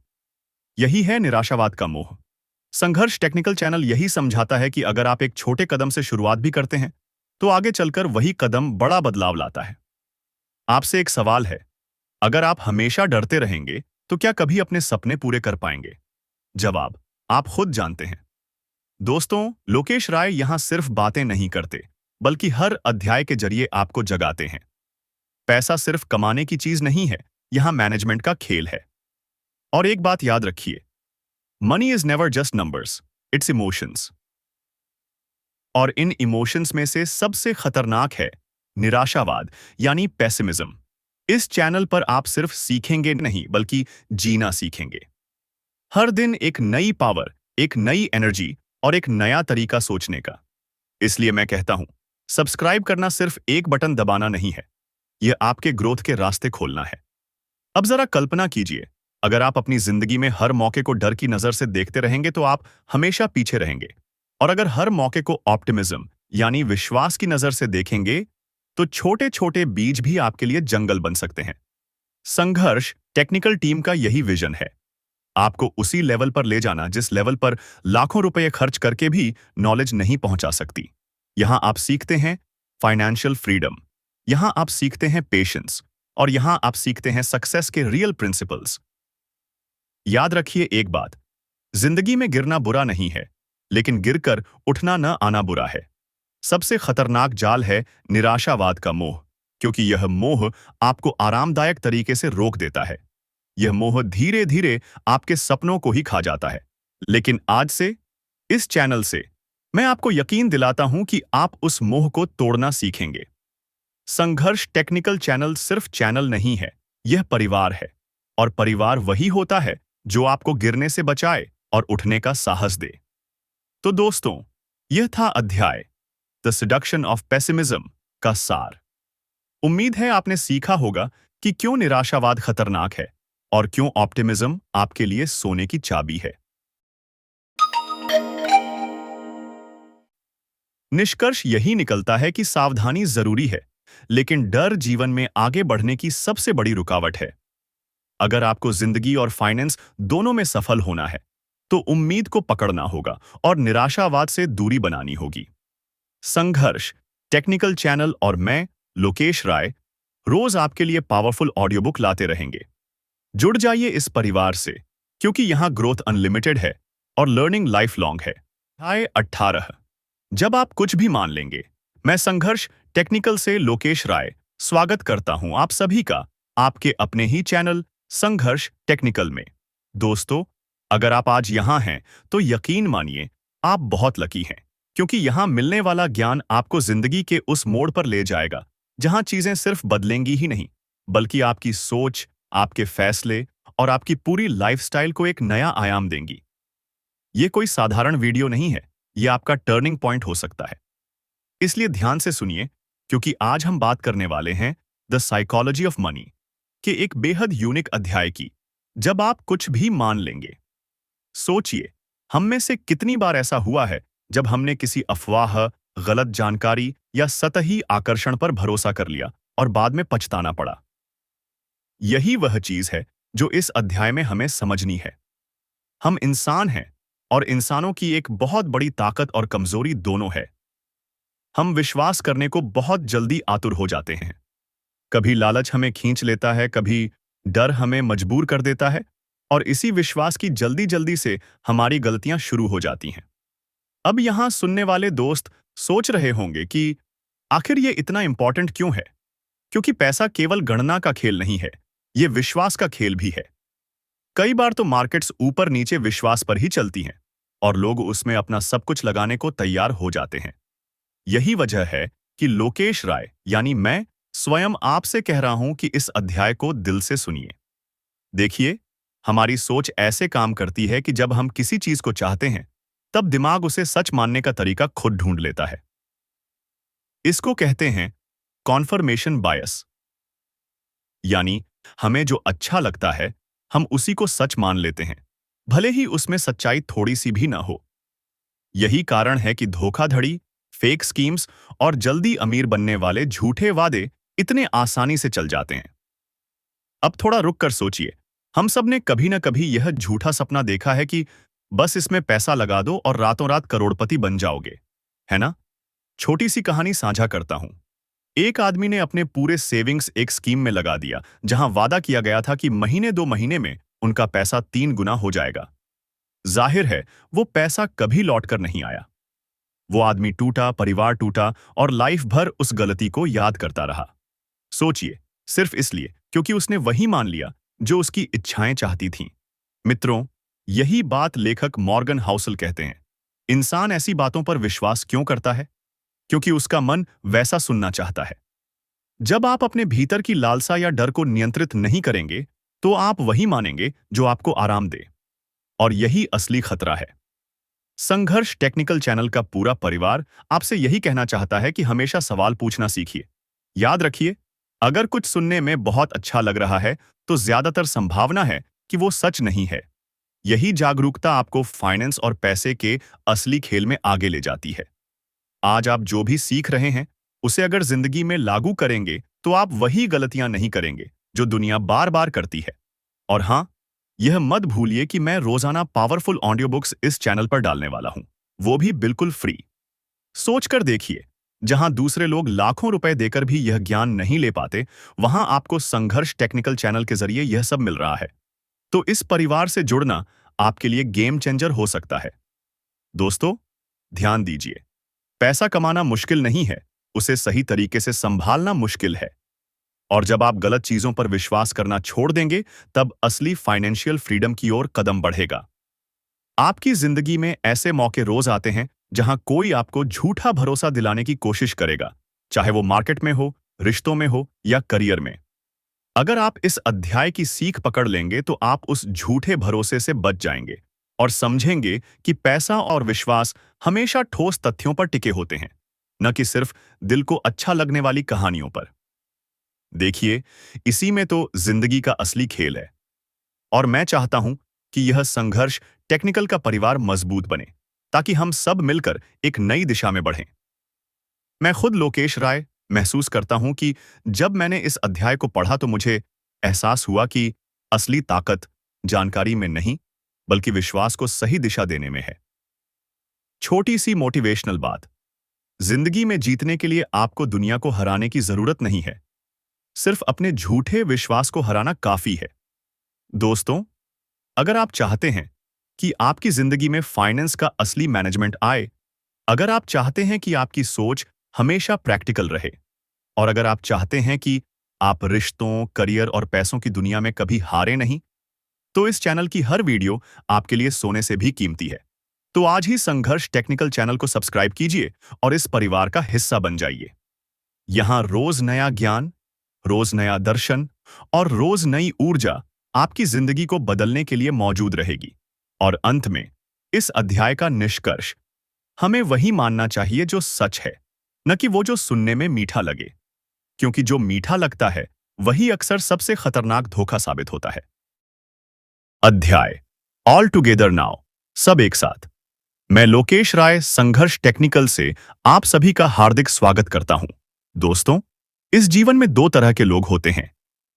यही है निराशावाद का मोह। संघर्ष टेक्निकल चैनल यही समझाता है कि अगर आप एक छोटे कदम से शुरुआत भी करते हैं, तो आगे चलकर वही कदम बड़ा बदलाव लाता है। आपसे एक सवाल है, अगर आप हमेशा डरते रहेंगे, तो क्या कभी अपने सपने पूरे कर पाएंगे? जवाब आप खुद जानते हैं। दोस्तों, लोकेश राय यहां सिर्फ बातें नहीं करते, बल्कि हर अध्याय के जरिए आपको जगाते हैं। पैसा सिर्फ कमाने की चीज नहीं है, यहां मैनेजमेंट का खेल है। और एक बात याद रखिए, money is never just numbers, it's emotions. और इन इमोशंस में से सबसे खतरनाक है निराशावाद यानी पेसिमिज्म। इस चैनल पर आप सिर्फ सीखेंगे नहीं, बल्कि जीना सीखेंगे। हर दिन एक नई पावर, एक नई एनर्जी और एक नया तरीका सोचने का। इसलिए मैं कहता हूं, सब्सक्राइब करना सिर्फ एक बटन दबाना नहीं है, यह आपके ग्रोथ के रास्ते खोलना है। अब जरा कल्पना कीजिए, अगर आप अपनी जिंदगी में हर मौके को डर की नजर से देखते रहेंगे तो आप हमेशा पीछे रहेंगे। और अगर हर मौके को ऑप्टिमिज्म यानी विश्वास की नजर से देखेंगे, तो छोटे छोटे बीज भी आपके लिए जंगल बन सकते हैं। संघर्ष टेक्निकल टीम का यही विजन है, आपको उसी लेवल पर ले जाना जिस लेवल पर लाखों रुपए खर्च करके भी नॉलेज नहीं पहुंचा सकती। यहां आप सीखते हैं फाइनेंशियल फ्रीडम, यहां आप सीखते हैं पेशेंस, और यहां आप सीखते हैं सक्सेस के रियल प्रिंसिपल्स। याद रखिए एक बात, जिंदगी में गिरना बुरा नहीं है, लेकिन गिरकर उठना न आना बुरा है। सबसे खतरनाक जाल है निराशावाद का मोह, क्योंकि यह मोह आपको आरामदायक तरीके से रोक देता है। यह मोह धीरे धीरे आपके सपनों को ही खा जाता है। लेकिन आज से, इस चैनल से, मैं आपको यकीन दिलाता हूं कि आप उस मोह को तोड़ना सीखेंगे। संघर्ष टेक्निकल चैनल सिर्फ चैनल नहीं है, यह परिवार है। और परिवार वही होता है जो आपको गिरने से बचाए और उठने का साहस दे। तो दोस्तों, यह था अध्याय द सेडक्शन ऑफ पेसिमिज्म का सार। उम्मीद है आपने सीखा होगा कि क्यों निराशावाद खतरनाक है और क्यों ऑप्टिमिज्म आपके लिए सोने की चाबी है। निष्कर्ष यही निकलता है कि सावधानी जरूरी है, लेकिन डर जीवन में आगे बढ़ने की सबसे बड़ी रुकावट है। अगर आपको जिंदगी और फाइनेंस दोनों में सफल होना है, तो उम्मीद को पकड़ना होगा और निराशावाद से दूरी बनानी होगी। संघर्ष टेक्निकल चैनल और मैं, लोकेश राय, रोज आपके लिए पावरफुल ऑडियो बुक लाते रहेंगे। जुड़ जाइए इस परिवार से, क्योंकि यहां ग्रोथ अनलिमिटेड है और लर्निंग लाइफ लॉन्ग है। अध्याय 18, जब आप कुछ भी मान लेंगे। मैं संघर्ष टेक्निकल से लोकेश राय स्वागत करता हूं आप सभी का आपके अपने ही चैनल संघर्ष टेक्निकल में। दोस्तों, अगर आप आज यहां हैं, तो यकीन मानिए आप बहुत लकी हैं, क्योंकि यहां मिलने वाला ज्ञान आपको जिंदगी के उस मोड़ पर ले जाएगा जहां चीजें सिर्फ बदलेंगी ही नहीं, बल्कि आपकी सोच, आपके फैसले और आपकी पूरी लाइफस्टाइल को एक नया आयाम देंगी। ये कोई साधारण वीडियो नहीं है, यह आपका टर्निंग पॉइंट हो सकता है। इसलिए ध्यान से सुनिए, क्योंकि आज हम बात करने वाले हैं द साइकोलॉजी ऑफ मनी के एक बेहद यूनिक अध्याय की, जब आप कुछ भी मान लेंगे। सोचिए, हम में से कितनी बार ऐसा हुआ है जब हमने किसी अफवाह, गलत जानकारी या सतही आकर्षण पर भरोसा कर लिया और बाद में पछताना पड़ा। यही वह चीज है जो इस अध्याय में हमें समझनी है। हम इंसान हैं, और इंसानों की एक बहुत बड़ी ताकत और कमजोरी दोनों है। हम विश्वास करने को बहुत जल्दी आतुर हो जाते हैं। कभी लालच हमें खींच लेता है, कभी डर हमें मजबूर कर देता है, और इसी विश्वास की जल्दी जल्दी से हमारी गलतियां शुरू हो जाती हैं। अब यहां सुनने वाले दोस्त सोच रहे होंगे कि आखिर ये इतना इंपॉर्टेंट क्यों है? क्योंकि पैसा केवल गणना का खेल नहीं है, ये विश्वास का खेल भी है। कई बार तो मार्केट्स ऊपर नीचे विश्वास पर ही चलती हैं, और लोग उसमें अपना सब कुछ लगाने को तैयार हो जाते हैं। यही वजह है कि लोकेश राय यानी मैं स्वयं आपसे कह रहा हूं कि इस अध्याय को दिल से सुनिए। देखिए, हमारी सोच ऐसे काम करती है कि जब हम किसी चीज को चाहते हैं, तब दिमाग उसे सच मानने का तरीका खुद ढूंढ लेता है। इसको कहते हैं कॉन्फर्मेशन बायस। यानी हमें जो अच्छा लगता है, हम उसी को सच मान लेते हैं, भले ही उसमें सच्चाई थोड़ी सी भी ना हो। यही कारण है कि धोखाधड़ी, फेक स्कीम्स और जल्दी अमीर बनने वाले झूठे वादे इतने आसानी से चल जाते हैं। अब थोड़ा रुक कर सोचिए, हम सब ने कभी ना कभी यह झूठा सपना देखा है कि बस इसमें पैसा लगा दो और रातों रात करोड़पति बन जाओगे, है ना? छोटी सी कहानी साझा करता हूं। एक आदमी ने अपने पूरे सेविंग्स एक स्कीम में लगा दिया, जहां वादा किया गया था कि महीने 2 महीने में उनका पैसा 3 गुना हो जाएगा। जाहिर है, वो पैसा कभी लौटकर नहीं आया। वो आदमी टूटा, परिवार टूटा और लाइफ भर उस गलती को याद करता रहा। सोचिए, सिर्फ इसलिए क्योंकि उसने वही मान लिया जो उसकी इच्छाएं चाहती थीं। मित्रों, यही बात लेखक मॉर्गन हाउसल कहते हैं। इंसान ऐसी बातों पर विश्वास क्यों करता है? क्योंकि उसका मन वैसा सुनना चाहता है। जब आप अपने भीतर की लालसा या डर को नियंत्रित नहीं करेंगे, तो आप वही मानेंगे जो आपको आराम दे। और यही असली खतरा है। संघर्ष टेक्निकल चैनल का पूरा परिवार आपसे यही कहना चाहता है कि हमेशा सवाल पूछना सीखिए। याद रखिए, अगर कुछ सुनने में बहुत अच्छा लग रहा है, तो ज्यादातर संभावना है कि वो सच नहीं है। यही जागरूकता आपको फाइनेंस और पैसे के असली खेल में आगे ले जाती है। आज आप जो भी सीख रहे हैं, उसे अगर जिंदगी में लागू करेंगे, तो आप वही गलतियां नहीं करेंगे जो दुनिया बार बार करती है। और हाँ, यह मत भूलिए कि मैं रोजाना पावरफुल ऑडियो बुक्स इस चैनल पर डालने वाला हूं, वो भी बिल्कुल फ्री। सोचकर देखिए, जहां दूसरे लोग लाखों रुपए देकर भी यह ज्ञान नहीं ले पाते, वहां आपको संघर्ष टेक्निकल चैनल के जरिए यह सब मिल रहा है। तो इस परिवार से जुड़ना आपके लिए गेम चेंजर हो सकता है। दोस्तों, ध्यान दीजिए, पैसा कमाना मुश्किल नहीं है, उसे सही तरीके से संभालना मुश्किल है। और जब आप गलत चीजों पर विश्वास करना छोड़ देंगे, तब असली फाइनेंशियल फ्रीडम की ओर कदम बढ़ेगा। आपकी जिंदगी में ऐसे मौके रोज आते हैं जहां कोई आपको झूठा भरोसा दिलाने की कोशिश करेगा, चाहे वो मार्केट में हो, रिश्तों में हो या करियर में। अगर आप इस अध्याय की सीख पकड़ लेंगे, तो आप उस झूठे भरोसे से बच जाएंगे और समझेंगे कि पैसा और विश्वास हमेशा ठोस तथ्यों पर टिके होते हैं, न कि सिर्फ दिल को अच्छा लगने वाली कहानियों पर। देखिए, इसी में तो जिंदगी का असली खेल है। और मैं चाहता हूं कि यह संघर्ष टेक्निकल का परिवार मजबूत बने, ताकि हम सब मिलकर एक नई दिशा में बढ़ें। मैं खुद लोकेश राय महसूस करता हूं कि जब मैंने इस अध्याय को पढ़ा, तो मुझे एहसास हुआ कि असली ताकत जानकारी में नहीं, बल्कि विश्वास को सही दिशा देने में है। छोटी सी मोटिवेशनल बात, जिंदगी में जीतने के लिए आपको दुनिया को हराने की जरूरत नहीं है, सिर्फ अपने झूठे विश्वास को हराना काफी है। दोस्तों, अगर आप चाहते हैं कि आपकी जिंदगी में फाइनेंस का असली मैनेजमेंट आए, अगर आप चाहते हैं कि आपकी सोच हमेशा प्रैक्टिकल रहे, और अगर आप चाहते हैं कि आप रिश्तों, करियर और पैसों की दुनिया में कभी हारे नहीं, तो इस चैनल की हर वीडियो आपके लिए सोने से भी कीमती है। तो आज ही संघर्ष टेक्निकल चैनल को सब्सक्राइब कीजिए और इस परिवार का हिस्सा बन जाइए। यहां रोज नया ज्ञान, रोज नया दर्शन और रोज नई ऊर्जा आपकी जिंदगी को बदलने के लिए मौजूद रहेगी। और अंत में, इस अध्याय का निष्कर्ष, हमें वही मानना चाहिए जो सच है, न कि वो जो सुनने में मीठा लगे, क्योंकि जो मीठा लगता है वही अक्सर सबसे खतरनाक धोखा साबित होता है। अध्याय ऑल टुगेदर नाउ, सब एक साथ। मैं लोकेश राय संघर्ष टेक्निकल से आप सभी का हार्दिक स्वागत करता हूं। दोस्तों, इस जीवन में दो तरह के लोग होते हैं।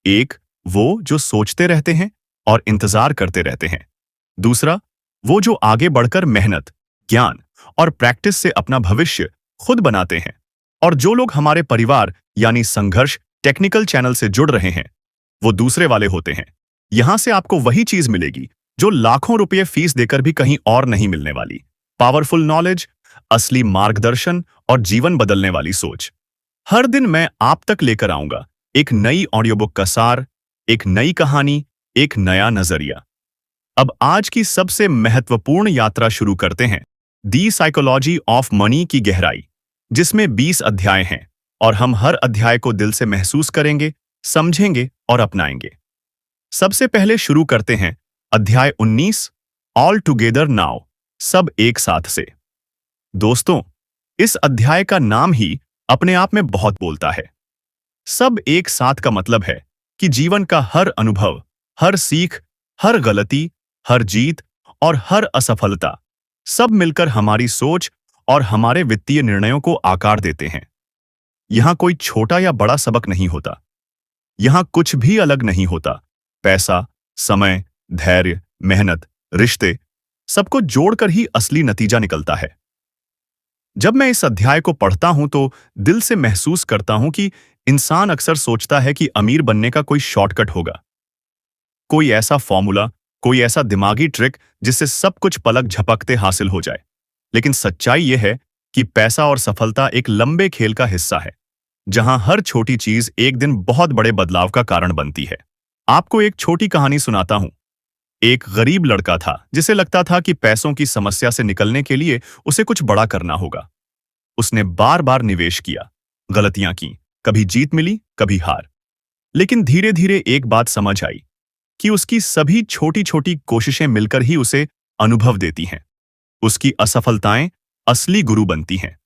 एक, वो जो सोचते रहते हैं और इंतजार करते रहते हैं। दूसरा, वो जो आगे बढ़कर मेहनत, ज्ञान और प्रैक्टिस से अपना भविष्य खुद बनाते हैं। और जो लोग हमारे परिवार यानी संघर्ष टेक्निकल चैनल से जुड़ रहे हैं, वो दूसरे वाले होते हैं। यहां से आपको वही चीज मिलेगी जो लाखों रुपए फीस देकर भी कहीं और नहीं मिलने वाली। पावरफुल नॉलेज, असली मार्गदर्शन और जीवन बदलने वाली सोच। हर दिन मैं आप तक लेकर आऊंगा एक नई ऑडियो बुक का सार, एक नई कहानी, एक नया नजरिया। अब आज की सबसे महत्वपूर्ण यात्रा शुरू करते हैं, दी साइकोलॉजी ऑफ मनी की गहराई, जिसमें 20 अध्याय हैं और हम हर अध्याय को दिल से महसूस करेंगे, समझेंगे और अपनाएंगे। सबसे पहले शुरू करते हैं अध्याय 19, ऑल टुगेदर नाउ, सब एक साथ से। दोस्तों, इस अध्याय का नाम ही अपने आप में बहुत बोलता है। सब एक साथ का मतलब है कि जीवन का हर अनुभव, हर सीख, हर गलती, हर जीत और हर असफलता, सब मिलकर हमारी सोच और हमारे वित्तीय निर्णयों को आकार देते हैं। यहां कोई छोटा या बड़ा सबक नहीं होता। यहां कुछ भी अलग नहीं होता। पैसा, समय, धैर्य, मेहनत, रिश्ते, सबको जोड़कर ही असली नतीजा निकलता है। जब मैं इस अध्याय को पढ़ता हूं तो दिल से महसूस करता हूं कि इंसान अक्सर सोचता है कि अमीर बनने का कोई शॉर्टकट होगा, कोई ऐसा फॉर्मूला, कोई ऐसा दिमागी ट्रिक जिससे सब कुछ पलक झपकते हासिल हो जाए। लेकिन सच्चाई यह है कि पैसा और सफलता एक लंबे खेल का हिस्सा है, जहां हर छोटी चीज एक दिन बहुत बड़े बदलाव का कारण बनती है। आपको एक छोटी कहानी सुनाता हूं। एक गरीब लड़का था जिसे लगता था कि पैसों की समस्या से निकलने के लिए उसे कुछ बड़ा करना होगा। उसने बार बार निवेश किया, गलतियां की, कभी जीत मिली, कभी हार। लेकिन धीरे धीरे एक बात समझ आई कि उसकी सभी छोटी छोटी कोशिशें मिलकर ही उसे अनुभव देती हैं। उसकी असफलताएं असली गुरु बनती हैं।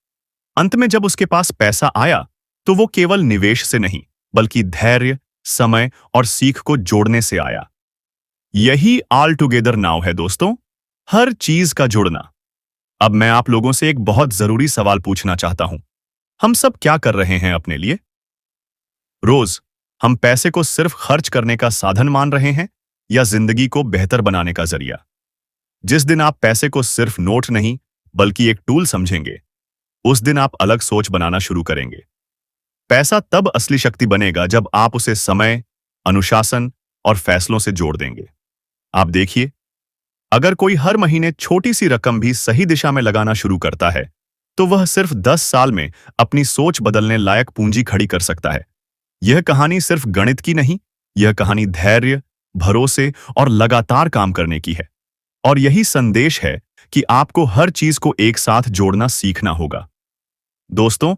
अंत में जब उसके पास पैसा आया तो वो केवल निवेश से नहीं, बल्कि धैर्य, समय और सीख को जोड़ने से आया। यही ऑल टुगेदर नाउ है दोस्तों, हर चीज का जुड़ना। अब मैं आप लोगों से एक बहुत जरूरी सवाल पूछना चाहता हूं। हम सब क्या कर रहे हैं अपने लिए? रोज हम पैसे को सिर्फ खर्च करने का साधन मान रहे हैं या जिंदगी को बेहतर बनाने का जरिया? जिस दिन आप पैसे को सिर्फ नोट नहीं, बल्कि एक टूल समझेंगे, उस दिन आप अलग सोच बनाना शुरू करेंगे। पैसा तब असली शक्ति बनेगा जब आप उसे समय, अनुशासन और फैसलों से जोड़ देंगे। आप देखिए, अगर कोई हर महीने छोटी सी रकम भी सही दिशा में लगाना शुरू करता है, तो वह सिर्फ 10 साल में अपनी सोच बदलने लायक पूंजी खड़ी कर सकता है। यह कहानी सिर्फ गणित की नहीं, यह कहानी धैर्य, भरोसे और लगातार काम करने की है। और यही संदेश है कि आपको हर चीज को एक साथ जोड़ना सीखना होगा। दोस्तों,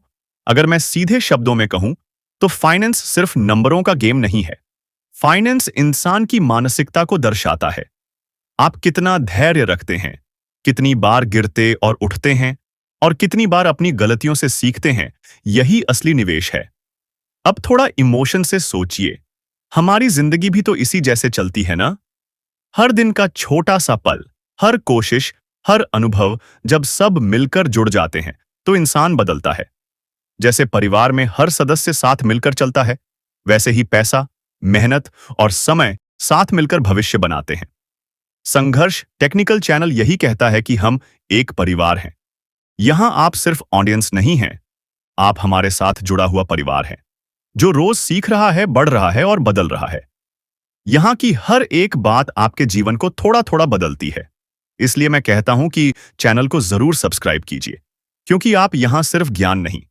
अगर मैं सीधे शब्दों में कहूं, तो फाइनेंस सिर्फ नंबरों का गेम नहीं है। फाइनेंस इंसान की मानसिकता को दर्शाता है। आप कितना धैर्य रखते हैं, कितनी बार गिरते और उठते हैं, और कितनी बार अपनी गलतियों से सीखते हैं, यही असली निवेश है। अब थोड़ा इमोशन से सोचिए। हमारी जिंदगी भी तो इसी जैसे चलती है ना? हर दिन का छोटा सा पल, हर कोशिश, हर अनुभव, जब सब मिलकर जुड़ जाते हैं तो इंसान बदलता है। जैसे परिवार में हर सदस्य साथ मिलकर चलता है, वैसे ही पैसा, मेहनत और समय साथ मिलकर भविष्य बनाते हैं। संघर्ष टेक्निकल चैनल यही कहता है कि हम एक परिवार हैं। यहां आप सिर्फ ऑडियंस नहीं हैं, आप हमारे साथ जुड़ा हुआ परिवार हैं, जो रोज सीख रहा है, बढ़ रहा है और बदल रहा है। यहां की हर एक बात आपके जीवन को थोड़ा थोड़ा बदलती है। इसलिए मैं कहता हूं कि चैनल को जरूर सब्सक्राइब कीजिए, क्योंकि आप यहां सिर्फ ज्ञान नहीं,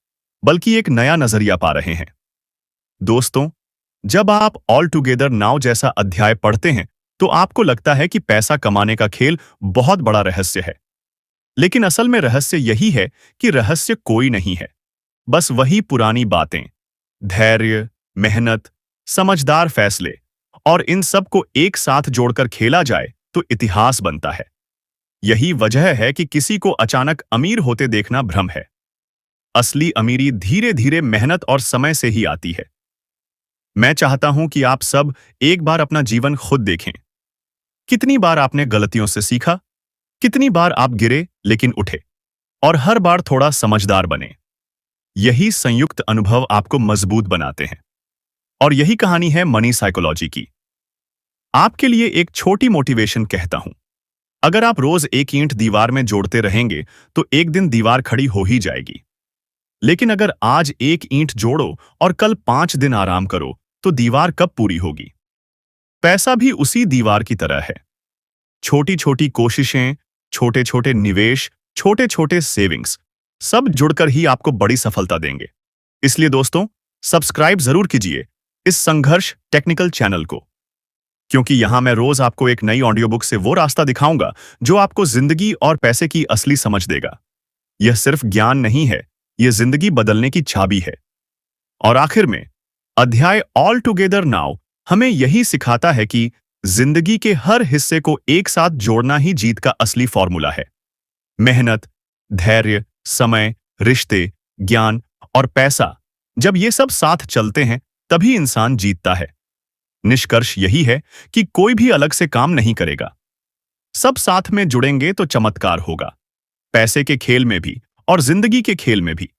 बल्कि एक नया नजरिया पा रहे हैं। दोस्तों, जब आप ऑल टुगेदर नाउ जैसा अध्याय पढ़ते हैं तो आपको लगता है कि पैसा कमाने का खेल बहुत बड़ा रहस्य है। लेकिन असल में रहस्य यही है कि रहस्य कोई नहीं है, बस वही पुरानी बातें, धैर्य, मेहनत, समझदार फैसले, और इन सब को एक साथ जोड़कर खेला जाए तो इतिहास बनता है। यही वजह है कि किसी को अचानक अमीर होते देखना भ्रम है। असली अमीरी धीरे धीरे मेहनत और समय से ही आती है। मैं चाहता हूं कि आप सब एक बार अपना जीवन खुद देखें। कितनी बार आपने गलतियों से सीखा, कितनी बार आप गिरे लेकिन उठे, और हर बार थोड़ा समझदार बने। यही संयुक्त अनुभव आपको मजबूत बनाते हैं। और यही कहानी है मनी साइकोलॉजी की। आपके लिए एक छोटी मोटिवेशन कहता हूं। अगर आप रोज एक ईंट दीवार में जोड़ते रहेंगे तो एक दिन दीवार खड़ी हो ही जाएगी। लेकिन अगर आज एक ईंट जोड़ो और कल 5 दिन आराम करो तो दीवार कब पूरी होगी? पैसा भी उसी दीवार की तरह है। छोटी छोटी कोशिशें, छोटे छोटे निवेश, छोटे छोटे सेविंग्स, सब जुड़कर ही आपको बड़ी सफलता देंगे। इसलिए दोस्तों, सब्सक्राइब जरूर कीजिए इस संघर्ष टेक्निकल चैनल को, क्योंकि यहां मैं रोज आपको एक नई ऑडियो बुक से वो रास्ता दिखाऊंगा जो आपको जिंदगी और पैसे की असली समझ देगा। यह सिर्फ ज्ञान नहीं है, यह जिंदगी बदलने की चाबी है। और आखिर में, अध्याय ऑल टुगेदर नाउ हमें यही सिखाता है कि जिंदगी के हर हिस्से को एक साथ जोड़ना ही जीत का असली फॉर्मूला है। मेहनत, धैर्य, समय, रिश्ते, ज्ञान और पैसा, जब ये सब साथ चलते हैं तभी इंसान जीतता है। निष्कर्ष यही है कि कोई भी अलग से काम नहीं करेगा। सब साथ में जुड़ेंगे तो चमत्कार होगा। पैसे के खेल में भी और जिंदगी के खेल में भी।